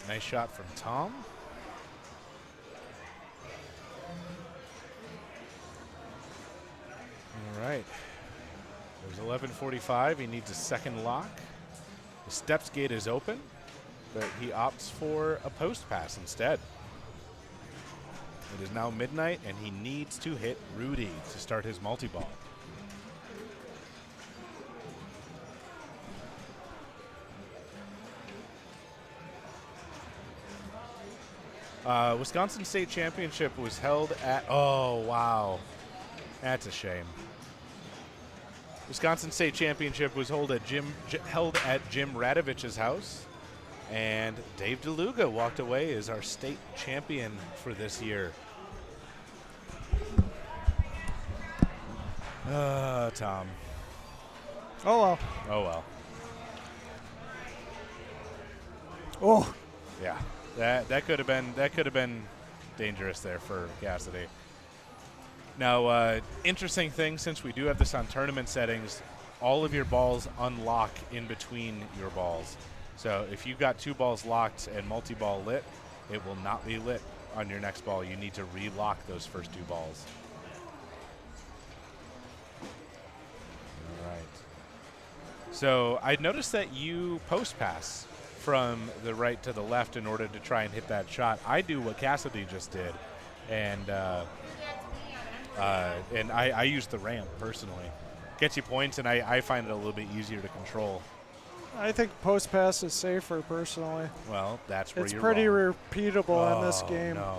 Nice shot from Tom. All right. There's 11:45. He needs a second lock. The steps gate is open, but he opts for a post pass instead. It is now midnight, and he needs to hit Rudy to start his multi-ball. Wisconsin State Championship was held at, oh, wow. That's a shame. Wisconsin State Championship was held at Jim Radovich's house, and Dave DeLuga walked away as our state champion for this year. Tom. Oh, well. Oh, well. Oh. Yeah. That could have been dangerous there for Cassidy. Now, interesting thing, since we do have this on tournament settings, all of your balls unlock in between your balls. So if you've got two balls locked and multi-ball lit, it will not be lit on your next ball. You need to relock those first two balls. All right. So I noticed that you post pass from the right to the left in order to try and hit that shot. I do what Cassidy just did, and I use the ramp personally. Gets you points, and I find it a little bit easier to control. I think post pass is safer personally. Well, that's where it's you're pretty wrong. repeatable in this game. No.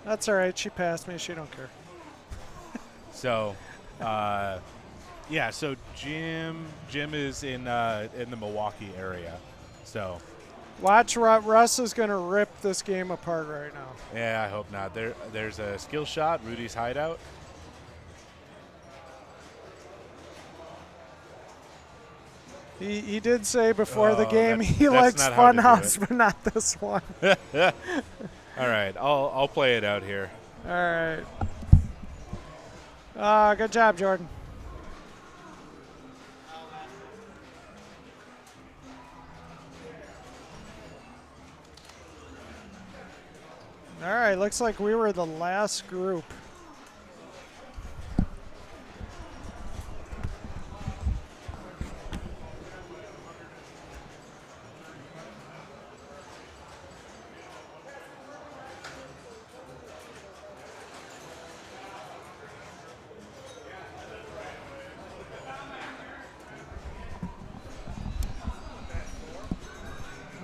That's all right. She passed me. She don't care. So, yeah. So Jim is in the Milwaukee area. So. Watch, Russ is going to rip this game apart right now. Yeah, I hope not. There's a skill shot, Rudy's hideout. He did say before the game he that's likes not how to do Funhouse, it. but not this one. All right, I'll play it out here. All right. Good job, Jordan. All right, looks like we were the last group.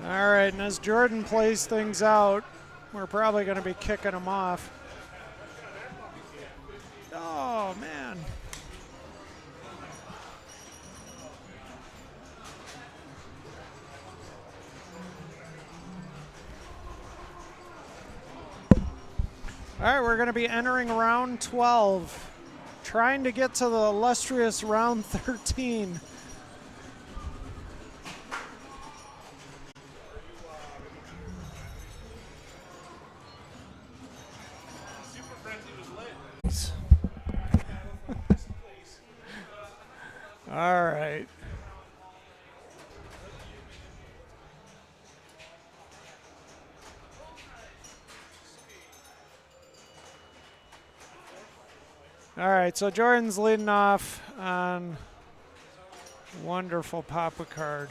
All right, and as Jordan plays things out, we're probably going to be kicking him off. Oh, man. All right, we're going to be entering round 12, trying to get to the illustrious round 13. All right. All right, so Jordan's leading off on wonderful Papa card.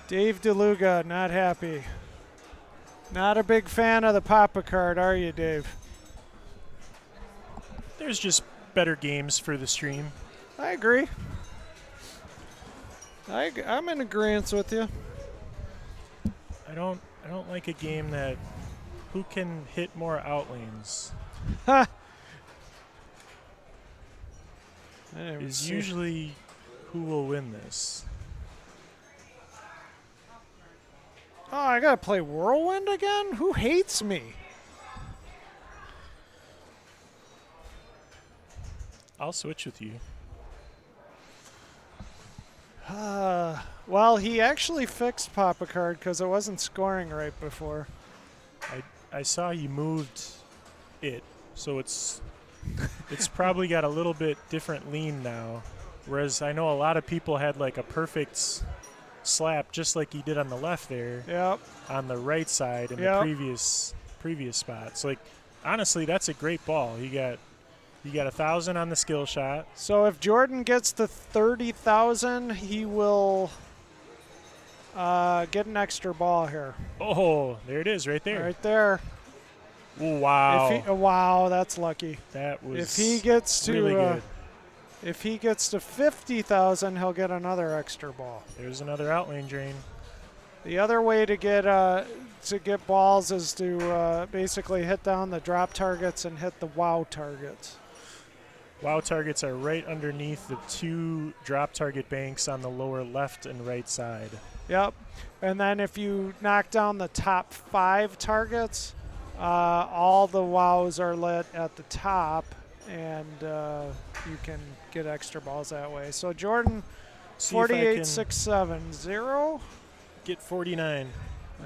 Dave DeLuga, not happy. Not a big fan of the Papa card, are you, Dave? There's just better games for the stream. I agree. I'm in agreement with you. I don't like a game that who can hit more outlanes is usually who will win this. Oh, I gotta play Whirlwind again? Who hates me? I'll switch with you. Well, he actually fixed Papa card because it wasn't scoring right before. I saw you moved it, so it's probably got a little bit different lean now. Whereas I know a lot of people had like a perfect slap, just like he did on the left there. Yep. On the right side in the previous spots. Like honestly, that's a great ball. You got 1,000 on the skill shot. So if Jordan gets to 30,000, he will get an extra ball here. Oh, there it is, right there. Right there. Ooh, wow. Wow, that's lucky. That was if he gets to really good. If he gets to 50,000, he'll get another extra ball. There's another outlane drain. The other way to get balls is to basically hit down the drop targets and hit the wow targets. Wow targets are right underneath the two drop target banks on the lower left and right side. Yep. And then if you knock down the top 5 targets, all the wows are lit at the top, and you can get extra balls that way. So Jordan, 48,670. Get 49.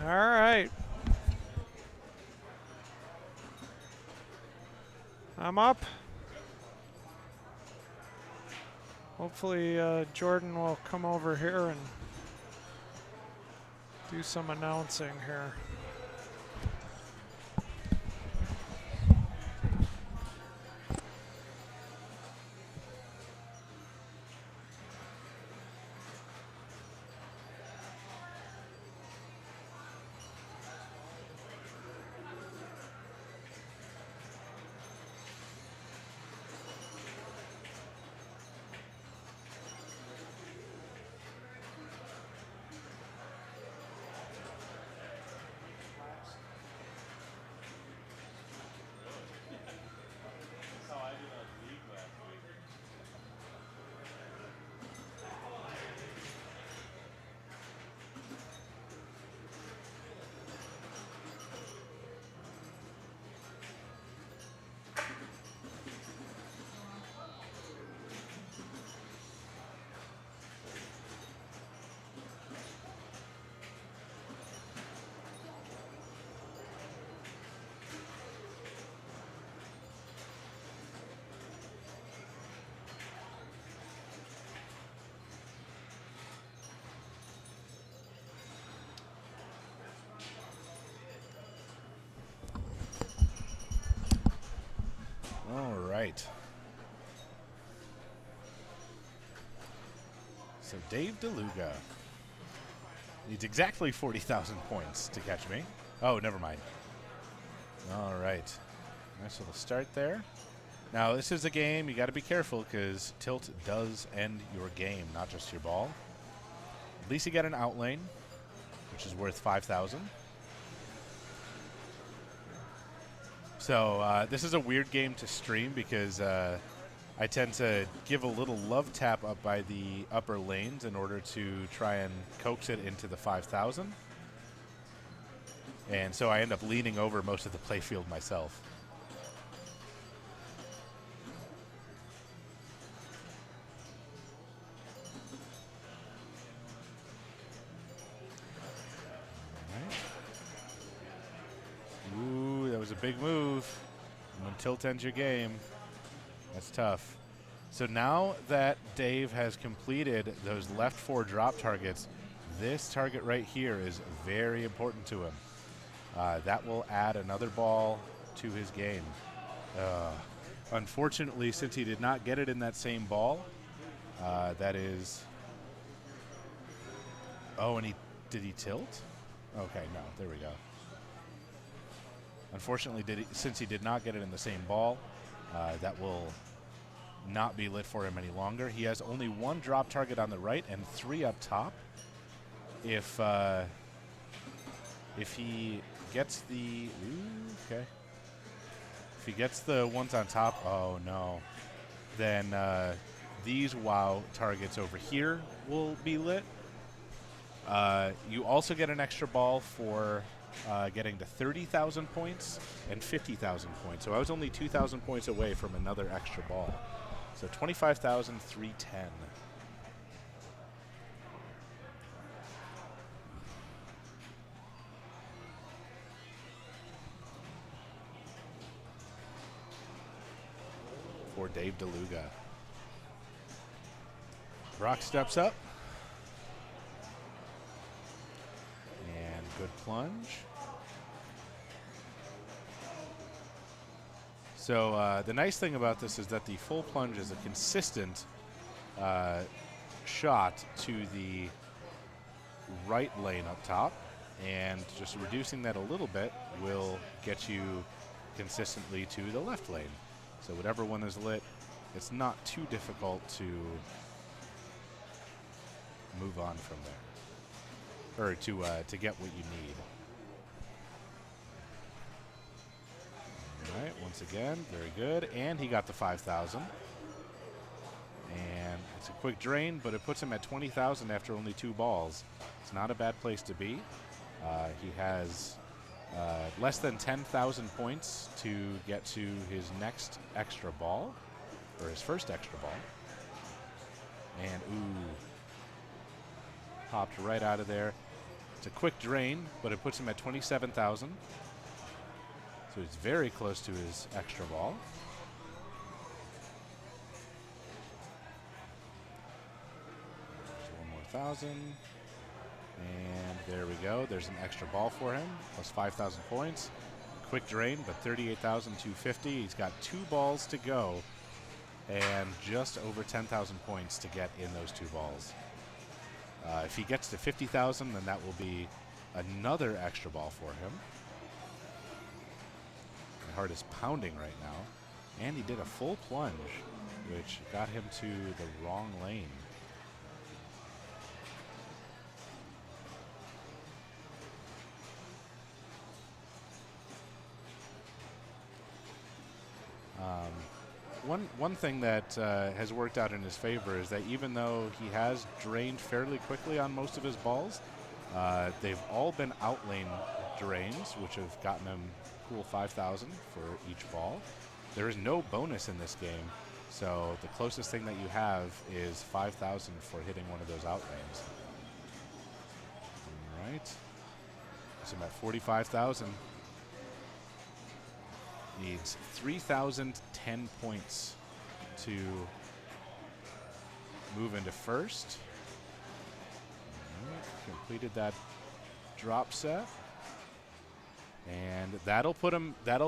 All right. I'm up. Hopefully Jordan will come over here and do some announcing here. All right. So Dave DeLuga needs exactly 40,000 points to catch me. Oh, never mind. All right. Nice little start there. Now, this is a game you got to be careful because tilt does end your game, not just your ball. At least you got an outlane, which is worth 5,000. So this is a weird game to stream because I tend to give a little love tap up by the upper lanes in order to try and coax it into the 5,000. And so I end up leaning over most of the playfield myself. Ooh, that was a big move. When tilt ends your game, that's tough. So now that Dave has completed those left 4 drop targets, this target right here is very important to him. That will add another ball to his game. Unfortunately, since he did not get it in that same ball, that is... Oh, and did he tilt? Okay, no, there we go. Unfortunately, since he did not get it in the same ball, that will not be lit for him any longer. He has only 1 drop target on the right and 3 up top. If he gets the if he gets the ones on top, oh no, then these WoW targets over here will be lit. You also get an extra ball for getting to 30,000 points and 50,000 points. So I was only 2,000 points away from another extra ball. So 25,310. For Dave DeLuga. Brock steps up. And good plunge. So the nice thing about this is that the full plunge is a consistent shot to the right lane up top, and just reducing that a little bit will get you consistently to the left lane. So whatever one is lit, it's not too difficult to move on from there, or to get what you need. All right, once again, very good. And he got the 5,000. And it's a quick drain, but it puts him at 20,000 after only 2 balls. It's not a bad place to be. He has less than 10,000 points to get to his next extra ball, or his first extra ball. And, ooh, popped right out of there. It's a quick drain, but it puts him at 27,000. So he's very close to his extra ball. There's 1 more 1,000. And there we go. There's an extra ball for him, plus 5,000 points. Quick drain, but 38,250. He's got 2 balls to go and just over 10,000 points to get in those 2 balls. If he gets to 50,000, then that will be another extra ball for him. My heart is pounding right now. And he did a full plunge, which got him to the wrong lane. One thing that has worked out in his favor is that even though he has drained fairly quickly on most of his balls, they've all been outlane drains, which have gotten him cool 5,000 for each ball. There is no bonus in this game, so the closest thing that you have is 5,000 for hitting one of those outlanes. All right, so I'm at 45,000. Needs 3,010 points to move into first. Completed that drop set. And that'll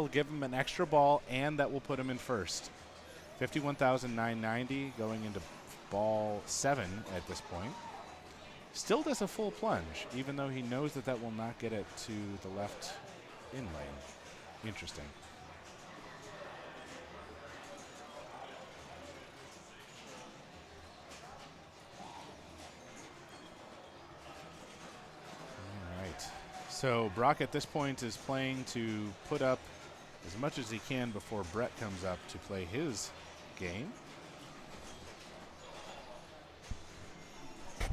give him an extra ball, and that will put him in first. 51,990 going into ball 7 at this point. Still does a full plunge, even though he knows that that will not get it to the left in lane. Interesting. So Brock at this point is playing to put up as much as he can before Brett comes up to play his game.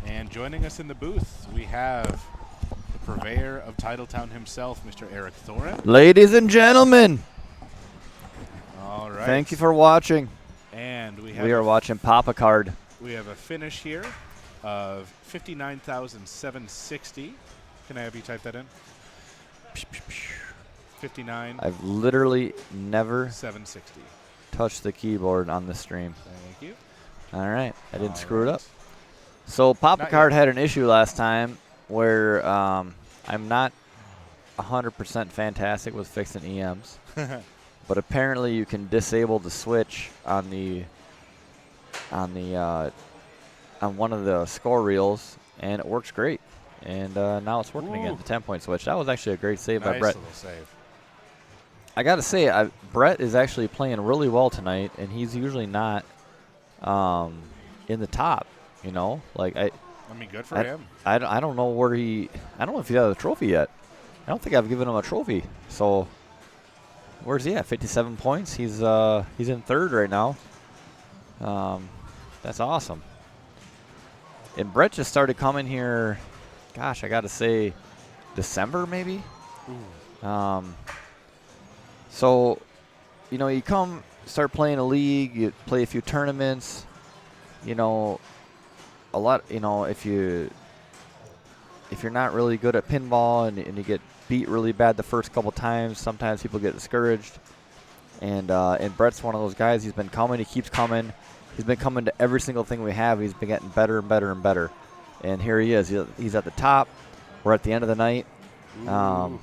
And joining us in the booth, we have the purveyor of Titletown himself, Mr. Eric Thorin. Ladies and gentlemen, all right. Thank you for watching. And we are watching Papa Card. We have a finish here of 59,760. Can I have you type that in? 59. I've literally never 760. touch the keyboard on the stream. Thank you. All right, I didn't All screw it right. up. So Papa Not Card yet. had an issue last time where I'm not 100% fantastic with fixing EMs, but apparently you can disable the switch on one of the score reels, and it works great. And now it's working again. Ooh. The 10-point switch. That was actually a great save by Nice Brett. little save. I got to say, Brett is actually playing really well tonight, and he's usually not in the top. You know, like I mean, good for him. I don't know where I don't know if he has a trophy yet. I don't think I've given him a trophy. So where's he at? 57 points. He's in third right now. That's awesome. And Brett just started coming here. Gosh, I got to say, December maybe. So, you know, you come start playing a league, you play a few tournaments. You know, a lot. You know, if you're not really good at pinball and you get beat really bad the first couple times, sometimes people get discouraged. And Brett's one of those guys. He's been coming. He keeps coming. He's been coming to every single thing we have. He's been getting better and better and better. And here he is. He's at the top. We're at the end of the night. It was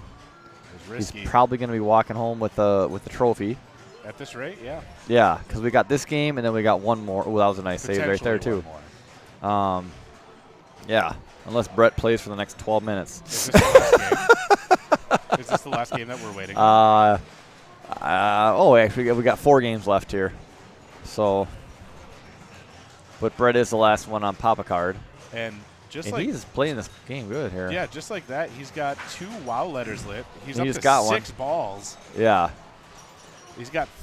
He's risky. probably going to be walking home with the trophy. At this rate, yeah. Yeah, because we got this game and then we got one more. Oh, that was a nice save right there Potentially too. one more. Yeah, unless Brett plays for the next 12 minutes. Is this the last game? Is this the last game that we're waiting on? Actually, we got 4 games left here. So, but Brett is the last one on Papa Card. And just And like he's playing this game good here. yeah, just like that, he's got 2 WoW letters lit. He's He up just to got 6 balls. Yeah.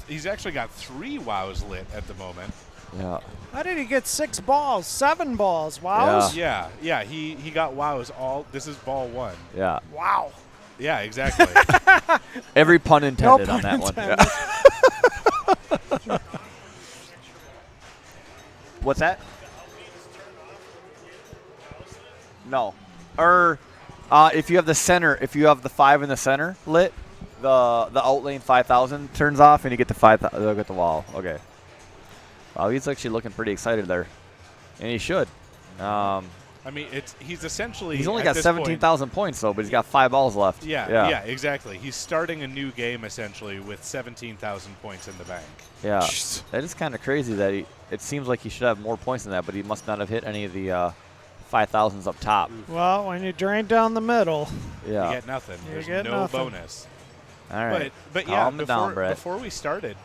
He's actually got 3 WoWs lit at the moment. Yeah. How did he get 6 balls? 7 balls. Wow. Yeah. Yeah, he got WoWs all. This is ball 1. Yeah. Wow. Yeah, exactly. Every pun intended pun on that intended. one. Yeah. What's that? No. Or if you have the center, if you have the 5 in the center lit, the outlane 5,000 turns off and you get the 5,000. They'll get the wall. Okay. Wow, he's actually looking pretty excited there, and he should. I mean, he's essentially. He's only at got this 17,000 points though, but he's got 5 balls left. point- Yeah, exactly. He's starting a new game essentially with 17,000 points in the bank. Yeah. That is kind of crazy that it seems like he should have more points than that, but he must not have hit any of the 5,000s up top. Well, when you drain down the middle, Yeah. You get nothing. You There's get no nothing. bonus. All right. But yeah, Calm it down, Brett. before we started,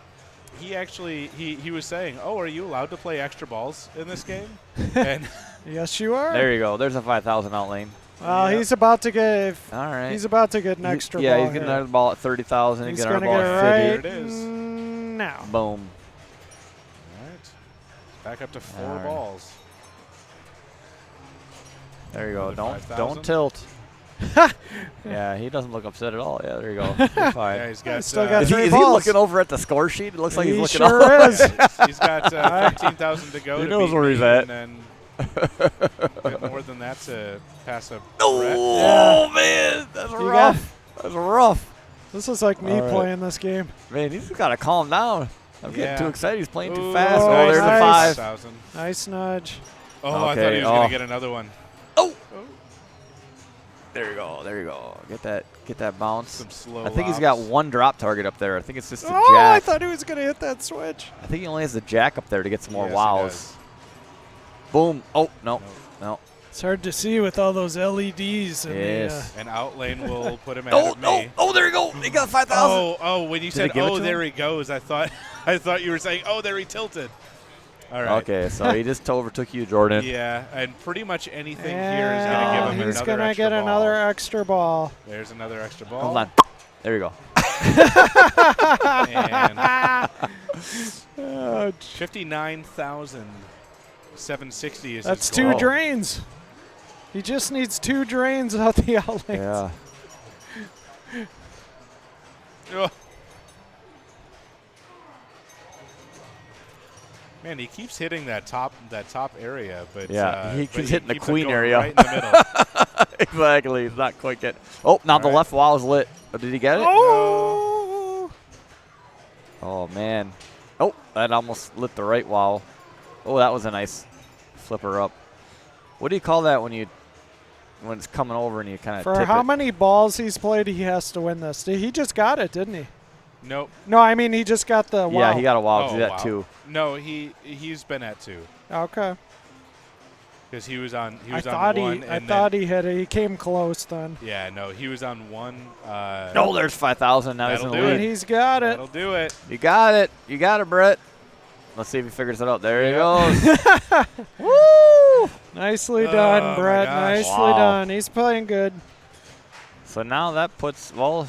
he actually he was saying, "Oh, are you allowed to play extra balls in this game?" And yes, you are. There you go. There's a 5,000 outlane. Well, Yeah. he's about to get. All right. He's about to get an extra yeah, ball. he's getting here. another ball at 30,000. He's He's gonna getting another get ball at right 50. There it is. now. Boom. all right, back up to 4 All right. balls. There you go. Another Don't 5,000. tilt. Yeah, he doesn't look upset at all. Yeah, there you go. You're fine. Yeah, he's got. still got Is he, 3 is he balls. looking over at the score sheet? It looks like He he's looking sure up. is. he's got 15,000 to go. He to knows beat where he's me, at. And then more than that to pass a Brett. Oh, man. That's You rough. That's rough. This is like me All right. playing this game. Man, he's got to calm down. I'm getting Yeah. too excited. He's playing too Ooh, fast. Oh, Oh, there's nice. the 5. 5,000. Nice nudge. Oh, I thought Okay, he was gonna oh. get another one. There you go. There you go. Get that bounce. Some slow. I think he's got lobs. 1 drop target up there. I think it's just the Oh, I jack. thought he was going to hit that switch. I think he only has the jack up there to get some more Yes, he wows. does. Boom. Oh, no. Nope. No. It's hard to see with all those LEDs. And Yes. And outlane will put him Oh, at no. me. Oh, there you go. He got 5,000. Oh, when you Did said, it give it "Oh, to there him? he goes," I thought you were saying, "Oh, there he tilted." All right. Okay, so he just overtook you, Jordan. Yeah, and pretty much anything here is going to And give him he's another gonna extra get ball. another extra ball. There's another extra ball. Hold on. There you go. And Oh, 59,760 is that's his 2 goal. drains. He just needs 2 drains out the outlanes. Yeah. Ugh. Man, he keeps hitting that top area, but Yeah, he but keeps hitting the keeps it queen going area. right in the middle. Exactly. He's not quite getting. Oh, now the All right. left wall is lit. Oh, did he get it? Oh! Oh, man. Oh, that almost lit the right wall. Oh, that was a nice flipper up. What do you call that when it's coming over and you kind of For tip how it? many balls he's played, he has to win this. He just got it, didn't he? Nope. No, I mean he just got the wow. Yeah, he got a wow. Oh, He's at wow. 2. No, he's been at 2 Okay. because he was on I thought on 1. he. I thought he hit it. He came close then. Yeah, no, he was on 1. Oh, there's 5,000. Now he's in That'll the do lead. And he's got it. That'll do it. You got it. You got it, Brett. Let's see if he figures it out. There he goes. Woo! Nicely Oh, done, my Brett. gosh. Nicely Wow. done. He's playing good. So now that puts, well,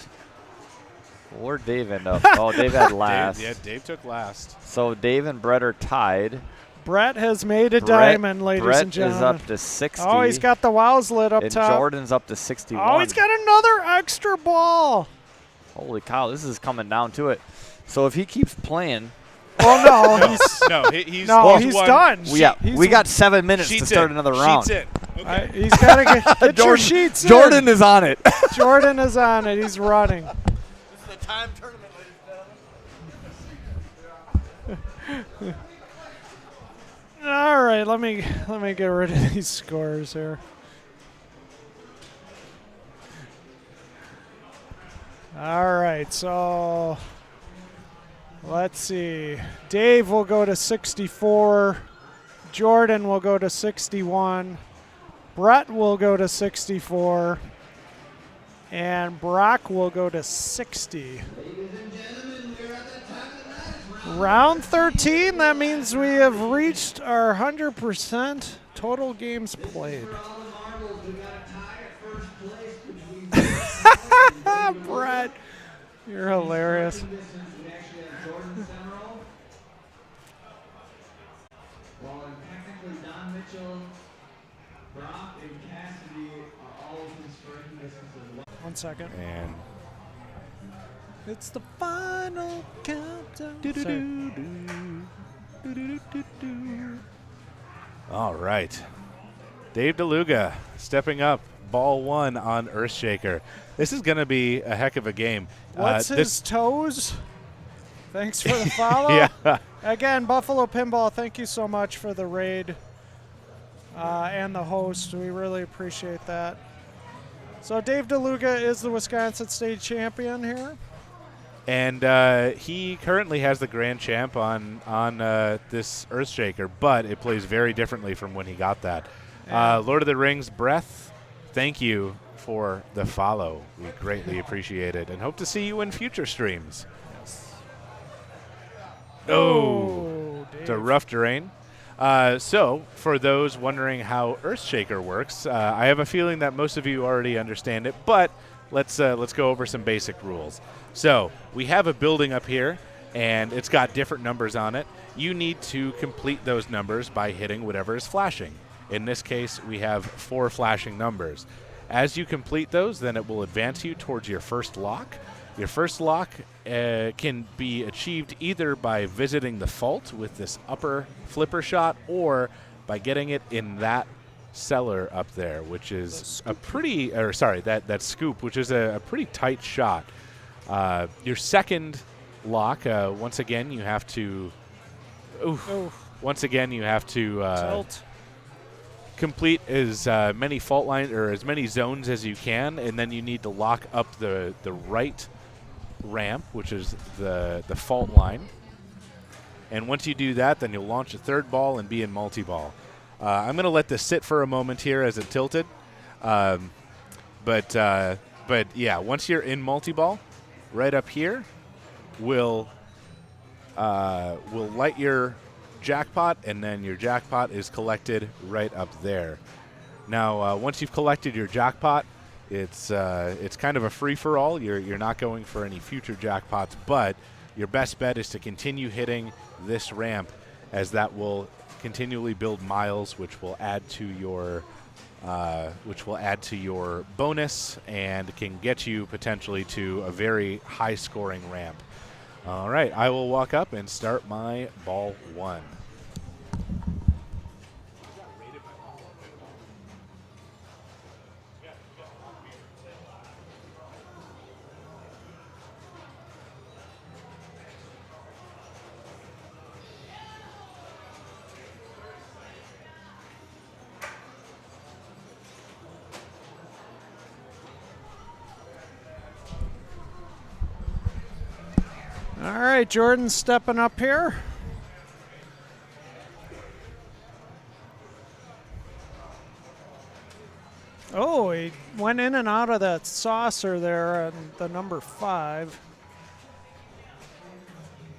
where'd Dave end up? Oh, Dave had last. Dave took last. So Dave and Brett are tied. Brett has made a Brett- diamond, ladies Brett and gentlemen. is up to 60. Oh, he's got the wows lit up and top. Jordan's up to 61. Oh, he's got another extra ball. Holy cow, this is coming down to it. So if he keeps playing, Well, no, he's No, he's he's done. we got 7 minutes to start another round. Sheets in. Okay. He's got to get your Jordan- sheets in. Jordan is on it. Jordan is on it. He's running. This is the time tournament, ladies. All right, let me get rid of these scores here. All right, so let's see. Dave will go to 64. Jordan will go to 61. Brett will go to 64. And Brock will go to 60. Round 13, that means we have reached our 100% total games played. Brett, you're hilarious. One second. And It's the final countdown. all right. Dave DeLuga stepping up, ball 1 on Earthshaker. This is going to be a heck of a game. What's his toes? Thanks for the follow. Yeah. Again, Buffalo Pinball, thank you so much for the raid and the host. We really appreciate that. So Dave DeLuga is the Wisconsin State champion here. And he currently has the Grand Champ on this Earthshaker, but it plays very differently from when he got that. Lord of the Rings, Breath, thank you for the follow. We greatly appreciate it and hope to see you in future streams. Oh, it's a rough drain. So, for those wondering how Earthshaker works, I have a feeling that most of you already understand it, but let's go over some basic rules. So, we have a building up here, and it's got different numbers on it. You need to complete those numbers by hitting whatever is flashing. In this case, we have 4 flashing numbers. As you complete those, then it will advance you towards your first lock. Your first lock can be achieved either by visiting the fault with this upper flipper shot or by getting it in that cellar up there, which is a pretty, or sorry, that scoop, which is a pretty tight shot. Your second lock, once again, you have to, once again, you have to Tilt. complete as many fault lines or as many zones as you can, and then you need to lock up the right ramp, which is the fault line. And once you do that, then you'll launch a third ball and be in multi-ball. I'm going to let this sit for a moment here as it tilted. But yeah, once you're in multi-ball, right up here, we'll light your jackpot, and then your jackpot is collected right up there. Now, once you've collected your jackpot, it's kind of a free-for-all. You're not going for any future jackpots, but your best bet is to continue hitting this ramp, as that will continually build miles, which will add to your bonus and can get you potentially to a very high-scoring ramp. All right, I will walk up and start my ball 1. All right, Jordan's stepping up here. Oh, he went in and out of that saucer there on the number 5.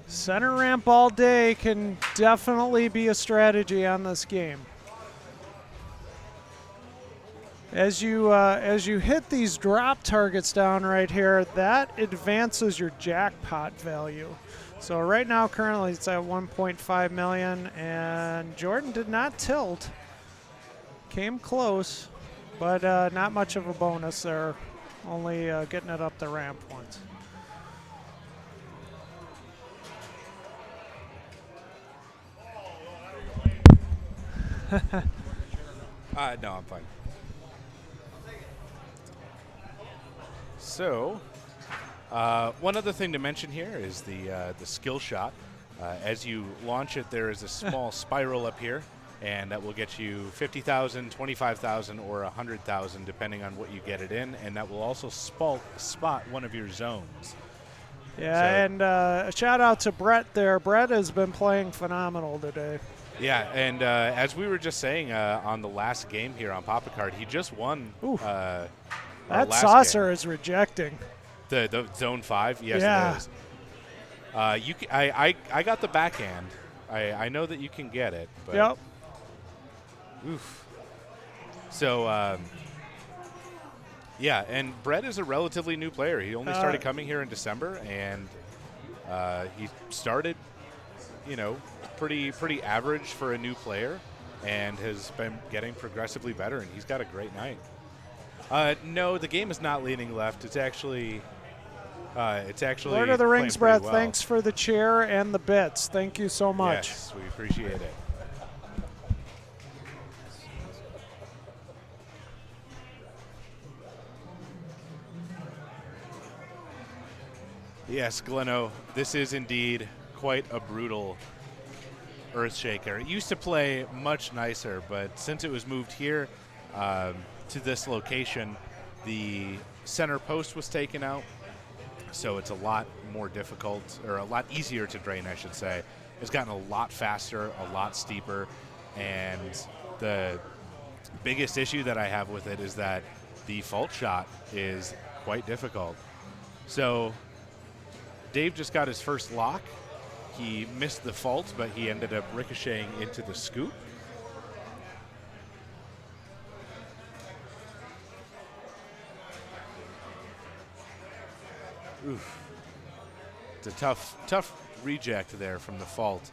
Center ramp all day can definitely be a strategy on this game. As you hit these drop targets down right here, that advances your jackpot value. So right now, currently, it's at 1.5 million, and Jordan did not tilt. Came close, but not much of a bonus there. Only getting it up the ramp once. No, I'm fine. So, one other thing to mention here is the skill shot. As you launch it, there is a small spiral up here, and that will get you 50,000, 25,000, or 100,000, depending on what you get it in, and that will also spot one of your zones. Yeah, So, and a shout out to Brett there. Brett has been playing phenomenal today. yeah, and as we were just saying on the last game here on Papa Card, he just won. That last saucer game. is rejecting. The zone 5, yes, Yeah. it is. I got the backhand. I know that you can get it. But Yep. Oof. So yeah, and Brett is a relatively new player. He only started coming here in December, and he started, pretty average for a new player, and has been getting progressively better. And he's got a great night. No, the game is not leaning left. It's actually Lord of the Rings, playing Brett, pretty well. thanks for the chair and the bits. Thank you so much. Yes, we appreciate it. Yes, Gleno, this is indeed quite a brutal Earthshaker. It used to play much nicer, but since it was moved here to this location, the center post was taken out, so it's a lot more difficult, or a lot easier to drain, I should say. It's gotten a lot faster, a lot steeper, and the biggest issue that I have with it is that the fault shot is quite difficult. So Dave just got his first lock. He missed the fault, but he ended up ricocheting into the scoop. Oof. It's a tough reject there from the fault.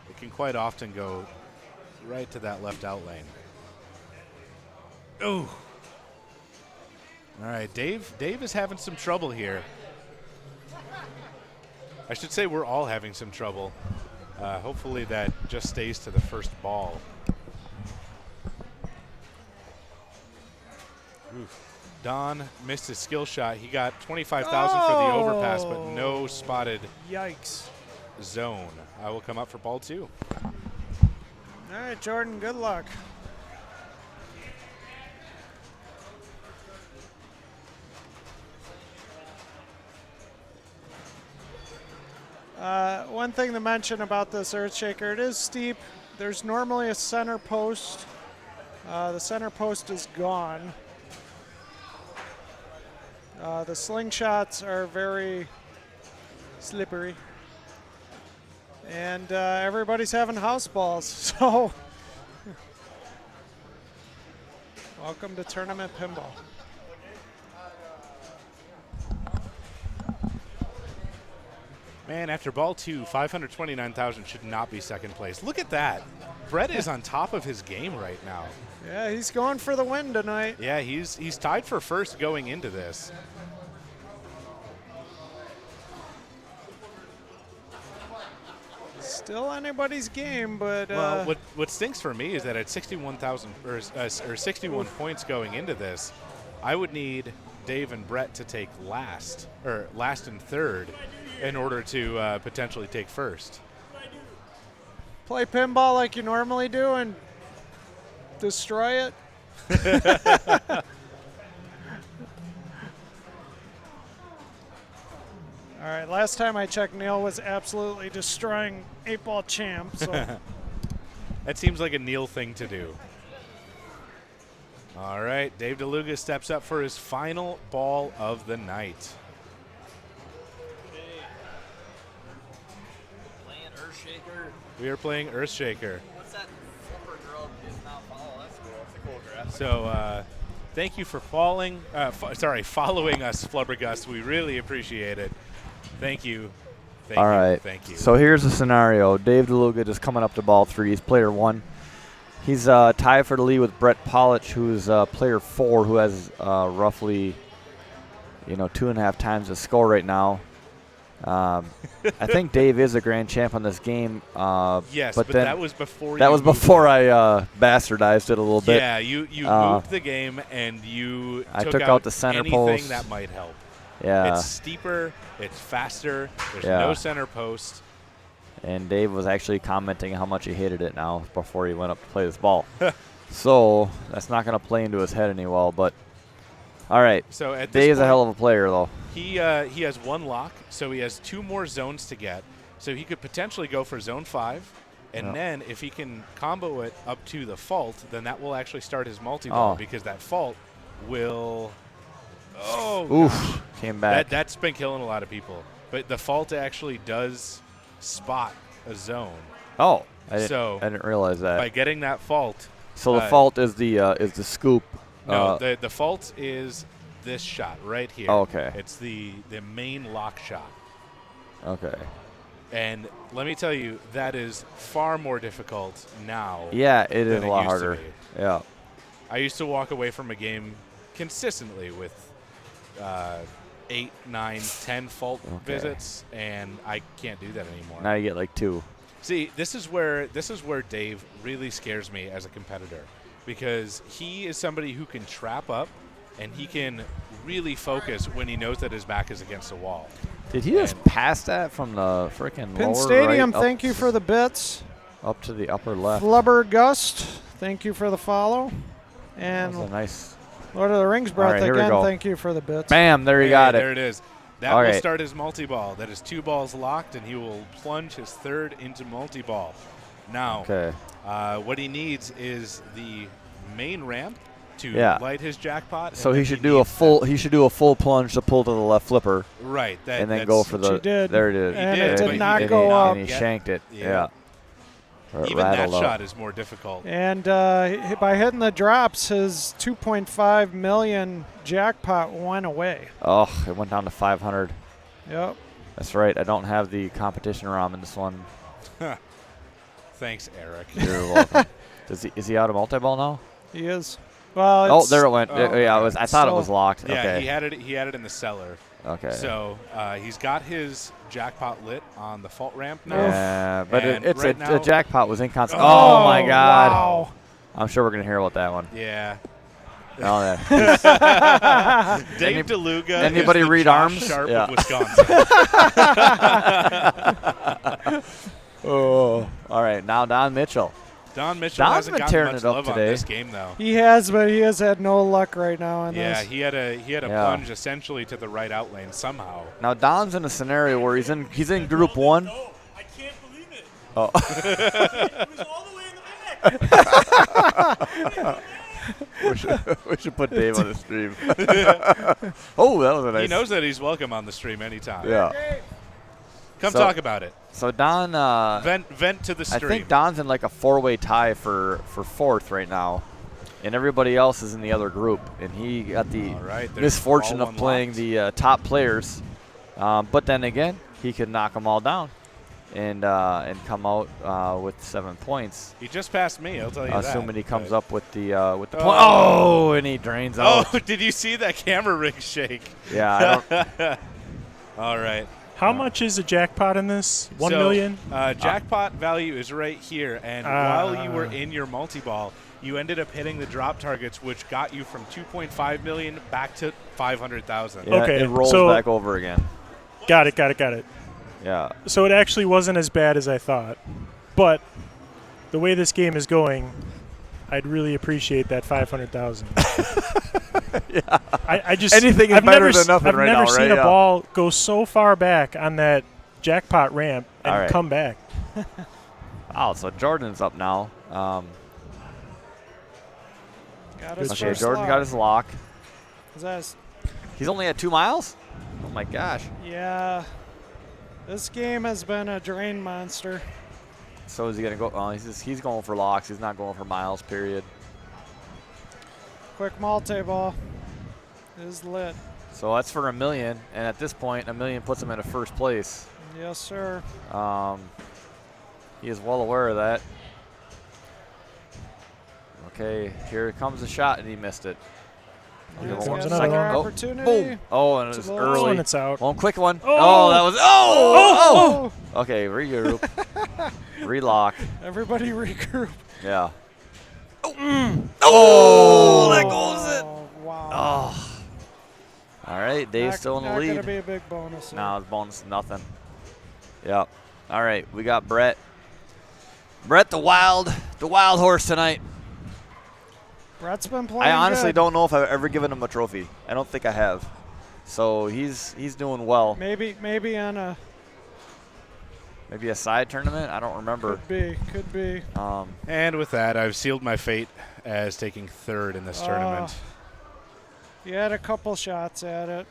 It can quite often go right to that left out lane. Oh. All right, Dave is having some trouble here. I should say we're all having some trouble. Hopefully that just stays to the first ball. Oof. Don missed his skill shot. He got 25,000 for the overpass, but no spotted Yikes. zone. I will come up for ball 2. All right, Jordan, good luck. One thing to mention about this Earthshaker, it is steep. There's normally a center post. The center post is gone. The slingshots are very slippery. And everybody's having house balls, so welcome to Tournament Pinball. Man, after ball 2, 529,000 should not be second place. Look at that. Brett is on top of his game right now. Yeah, he's going for the win tonight. Yeah, he's tied for first going into this. Still anybody's game, but Well, what stinks for me is that at 61,000 or 61 points going into this, I would need Dave and Brett to take last and third in order to potentially take first. play pinball like you normally do and destroy it. All right, Last time I checked, Neil was absolutely destroying 8-ball champ. So That seems like a Neil thing to do. All right, Dave DeLuga steps up for his final ball of the night. Playing Earthshaker. We are playing Earthshaker. What's that flipper girl is now follow? That's cool. That's a cool graphic. So thank you for following us, Flubbergust. We really appreciate it. Thank you. All right. Thank you. So here's the scenario. Dave DeLuga just coming up to ball 3. He's player 1. He's tied for the lead with Brett Pollich, who's player 4, who has roughly, 2.5 times his score right now. I think Dave is a grand champ on this game. Yes, but then that was before. That was before I bastardized it a little bit. Yeah, you moved the game and you took out the center anything post. that might help. Yeah. It's steeper. It's faster. There's Yeah. no center post. And Dave was actually commenting how much he hated it now before he went up to play this ball. So that's not going to play into his head any well. But all right. So at this Dave's a point, hell of a player, though. He has 1 lock, so he has 2 more zones to get. So he could potentially go for zone 5, and then if he can combo it up to the fault, then that will actually start his multi-ball because that fault will. Oh, Oof! Came back. That's been killing a lot of people. But the fault actually does spot a zone. Oh, I didn't realize that. By getting that fault. So the fault is the scoop. No, the fault is this shot right here. Oh, okay. It's the main lock shot. Okay. And let me tell you, that is far more difficult now. Yeah, it is than a lot used to harder. be. Yeah. I used to walk away from a game consistently with 8, 9, 10 fault visits, and I can't do that anymore. Now you get like 2. See, this is where Dave really scares me as a competitor, because he is somebody who can trap up, and he can really focus when he knows that his back is against a wall. Did he just pass that from the freaking Pin lower Stadium, right thank you for the bits. Up to the upper left? Flubbergust, thank you for the follow. And that was a nice. Lord of the Rings breath right, here we again, go. thank you for the bits. Bam, there you got it. There it is. That All will right. start his multi-ball. That is 2 balls locked, and he will plunge his 3rd into multi-ball. Now, what he needs is the main ramp to light his jackpot. So he should do a full plunge to pull to the left flipper. Right. And then go for the. He did. There it is. And it did not go up. And he shanked it. Yeah. Even that shot is more difficult. And by hitting the drops, his 2.5 million jackpot went away. Oh, it went down to 500. Yep. That's right. I don't have the competition ROM in this one. Thanks, Eric. You're welcome. Is he out of multi-ball now? He is. Well, there it went. I thought it was locked. Yeah, okay. he had it in the cellar. Okay. So he's got his jackpot lit on the fault ramp now. Yeah, but the jackpot was inconstant. Oh my God! Wow. I'm sure we're gonna hear about that one. Yeah. Oh, Dave DeLuga. Anybody is the read Josh arms? Sharp Yeah. of Wisconsin. Oh, all right. Now Don Mitchell. Don Mitchell Don's hasn't been gotten tearing much it up love today. on this game, though. He has, but he has had no luck right now in Yeah, this. he had a plunge essentially to the right out lane somehow. Now Don's in a scenario where he's in Group 1. I can't believe it. Oh. It was all the way in the back. we should put Dave on the stream. Oh, that was a nice. He knows that he's welcome on the stream anytime. Yeah. Come talk about it. So Don, vent to the stream. I think Don's in like a 4-way tie for 4th right now, and everybody else is in the other group, and he got the misfortune of playing the top players. But then again, he could knock them all down, and come out with 7 points. He just passed me. I'll tell you that. Assuming he comes up with the point. Oh, and he drains out. Oh, did you see that camera rig shake? Yeah. I don't all right. How much is a jackpot in this? 1 so, million? Jackpot value is right here, and while you were in your multi-ball, you ended up hitting the drop targets, which got you from 2.5 million back to 500,000. Yeah, okay, it rolls back over again. Got it. Yeah. So it actually wasn't as bad as I thought, but the way this game is going, I'd really appreciate that 500,000. Yeah. I just Anything is I've better never, than nothing I've right never now, seen right? a Yeah. ball go so far back on that jackpot ramp and All right. come back. Wow, so Jordan's up now. Got his Okay, first Jordan lock. got his lock. Is that his- He's only at 2 miles? Oh my gosh. yeah. This game has been a drain monster. So is he gonna go? Oh, he's going for locks. He's not going for miles. Period. Quick multi-ball is lit. So that's for $1 million, and at this point, $1 million puts him in a first place. Yes, sir. He is well aware of that. Okay, here comes the shot, and he missed it. I'll give He's him got 1 another second. one. Oh, opportunity. boom! Oh, and it It's was a little- early. And it's out. One quick one. Oh! Oh, that was. Oh! Oh! Okay, regroup. Relock. Everybody regroup. Yeah. Oh, that goes it. Oh, wow. Oh. All right, Dave's still in the Not lead. gonna be a big bonus. here. No, it's bonus nothing. Yep. All right, we got Brett. Brett, the wild horse tonight. Brett's been playing. I honestly good. don't know if I've ever given him a trophy. I don't think I have. So he's doing well. Maybe on a Maybe a side tournament. I don't remember. could be. And with that, I've sealed my fate as taking third in this tournament. You had a couple shots at it.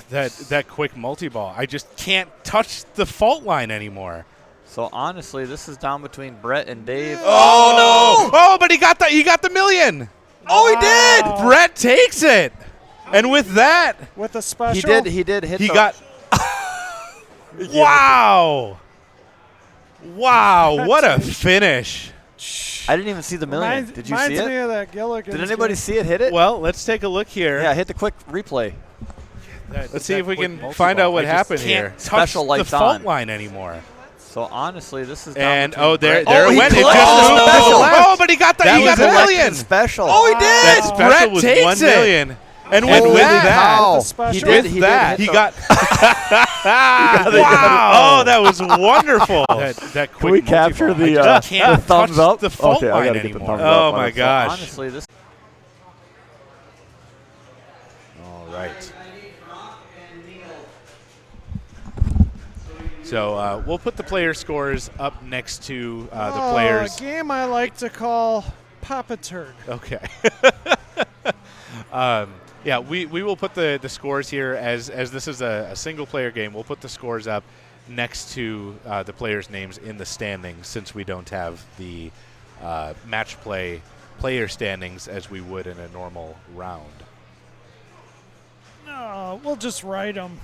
That quick multi-ball. I just can't touch the fault line anymore. So honestly, this is down between Brett and Dave. Oh no! Oh, but he got the million. Oh, he did. Wow. Brett takes it. And with that, With a special. He did hit. he the, got. Wow! Wow! What a finish! I didn't even see the million. Did you see reminds me it? of that Gilligan's Did anybody game. see it hit it? Well, let's take a look here. Yeah, hit the quick replay. Let's see if we can multi-ball. find out what I just happened can't here. Touch special the lights fault on. line anymore. So honestly, this is down And between there Brett- it he went. It collected just the moved special. to the left. Oh, but he got the That was a million. special. Oh, he did. That Wow. special Brett was takes 1 it. million. And with Holy that, cow. The special. He with did. He that, did he hit got. the- Wow! Oh, that was wonderful. that quick Can we capture multi-ball. the, I just can't the thumbs touch up? the fault Okay, I line gotta get the anymore. thumbs Oh up on my it. So gosh! honestly, this. All right. So we'll put the player scores up next to the players. A game I like to call Papa Turd. Okay. Yeah, we will put the scores here as this is a single player game. We'll put the scores up next to the players' names in the standings, since we don't have the match play player standings as we would in a normal round. No, we'll just write them.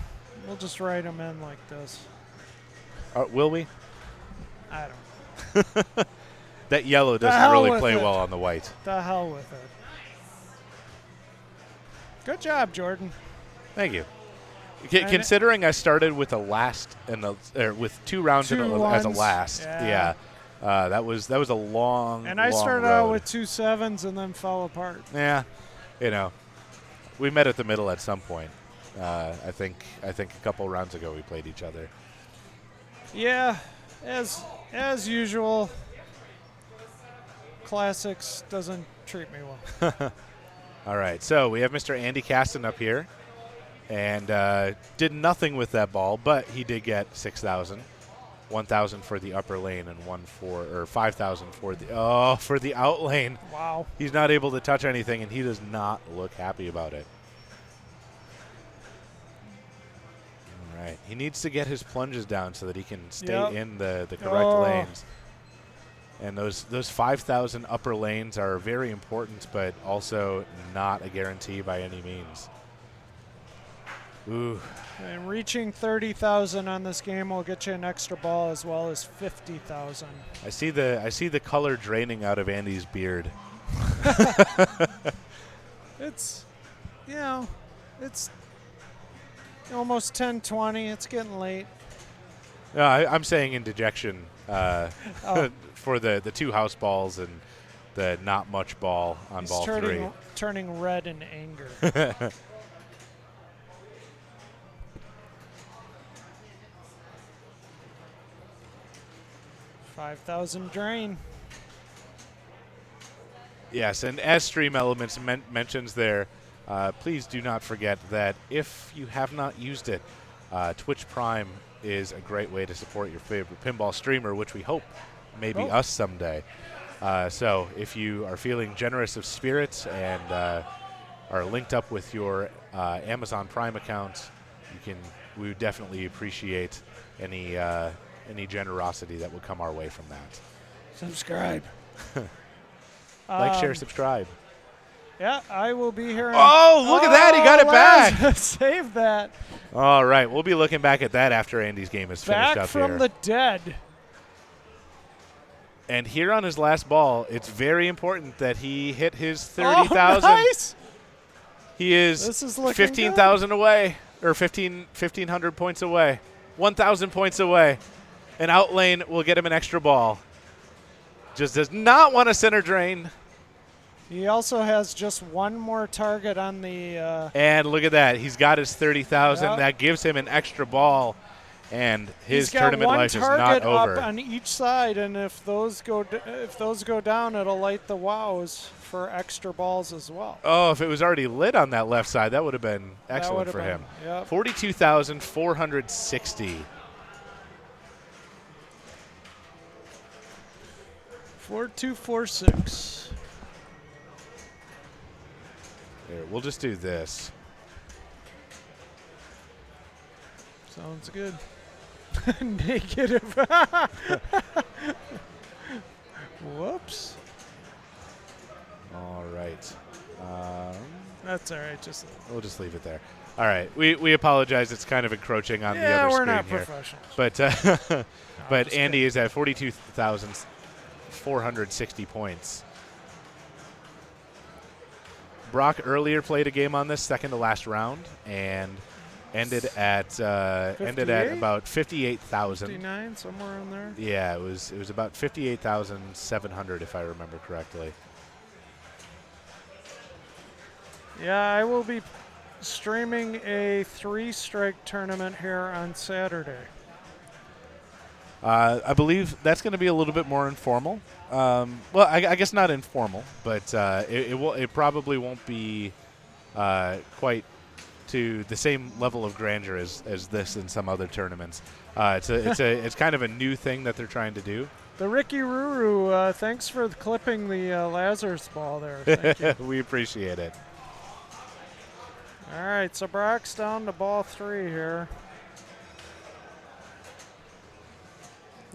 We'll just write them in like this. Will we? I don't. That yellow The doesn't hell really with play it. well on the white. The hell with it. Good job, Jordan. Thank you. And Considering I started with a last and with 2 rounds Two as a ones. last, Yeah. that was a long. And I long started road. out with 2 sevens and then fell apart. Yeah, we met at the middle at some point. I think a couple rounds ago we played each other. Yeah, as usual, Classics doesn't treat me well. All right, so we have Mr. Andy Caston up here, and did nothing with that ball, but he did get 6,000, 1,000 for the upper lane, and 5,000 for the out lane. Wow. He's not able to touch anything, and he does not look happy about it. All right, he needs to get his plunges down so that he can stay in the correct lanes. And those 5,000 upper lanes are very important, but also not a guarantee by any means. Ooh. And reaching 30,000 on this game will get you an extra ball as well as 50,000. I see the color draining out of Andy's beard. It's, it's almost 10:20. It's getting late. No, I'm saying in dejection for the 2 house balls and the not much ball on He's ball 3. turning red in anger. 5,000 drain. Yes, and as Stream Elements mentions there, please do not forget that if you have not used it, Twitch Prime is a great way to support your favorite pinball streamer, which we hope may be us someday. So if you are feeling generous of spirit and are linked up with your Amazon Prime account, we would definitely appreciate any generosity that would come our way from that. Subscribe. Like, share, subscribe. Yeah, I will be here. Oh, look at that. He got it back. Save that. All right. We'll be looking back at that after Andy's game is finished Back up from here. the dead. And here on his last ball, it's very important that he hit his 30,000. Oh, nice. He is, 15,000 away, or 1,500 points away, 1,000 points away. And Outlane will get him an extra ball. Just does not want a center drain. He also has just one more target on the. And look at that. He's got his 30,000. Yep. That gives him an extra ball. And his he's got tournament one life is target not over. up on each side, and if those go down, it'll light the wows for extra balls as well. Oh, if it was already lit on that left side, that would have been excellent for him. Yep. 42,460. 4246. Here, we'll just do this. Sounds good. Negative. Whoops. All right. That's all right. We'll just leave it there. All right. We apologize. It's kind of encroaching on the other we're screen not here. professionals. But Andy is at 42,460 points. Brock earlier played a game on this, second to last round, and ended at about 58,000. 59, somewhere in there. Yeah, it was about 58,700 if I remember correctly. Yeah, I will be streaming a 3-strike tournament here on Saturday. I believe that's going to be a little bit more informal. Well, I guess not informal, but it probably won't be quite to the same level of grandeur as this in some other tournaments. It's kind of a new thing that they're trying to do. The Ricky Ruru, thanks for clipping the Lazarus ball there. Thank you. We appreciate it. All right, so Brock's down to ball 3 here.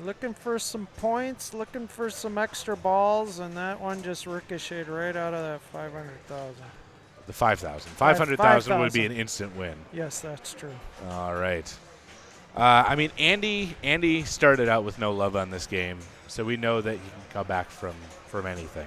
Looking for some points, looking for some extra balls, and that one just ricocheted right out of that 500,000. The 5,000. 500,000 would be 5,000. an instant win. Yes, that's true. All right. I mean, Andy started out with no love on this game, so we know that he can come back from anything.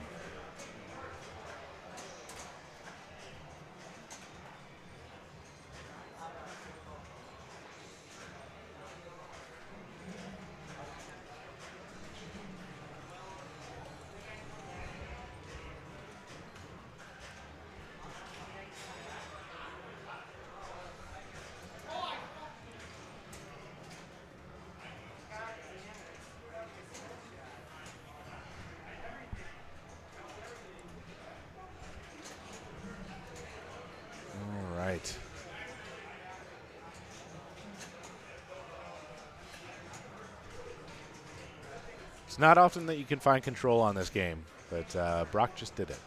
Right. It's not often that you can find control on this game, but Brock just did it.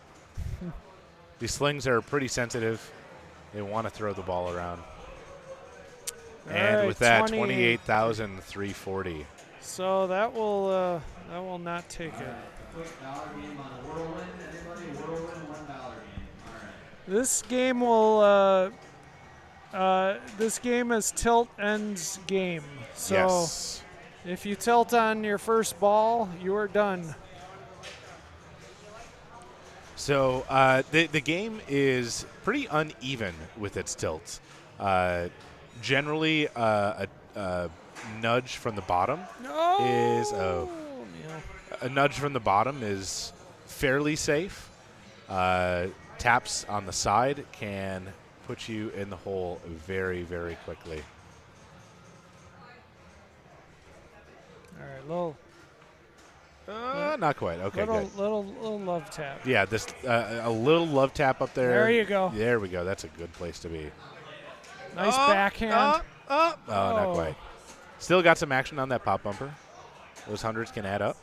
These slings are pretty sensitive. They want to throw the ball around. And right, with that, 28,340. So that will not take it. Quick dollar game on a whirlwind. Anybody? Whirlwind $1 game. All right. This game will. This game is tilt ends game. So Yes. if you tilt on your first ball, you are done. So the game is pretty uneven with its tilts. Generally, a nudge from the bottom is a nudge from the bottom is fairly safe. Taps on the side can put you in the hole very, very quickly. All right, little Not quite. Okay, little, good. little love tap. Yeah, this a little love tap up there. There you go. There we go. That's a good place to be. Nice backhand. Oh, not quite. Still got some action on that pop bumper. Those hundreds can add up.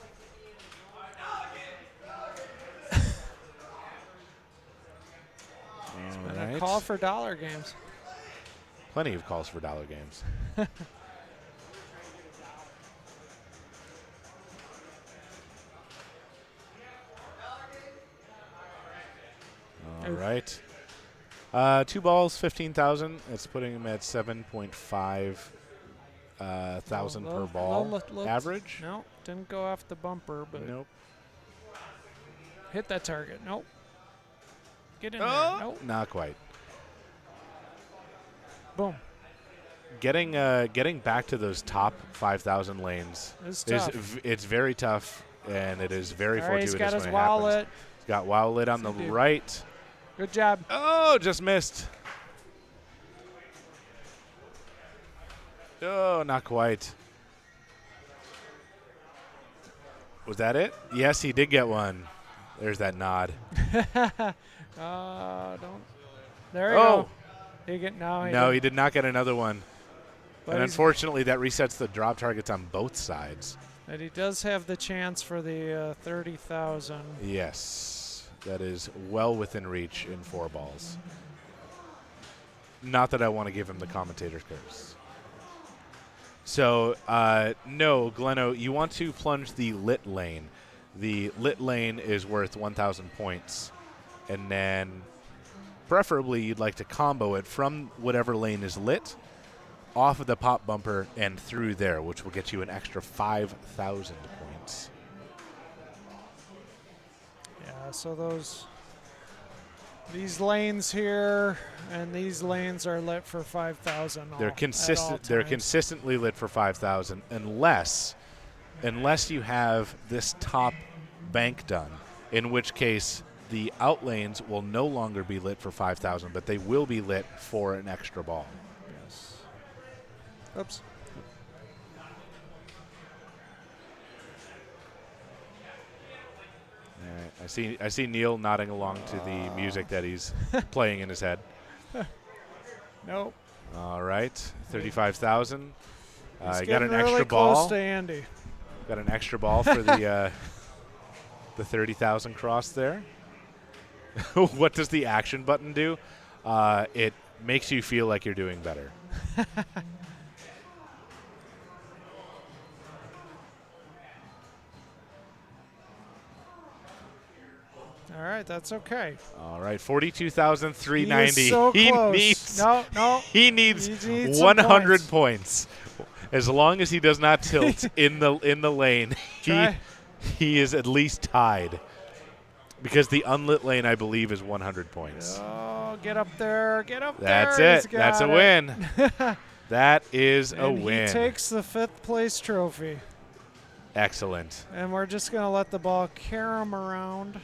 All right. Call for dollar games. Plenty of calls for dollar games. All right. 2 balls, 15,000. That's putting him at 7.5 thousand per ball average. No, didn't go off the bumper, but Nope. hit that target. Nope. Get in Oh, there. Nope. not quite. Boom. Getting back to those top 5,000 lanes It's tough. it's very tough, and it is very All right, fortuitous he's got his when it wow happens. lit. He's got wow lit on the Dude. right. Good job. Oh, just missed. Oh, not quite. Was that it? Yes, he did get one. There's that nod. Don't. There you Oh. go. He get no. No, he did not get another one. But And he's- unfortunately, that resets the drop targets on both sides. But he does have the chance for the 30,000. Yes, that is well within reach in 4 balls. Not that I want to give him the commentator's curse. So, no, Gleno, you want to plunge the lit lane. The lit lane is worth 1,000 points. And then, preferably, you'd like to combo it from whatever lane is lit, off of the pop bumper, and through there, which will get you an extra 5,000 points. Yeah, so these lanes here and these lanes are lit for 5,000. They're consistent. They're consistently lit for 5,000, unless you have this top bank done, in which case the out lanes will no longer be lit for 5,000, but they will be lit for an extra ball. Yes. Oops. All right. I see Neil nodding along to the music that he's playing in his head. Nope. All right, 35,000. He's Got getting an really extra close ball. to Andy. Got an extra ball for the 30,000 cross there. What does the action button do? It makes you feel like you're doing better. All right, that's okay. All right, 42,390. He is so He close. needs No. he needs He needs some 100 points. As long as he does not tilt in the lane, he is at least tied. Because the unlit lane, I believe, is 100 points. Oh, get up there. Get up That's there. it. That's a win. That is a win. He takes the 5th place trophy. Excellent. And we're just going to let the ball carry him around.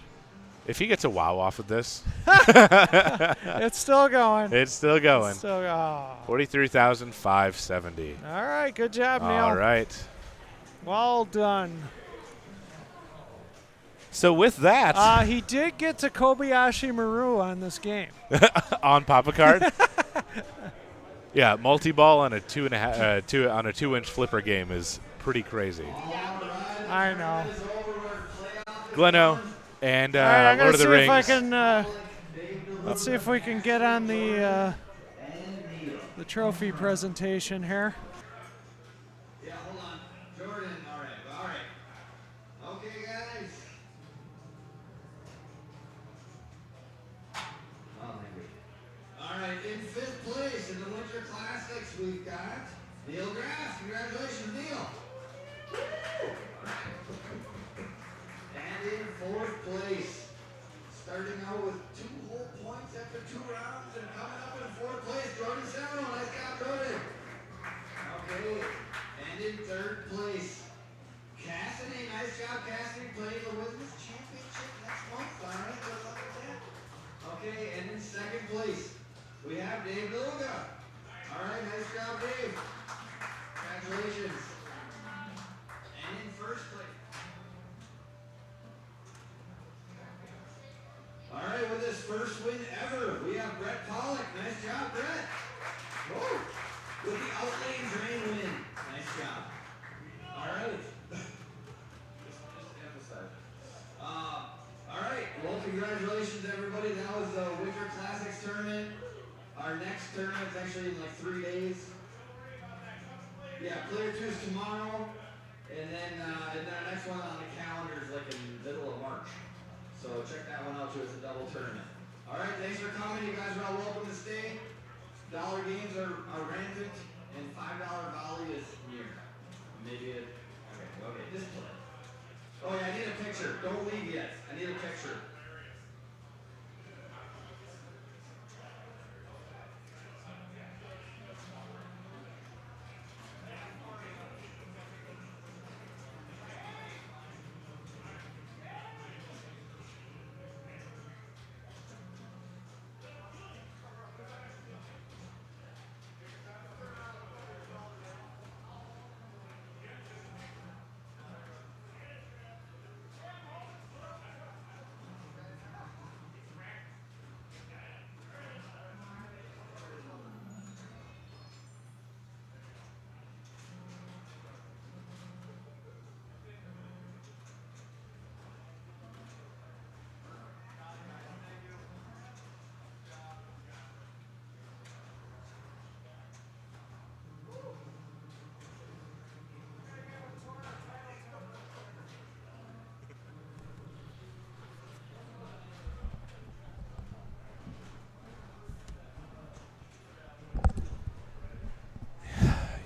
If he gets a wow off of this. It's still going. It's still going. It's still, oh. 43,570. All right, good job, Neil. All right. Well done. So with that, He did get to Kobayashi Maru on this game. on Papa Card. Yeah, multi-ball on a 2-inch flipper game is pretty crazy. I know. Gleno and All right, I'm Lord gonna of the see Rings. if I can. Let's see if we can get on the trophy presentation here. Yeah, hold on. Jordan, all right. Okay, guys. Oh, thank you. All right, in 5th place in the Winter Classics, we've got Neil Graff. Congratulations, Neil. And in 4th place, starting out with 2 whole points after 2 rounds and coming up in 4th place, Jordan Seminole. Nice job, Jordan. Okay, and in 3rd place, Cassidy. Nice job, Cassidy, playing the Women's Championship next month. All right, good luck with that. Okay, and in 2nd place, we have Dave Luga. All right, nice job, Dave. Congratulations. And in 1st place, first win ever. We have Brett Pollock. Nice job, Brett. Woo. With the outlane drain win. Nice job. All right. All right. Well, congratulations, everybody. That was the Winter Classics tournament. Our next tournament is actually in like 3 days. Yeah, Player 2 is tomorrow. And then our next one on the calendar is like in the middle of March. So check that one out too. It's a double tournament. All right, thanks for coming. You guys are all welcome to stay. Dollar games are rampant, and $5 volley is near. Maybe it. Okay, this play. Oh yeah, I need a picture. Don't leave yet. I need a picture.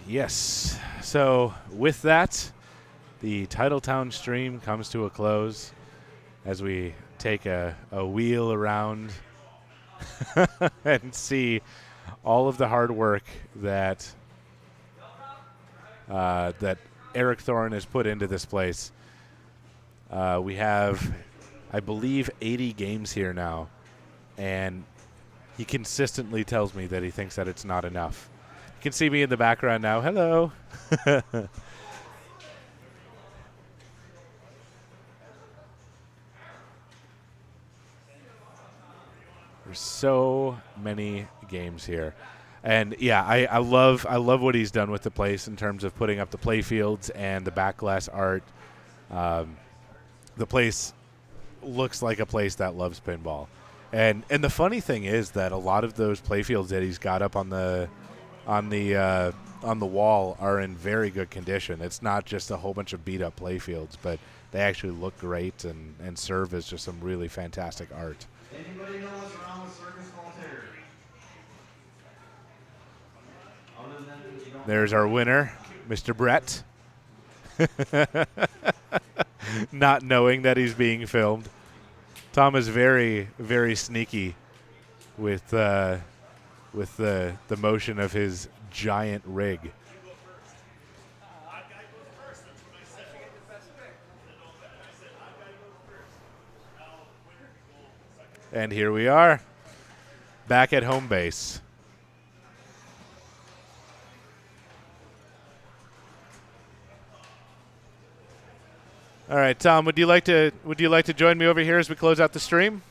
Yes. So with that, the Titletown stream comes to a close as we take a wheel around and see all of the hard work that that Eric Thorne has put into this place. We have, I believe, 80 games here now, and he consistently tells me that he thinks that it's not enough. You can see me in the background now. Hello. There's so many games here. And yeah, I love what he's done with the place in terms of putting up the play fields and the back glass art. The place looks like a place that loves pinball. And the funny thing is that a lot of those play fields that he's got up on the wall are in very good condition. It's not just a whole bunch of beat up play fields, but they actually look great and serve as just some really fantastic art. Anybody know what's wrong with Circus Voltaire? Other than you don't There's our winner, Mr. Brett. Not knowing that he's being filmed. Tom is very, very sneaky with the motion of his giant rig. And here we are, back at home base. All right, Tom, would you like to join me over here as we close out the stream?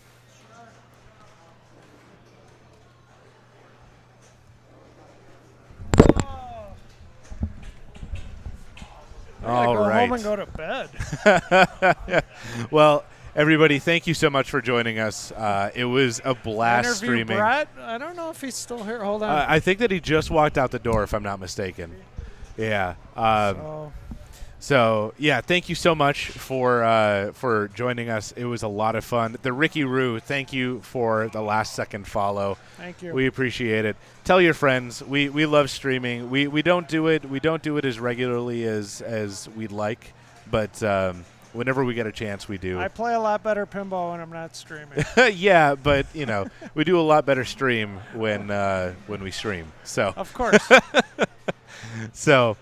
All go right. home and go to bed. Well, everybody, thank you so much for joining us. It was a blast Interview streaming. Brett? I don't know if he's still here. Hold on. I think that he just walked out the door, if I'm not mistaken. Yeah. So yeah, thank you so much for joining us. It was a lot of fun. The Ricky Roo, thank you for the last second follow. Thank you. We appreciate it. Tell your friends. We love streaming. We don't do it as regularly as we'd like, but whenever we get a chance, we do. I play a lot better pinball when I'm not streaming. Yeah, but we do a lot better stream when we stream. So Of course. So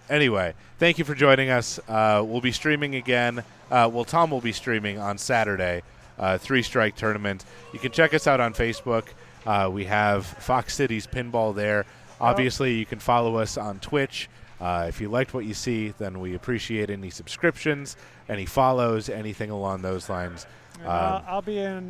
anyway, thank you for joining us. We'll be streaming again. Tom will be streaming on Saturday, 3-strike tournament. You can check us out on Facebook. We have Fox Cities Pinball there. Obviously, you can follow us on Twitch. If you liked what you see, then we appreciate any subscriptions, any follows, anything along those lines. I'll be in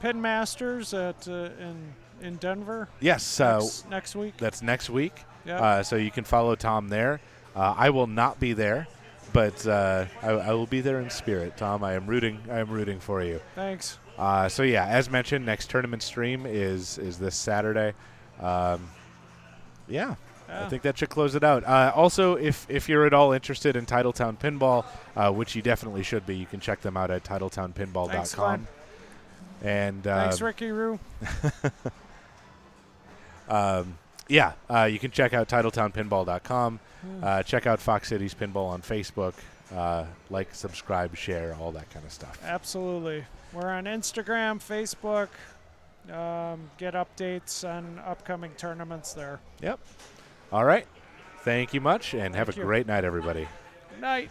Pin Masters at in Denver Yes, so next week. that's next week. Yeah. So you can follow Tom there. I will not be there, but I will be there in spirit. Tom, I am rooting for you. Thanks. So yeah, as mentioned, next tournament stream is this Saturday. Yeah. I think that should close it out. Also, if you're at all interested in Titletown Pinball, which you definitely should be, you can check them out at titletownpinball.com. Thanks, Glenn. And Thanks, Ricky Roo. you can check out titletownpinball.com. Check out Fox Cities Pinball on Facebook. Like, subscribe, share, all that kind of stuff. Absolutely. We're on Instagram, Facebook. Get updates on upcoming tournaments there. Yep. All right. Thank you much, and have a you. great night, everybody. Good night.